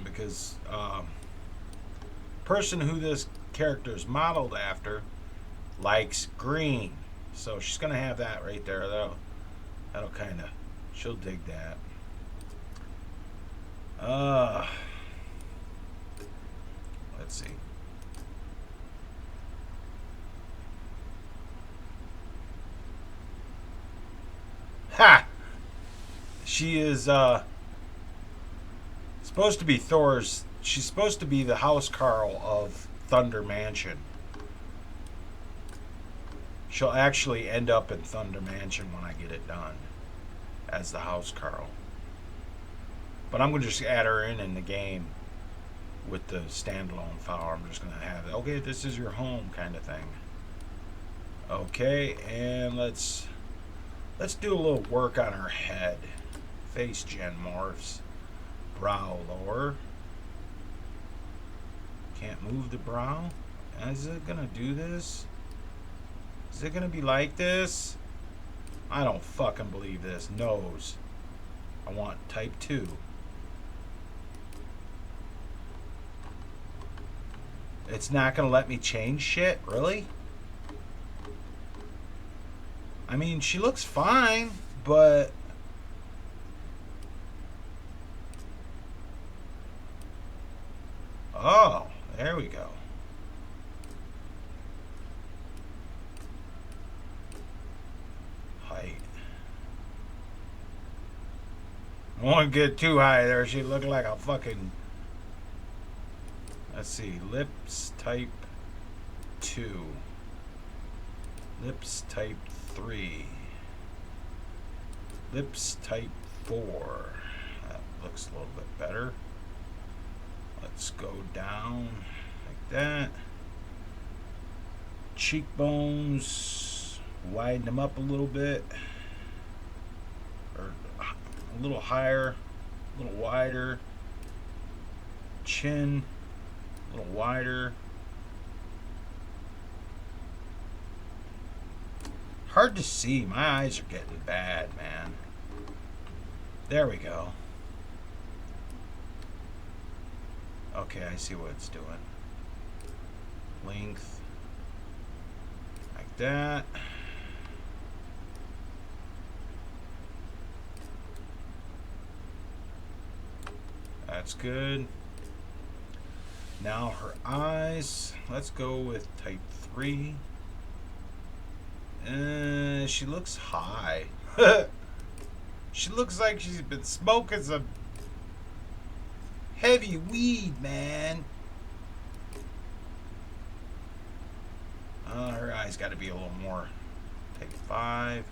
Because person who this character is modeled after likes green, so she's gonna have that right there. That'll kind of, she'll dig that. Let's see. Ha! She is supposed to be Thor's. She's supposed to be the housecarl of Thunder Mansion. She'll actually end up in Thunder Mansion when I get it done as the housecarl. But I'm going to just add her in the game with the standalone file. I'm just going to have it. Okay, this is your home kind of thing. Okay, and let's do a little work on her head. FaceGen morphs. Brow lower. Can't move the brow. Is it going to do this? Is it going to be like this? I don't fucking believe this. Nose. I want type 2. It's not going to let me change shit? Really? I mean, she looks fine, but... Oh, there we go. Height. I won't get too high there. She look like a fucking... Let's see. Lips type 2. Lips type 3. Lips type 4. That looks a little bit better. Let's go down like that. Cheekbones, widen them up a little bit, or a little higher, a little wider. Chin, a little wider. Hard to see. My eyes are getting bad, man. There we go. Okay, I see what it's doing. Length. Like that. That's good. Now her eyes. Let's go with type 3. She looks high. She looks like she's been smoking some heavy weed, man. Her eyes got to be a little more. Type 5.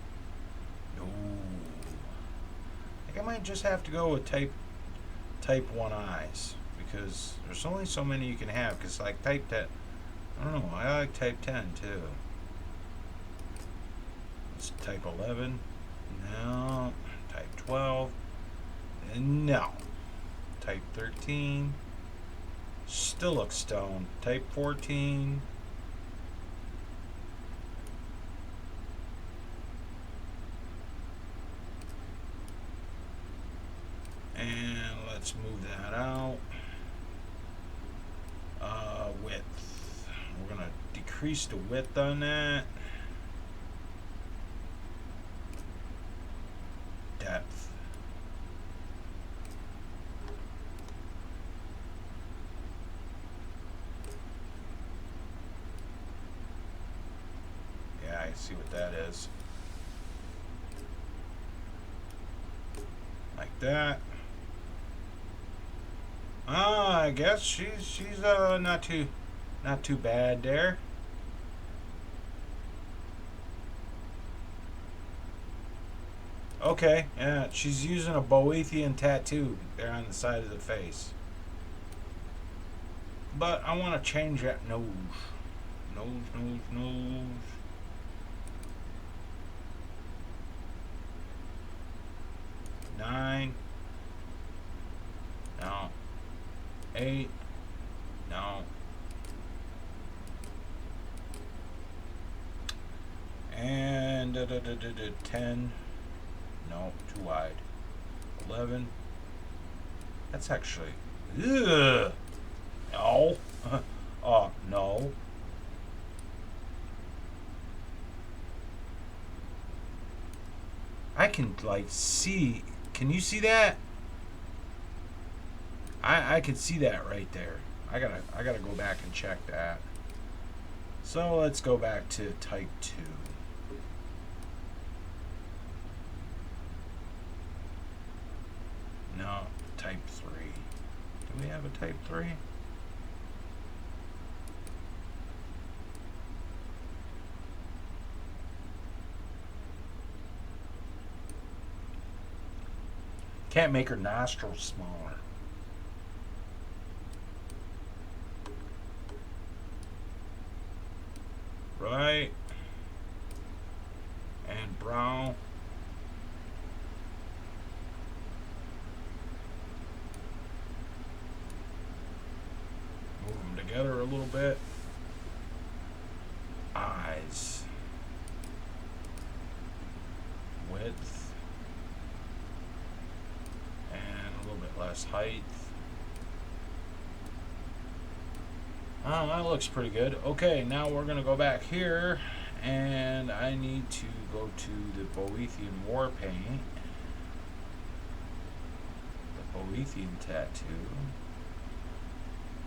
No. I think I might just have to go with type 1 eyes, because there's only so many you can have. Because like type 10, I don't know. I like type 10 too. It's type 11. No. Type 12. No. Type 13. Still looks stoned. Type 14. And let's move that out. Width. We're going to decrease the width on that. Depth. Yeah, I see what that is. Like that. I guess she's not too bad there. Okay, yeah, she's using a Boethian tattoo there on the side of the face. But I want to change that nose. Nose. 9. No. 8. No. And 10. No, too wide. 11. That's actually. Ugh. No. Oh, no. I can like see. Can you see that? I can see that right there. I gotta go back and check that. So let's go back to type 2. No, type 3. Do we have a type 3? Can't make her nostrils smaller. Right. And brow. Move them together a little bit. Eyes. Width. And a little bit less height. Oh, that looks pretty good. Okay, now we're going to go back here, and I need to go to the Boethian War Paint. The Boethian Tattoo.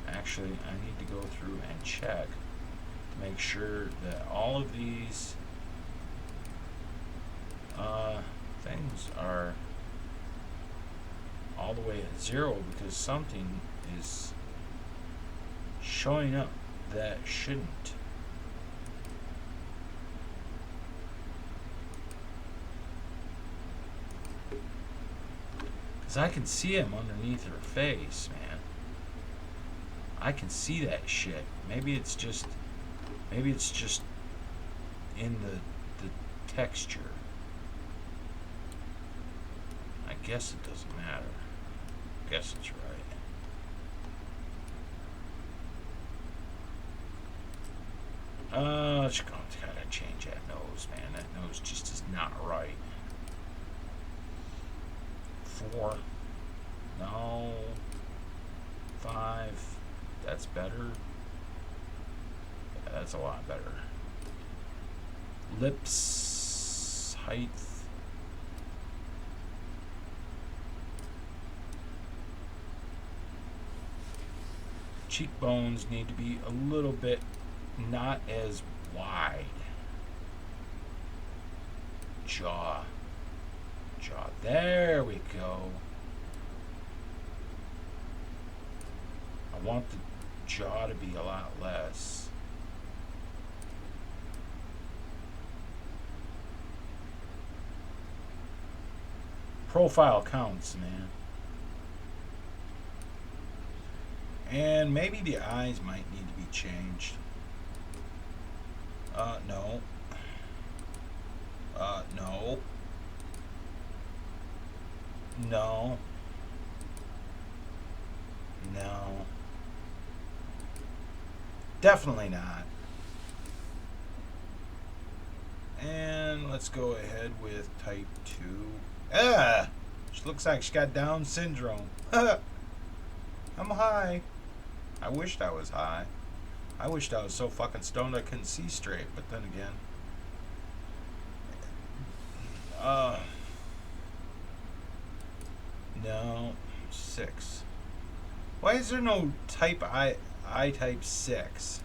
Actually, I need to go through and check to make sure that all of these things are all the way at 0, because something is showing up that shouldn't. Because I can see him underneath her face, man. I can see that shit. Maybe it's just in the texture. I guess it doesn't matter. I guess it's right. Just gotta change that nose, man. That nose just is not right. 4. No. 5. That's better. Yeah, that's a lot better. Lips. Height. Cheekbones need to be a little bit not as wide. Jaw. There we go. I want the jaw to be a lot less. Profile counts, man. And maybe the eyes might need to be changed. No. No. No. No. Definitely not. And let's go ahead with type 2. Ah! She looks like she got Down syndrome. I'm high. I wished I was high. I wished I was so fucking stoned I couldn't see straight, but then again. No. 6. Why is there no type I type 6?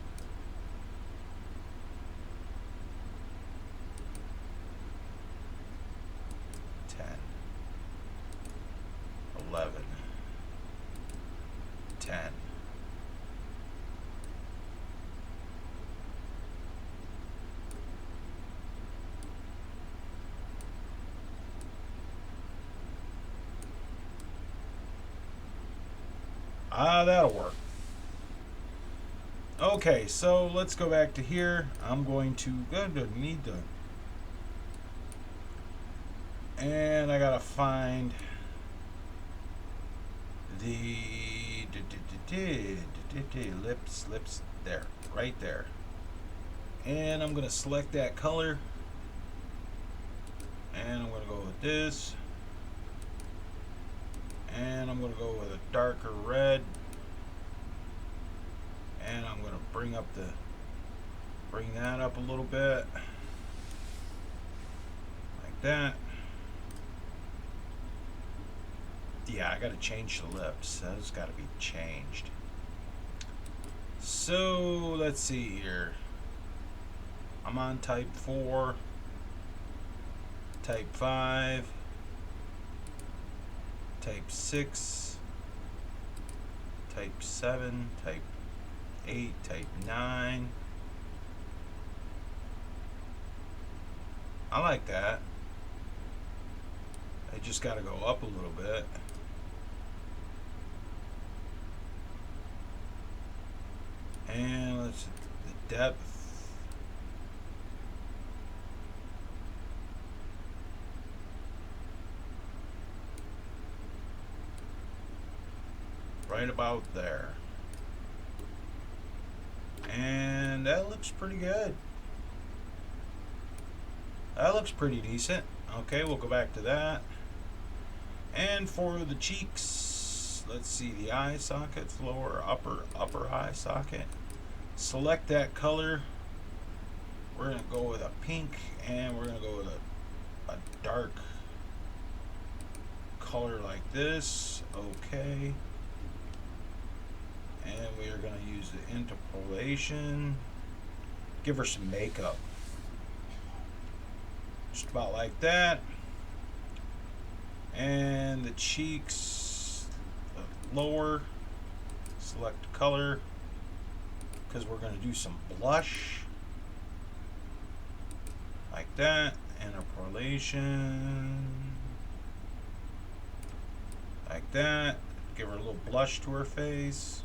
That'll work. Okay, so let's go back to here. I'm going to need to, and I gotta find the lips there, right there, and I'm gonna select that color, and I'm gonna go with this. And I'm going to go with a darker red, and I'm going to bring that up a little bit, like that. Yeah, I got to change the lips. Those got to be changed. So let's see here. I'm on type 4, type 5. Type 6, type 7, type 8, type 9. I like that. I just got to go up a little bit. And let's the depth. Right about there. And that looks pretty good. That looks pretty decent. Okay, we'll go back to that. And for the cheeks, let's see the eye sockets, lower, upper eye socket. Select that color. We're going to go with a pink, and we're going to go with a dark color like this. Okay. And we are going to use the interpolation. Give her some makeup. Just about like that. And the cheeks lower. Select color, because we're going to do some blush. Like that. Interpolation. Like that. Give her a little blush to her face.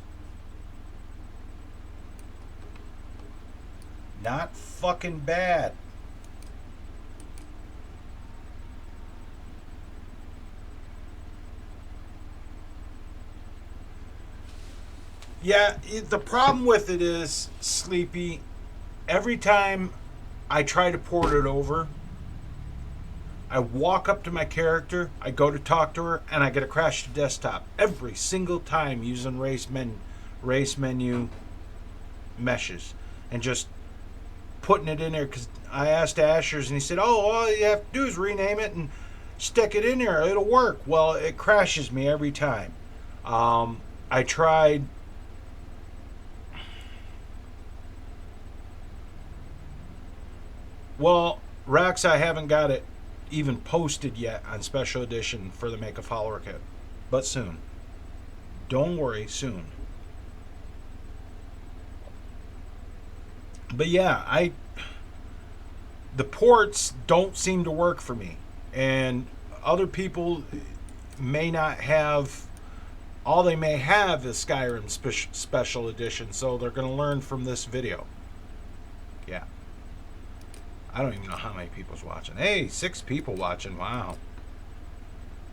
Not fucking bad. Yeah, the problem with it is, Sleepy, every time I try to port it over, I walk up to my character, I go to talk to her, and I get a crash to desktop every single time using race menu meshes and just putting it in there. Because I asked Asher's and he said, oh, all you have to do is rename it and stick it in there. It'll work. Well, it crashes me every time. I tried. Well, Rax, I haven't got it even posted yet on special edition for the Make a Follower kit, but soon. Don't worry, soon. But yeah, the ports don't seem to work for me, and other people may not have. All they may have is Skyrim special edition, so they're going to learn from this video. Yeah. I don't even know how many people's watching. Hey, 6 people watching. Wow.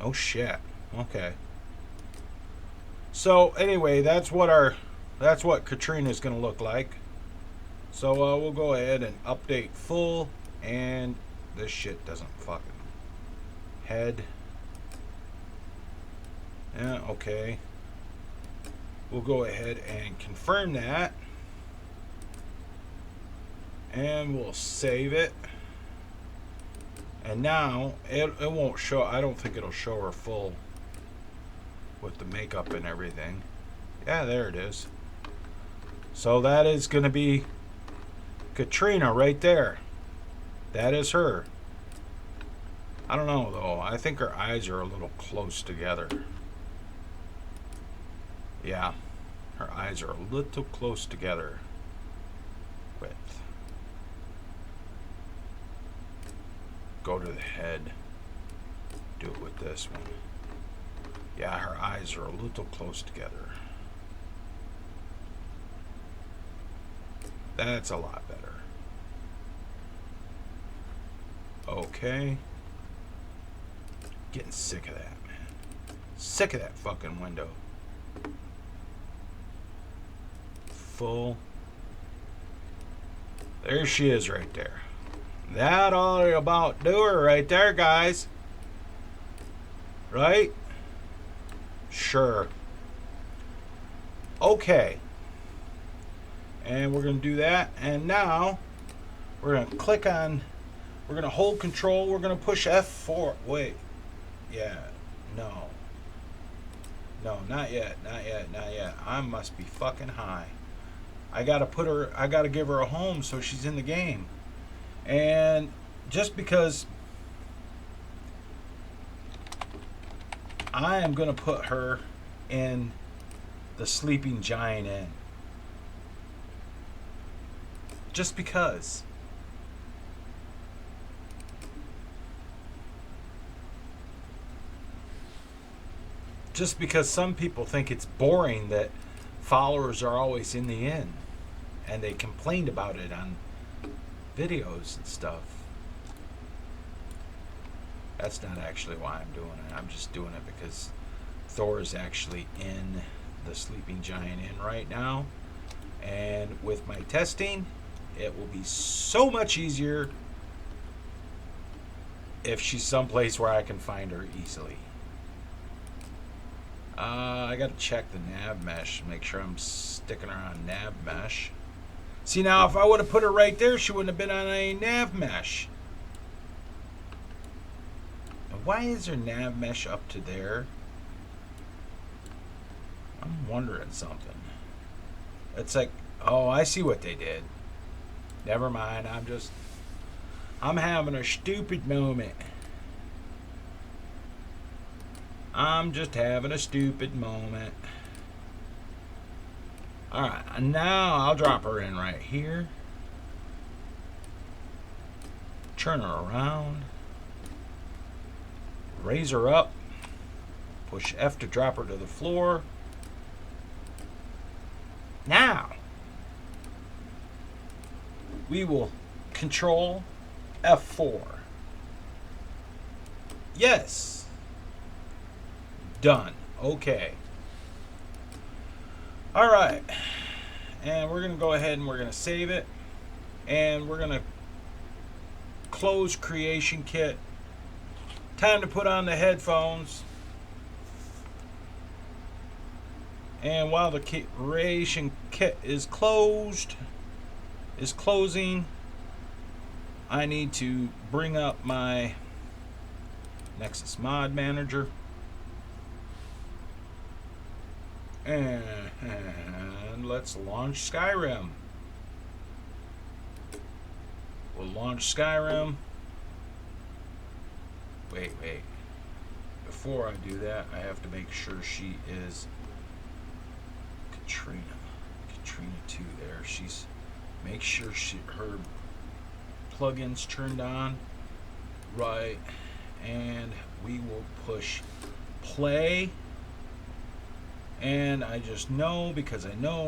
Oh shit. Okay. So anyway, that's what Katrina's going to look like. So we'll go ahead and update full, and this shit doesn't fucking head. Yeah, okay. We'll go ahead and confirm that. And we'll save it. And now it won't show. I don't think it'll show her full with the makeup and everything. Yeah, there it is. So that is going to be Katrina right there. That is her. I don't know though. I think her eyes are a little close together. Yeah, her eyes are a little close together. Width. Go to the head. Do it with this one. Yeah, her eyes are a little close together. That's a lot better. Okay. Getting sick of that, man. Sick of that fucking window. Full. There she is right there. That all about do her right there, guys. Right? Sure. Okay. And we're going to do that. And now we're going to click on, we're going to hold control. We're going to push F4. Wait. Yeah. No. No, not yet. Not yet. Not yet. I must be fucking high. I got to give her a home so she's in the game. And just because I am going to put her in the Sleeping Giant Inn. Just because. Just because some people think it's boring that followers are always in the inn. And they complained about it on videos and stuff. That's not actually why I'm doing it. I'm just doing it because Thor is actually in the Sleeping Giant Inn right now. And with my testing, it will be so much easier if she's someplace where I can find her easily. I got to check the Navmesh, make sure I'm sticking her on Navmesh. See, now if I would have put her right there, she wouldn't have been on a Navmesh. And why is her Navmesh up to there? I'm wondering something. It's like, oh, I see what they did. Never mind, I'm having a stupid moment. I'm just having a stupid moment. Alright, now I'll drop her in right here. Turn her around. Raise her up. Push F to drop her to the floor. Now, we will control F4. Yes. Done. Okay. All right. And we're going to go ahead and we're going to save it. And we're going to close Creation Kit. Time to put on the headphones. And while the creation kit is closing, I need to bring up my Nexus Mod Manager. And let's launch Skyrim. We'll launch Skyrim. Wait. Before I do that, I have to make sure she is Katrina 2 there. She's make sure her plugins turned on right, and we will push play. And I just know because I know.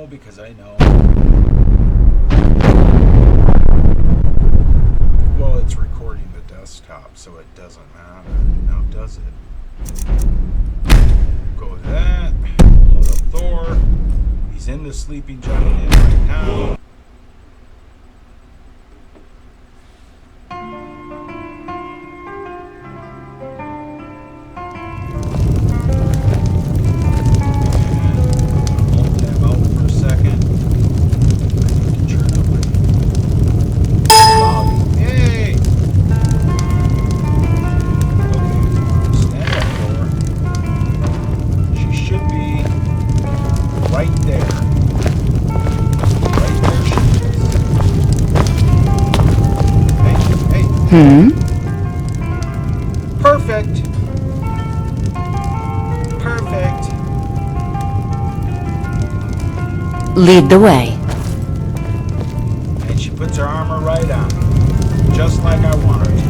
Well, it's recording the desktop, so it doesn't matter. Now does it? Go with that. Load up Thor. He's in the sleeping giant right now. Perfect. Lead the way. And she puts her armor right on, just like I want her to.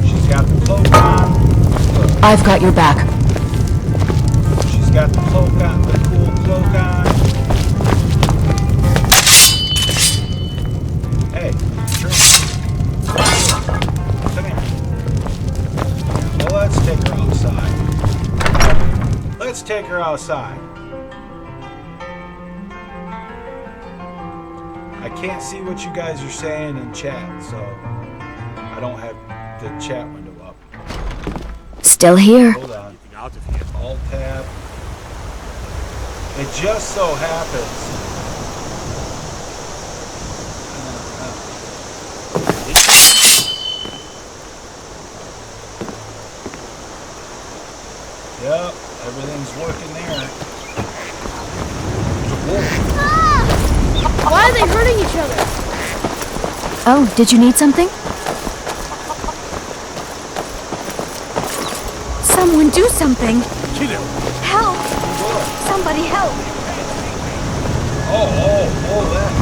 She's got the cloak on. Look. I've got your back. She's got the cloak on, the cool cloak on. Hey, come here. Well, let's take her outside. Let's take her outside. I can't see what you guys are saying in chat, so I don't have the chat window up. Still here. Hold on. Alt-Tab. It just so happens. Yep, everything's working there. There's a wolf. Why are they hurting each other? Oh, did you need something? Someone do something. Help! Somebody help! Oh, that.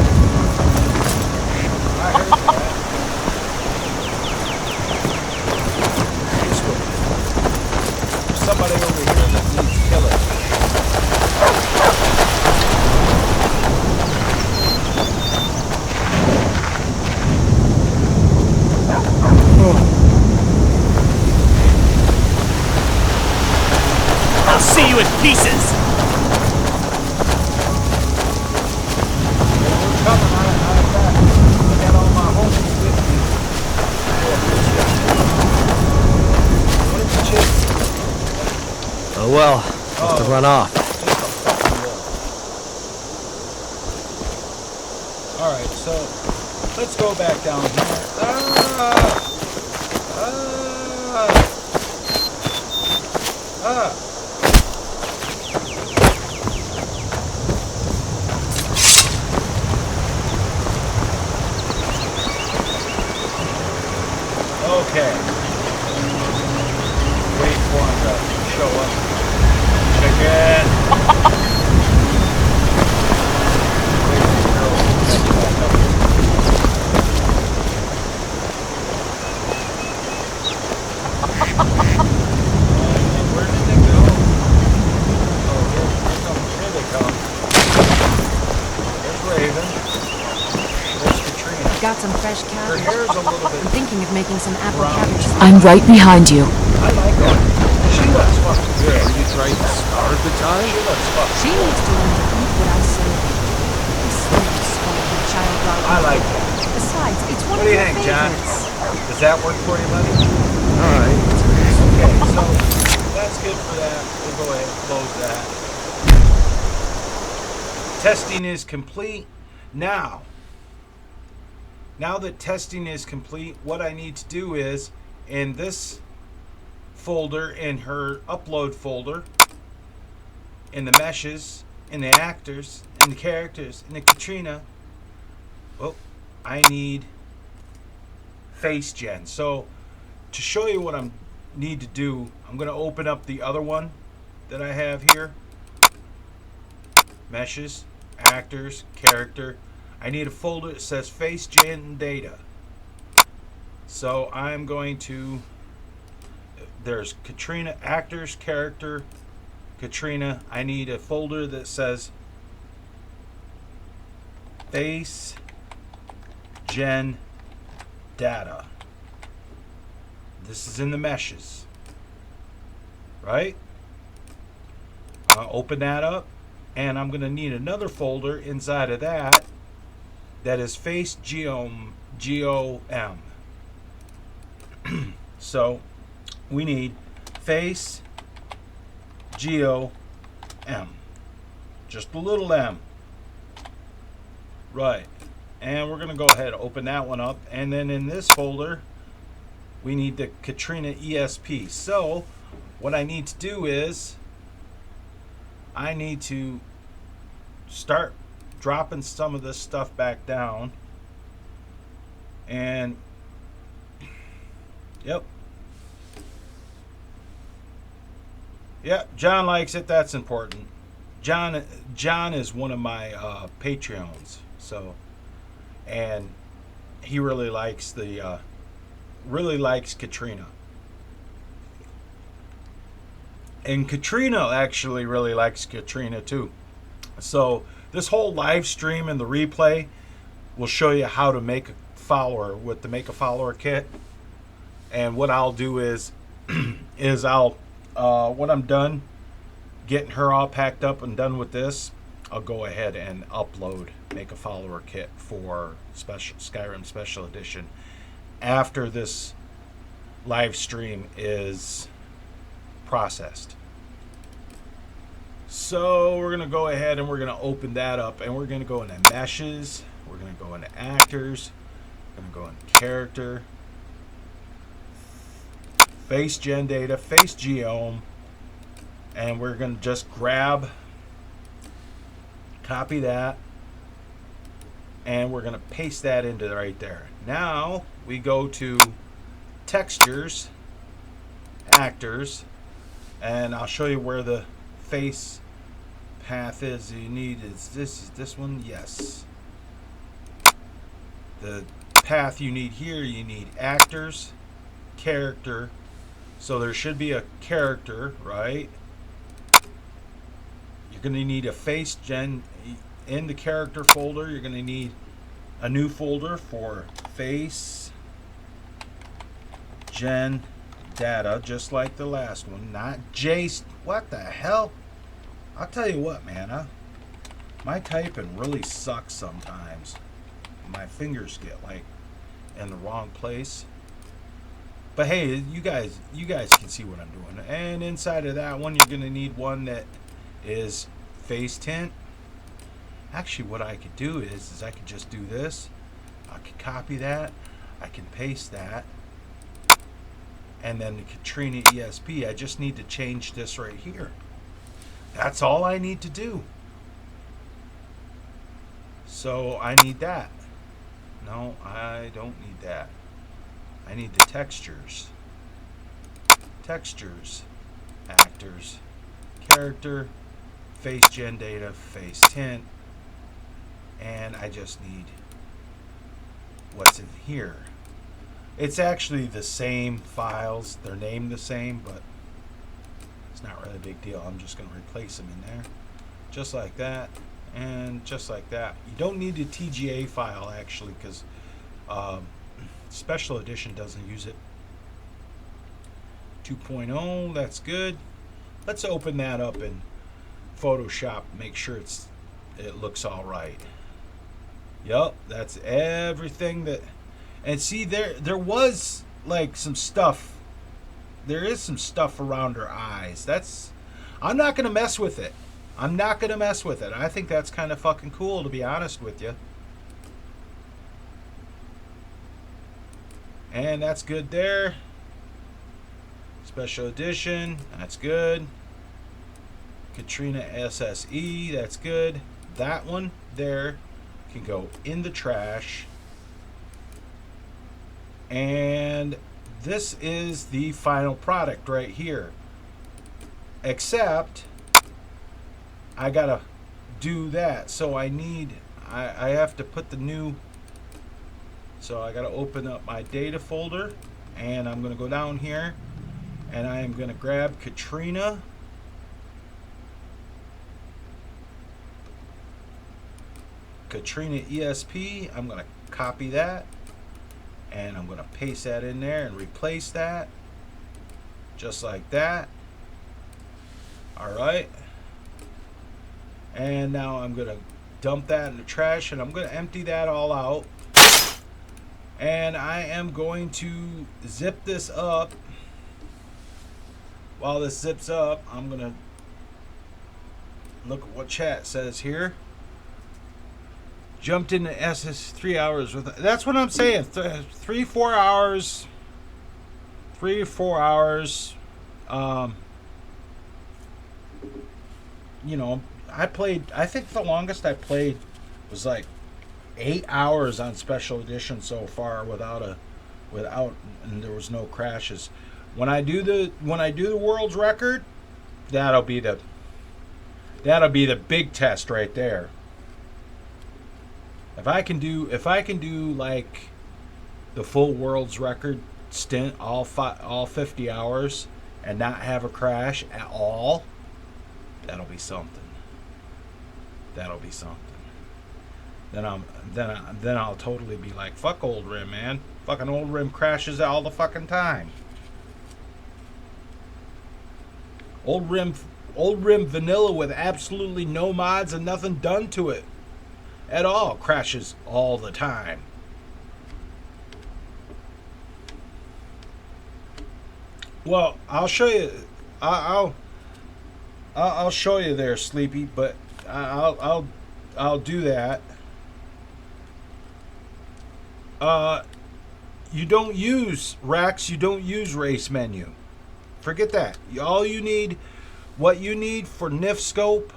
I heard that. This way. There's somebody over here that needs killing. I'll see you in pieces! We're coming out of that. I got all my homies with me. What is the chick? Oh well, must have run off. Alright, so let's go back down here. Okay. Wait for him to show up. Chicken! Wait for the girl to catch back up. Where did they go? Oh, here they come. There's Raven. There's Katrina. Got some fresh Her cabbage. hair's a little bit. I'm thinking of making some apple Brown. cabbage. I'm right behind you. I like her. She looks fucking good. Are you trying to start the time? She looks fucking She needs to learn to eat what I serve. This little spoiled child rotten. I like that. Besides, it's one What do of you your think, John? favorites. Does that work for you, buddy? Alright, it's close that. Testing is complete. Now that testing is complete, what I need to do is, in this folder, in her upload folder, in the meshes, in the actors, in the characters, in the Katrina, well, I need FaceGen. So to show you what I need to do, I'm going to open up the other one that I have here. Meshes, actors, character. I need a folder that says FaceGen data. So I'm going to, there's Katrina, actors, character, Katrina. I need a folder that says FaceGen data. This is in the meshes, right? I'll open that up, and I'm going to need another folder inside of that that is FaceGen. So we need FaceGen, just a little m, right? And we're going to go ahead and open that one up, and then in this folder we need the Katrina ESP. So what I need to do is I need to start dropping some of this stuff back down. And yep, John likes it. That's important. John is one of my Patreons, so, and he really likes the Katrina. And Katrina actually really likes Katrina too. So this whole live stream and the replay will show you how to make a follower with the Make a Follower kit. And what I'll do is I'll when I'm done getting her all packed up and done with this, I'll go ahead and upload Make a Follower kit for Skyrim Special Edition after this live stream is processed. So we're going to go ahead and we're going to open that up, and we're going to go into meshes, we're going to go into actors, we're going to go into character, FaceGen data, FaceGen, and we're going to just copy that, and we're going to paste that into right there. Now we go to textures, actors, and I'll show you where the face path is. You need is this one? Yes. The path you need here, you need actors, character. So there should be a character, right? You're going to need a FaceGen in the character folder. You're going to need a new folder for FaceGen data, just like the last one. Not Jace. What the hell? I'll tell you what, man. My typing really sucks sometimes. My fingers get like in the wrong place. But hey, you guys can see what I'm doing. And inside of that one, you're going to need one that is face tint. Actually, what I could do is I could just do this. I could copy that. I can paste that. And then the Katrina ESP, I just need to change this right here. That's all I need to do. So I need that. No, I don't need that. I need the textures. Textures, actors, character, FaceGen data, face tint, and I just need what's in here. It's actually the same files. They're named the same, but it's not really a big deal. I'm just going to replace them in there. Just like that, and just like that. You don't need a TGA file, actually, because Special Edition doesn't use it. 2.0, that's good. Let's open that up in Photoshop, make sure it looks all right. Yup, that's everything that. And see, there was like some stuff. There is some stuff around her eyes. I'm not going to mess with it. I'm not going to mess with it. I think that's kind of fucking cool, to be honest with you. And that's good there. Special edition. That's good. Katrina SSE. That's good. That one there can go in the trash. And this is the final product right here. Except I gotta do that. So I have to put the new, so I gotta open up my data folder, and I'm gonna go down here and I am gonna grab Katrina. Katrina ESP. I'm gonna copy that and I'm gonna paste that in there and replace that just like that. Alright, and now I'm gonna dump that in the trash and I'm gonna empty that all out, and I am going to zip this up. While this zips up, I'm gonna look at what chat says here. Jumped into SS 3 hours with, that's what I'm saying, 3-4 hours, 3-4 hours. You know, I think the longest I played was like 8 hours on special edition so far without, and there was no crashes. When I do the world's record, that'll be the big test right there. If I can do like the full world's record stint, all 50 hours, and not have a crash at all, that'll be something. That'll be something. Then I'll totally be like, fuck Old Rim, man. Fucking Old Rim crashes all the fucking time. Old Rim vanilla with absolutely no mods and nothing done to it at all crashes all the time. Well, I'll show you. I'll show you there, Sleepy, but I'll do that. You don't use Rex. You don't use race menu. Forget that. All you need, what you need for NifSkope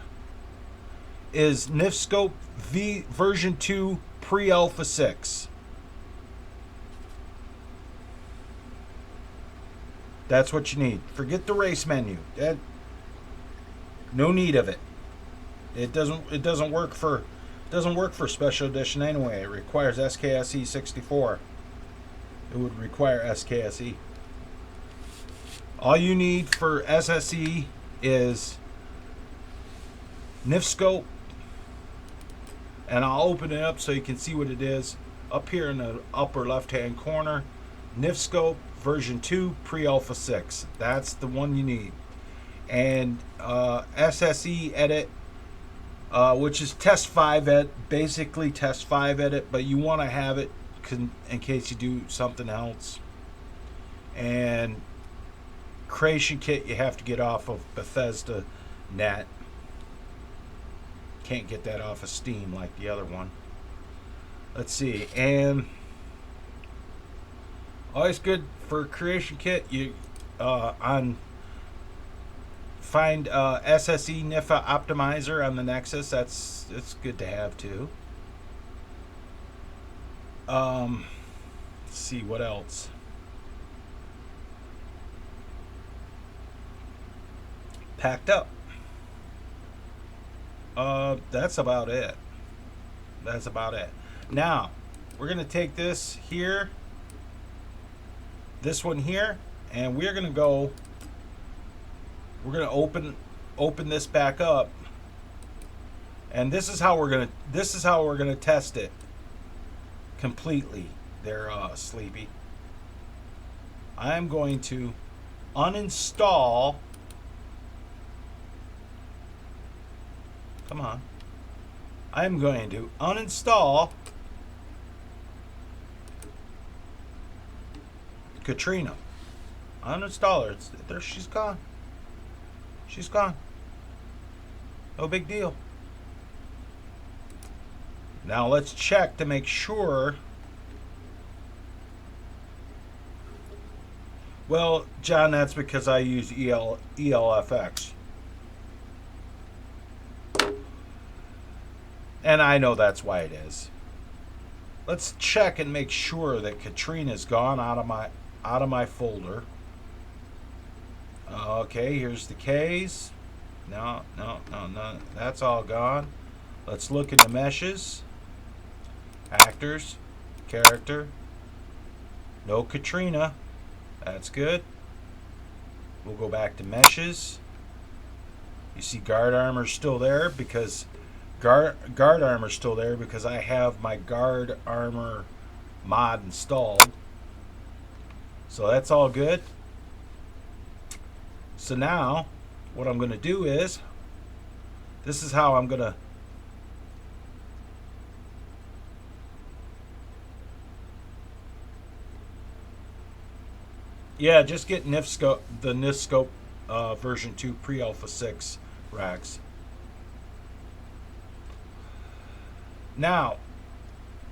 is NifSkope version 2 pre-alpha 6. That's what you need. Forget the race menu. No need of it. It doesn't work for special edition anyway. It requires SKSE 64. It would require SKSE. All you need for SSE is NifSkope, and I'll open it up so you can see what it is. Up here in the upper left hand corner, NifSkope version 2 pre-alpha 6. That's the one you need. And SSE edit, which is test 5 edit, basically test 5 edit, but you want to have it in case you do something else. And creation kit you have to get off of Bethesda net. Can't get that off of Steam like the other one. Let's see. And always good for creation kit. You find SSE NIFA optimizer on the Nexus. It's good to have too. Let's see what else. Packed up. That's about it. That's about it. Now, we're going to take this here, this one here, and we're going to open this back up, and this is how we're going to test it completely there, Sleepy. I'm going to uninstall. Come on. I'm going to uninstall Katrina. Uninstall her. There, she's gone. She's gone. No big deal. Now let's check to make sure. Well, John, that's because I use ELFX. And I know that's why it is. Let's check and make sure that Katrina's gone out of my folder. Okay, here's the K's. No. That's all gone. Let's look in the meshes. Actors, character. No Katrina. That's good. We'll go back to meshes. You see guard armor still there because guard armor still there because I have my guard armor mod installed. So that's all good. So now what I'm going to do is, this is how I'm going to just get NifSkope, the NifSkope version 2 pre-alpha 6 racks. Now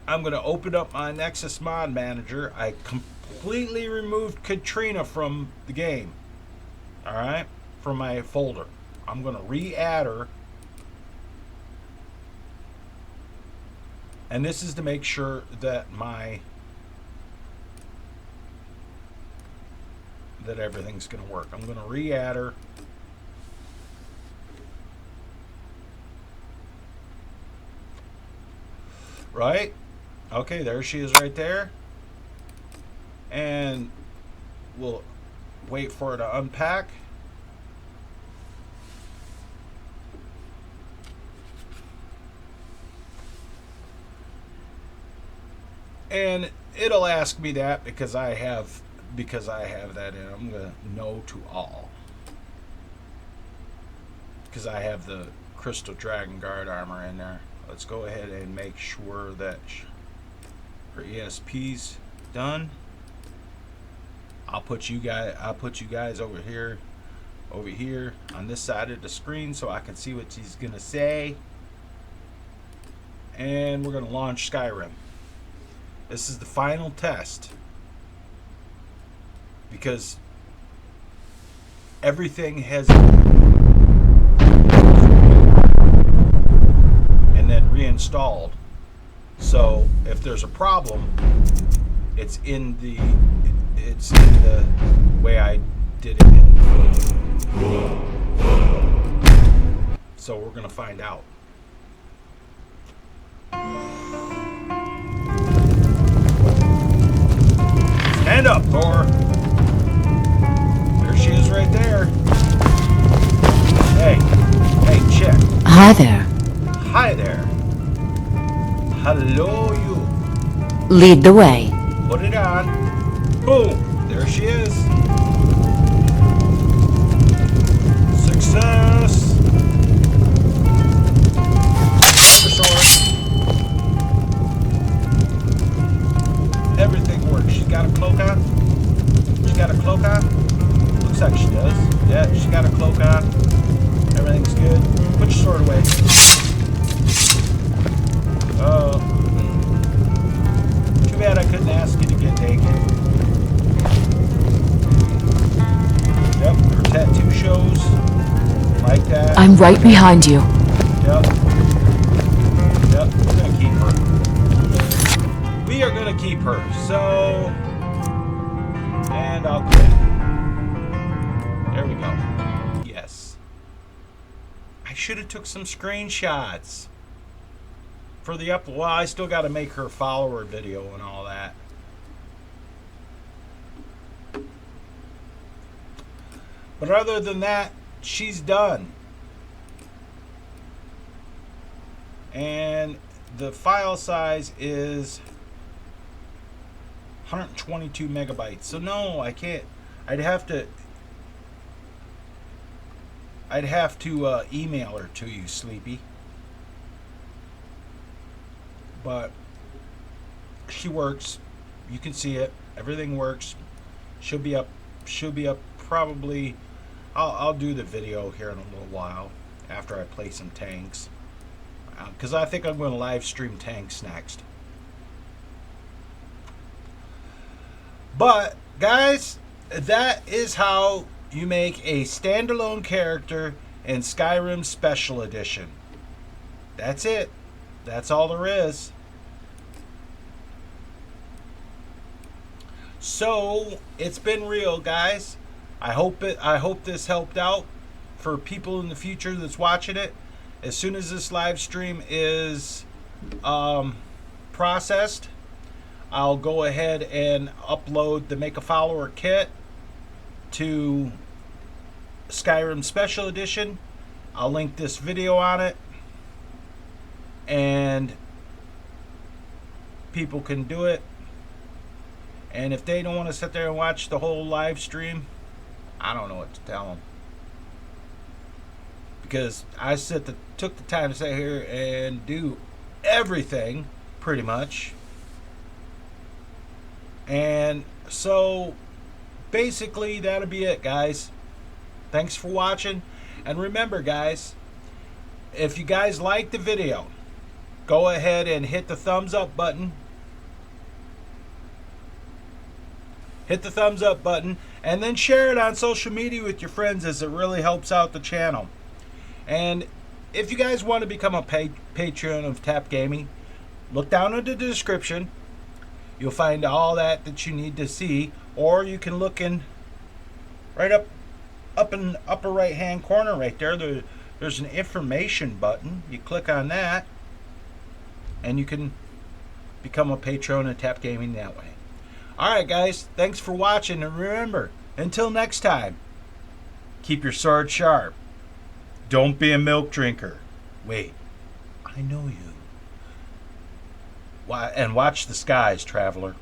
I'm going to open up my Nexus mod manager. I completely removed Katrina from the game. All right, from my folder. I'm going to re-add her. And this is to make sure that that everything's going to work. I'm going to re-add her. Right? Okay, there she is right there. And we'll wait for her to unpack. And it'll ask me that because I have that in. I'm gonna no to all because I have the Crystal Dragon Guard armor in there. Let's go ahead and make sure that her ESP's done. I'll put you guys over here on this side of the screen so I can see what she's gonna say. And we're gonna launch Skyrim. This is the final test because everything has and then reinstalled. So if there's a problem, it's in the way I did it. So we're gonna find out. Stand up, Thor. There she is right there. Hey, chick. Hi there. Hi there. Hello, you. Lead the way. Put it on. Boom. There she is. Success. Everything works. She's got a cloak on. She got a cloak on. Looks like she does. Yeah, she's got a cloak on. Everything's good. Put your sword away. Oh. Too bad I couldn't ask you to get naked. Yep, her tattoo shows. Like that. I'm right behind you. Yep, we're gonna keep her. We are gonna keep her. So, and I'll quit. There we go. Yes. I should have took some screenshots for the up. Well, I still got to make her follower video and all that. But other than that, she's done. And the file size is 122 megabytes. So no, I can't. I'd have to email her to you, Sleepy. But she works. You can see it. Everything works. She'll be up probably. I'll do the video here in a little while. after I play some tanks. Because I think I'm going to live stream tanks next. But, guys, that is how you make a standalone character in Skyrim Special Edition. That's it. That's all there is. So, it's been real, guys. I hope this helped out for people in the future that's watching it. As soon as this live stream is processed, I'll go ahead and upload the Make a Follower kit to Skyrim Special Edition. I'll link this video on it, and people can do it. And if they don't want to sit there and watch the whole live stream, I don't know what to tell them. Because I took the time to sit here and do everything, pretty much. And so, basically, that'll be it, guys. Thanks for watching. And remember, guys, if you guys like the video, go ahead and hit the thumbs up button. Hit the thumbs up button, and then share it on social media with your friends, as it really helps out the channel. And if you guys want to become a Patreon of T.A.P Gaming, look down in the description. You'll find all that you need to see, or you can look in right up in the upper right hand corner right there. There's an information button. You click on that, and you can become a patron of T.A.P Gaming that way. Alright, guys, thanks for watching, and remember, until next time, keep your sword sharp. Don't be a milk drinker. Wait, I know you. And watch the skies, traveler.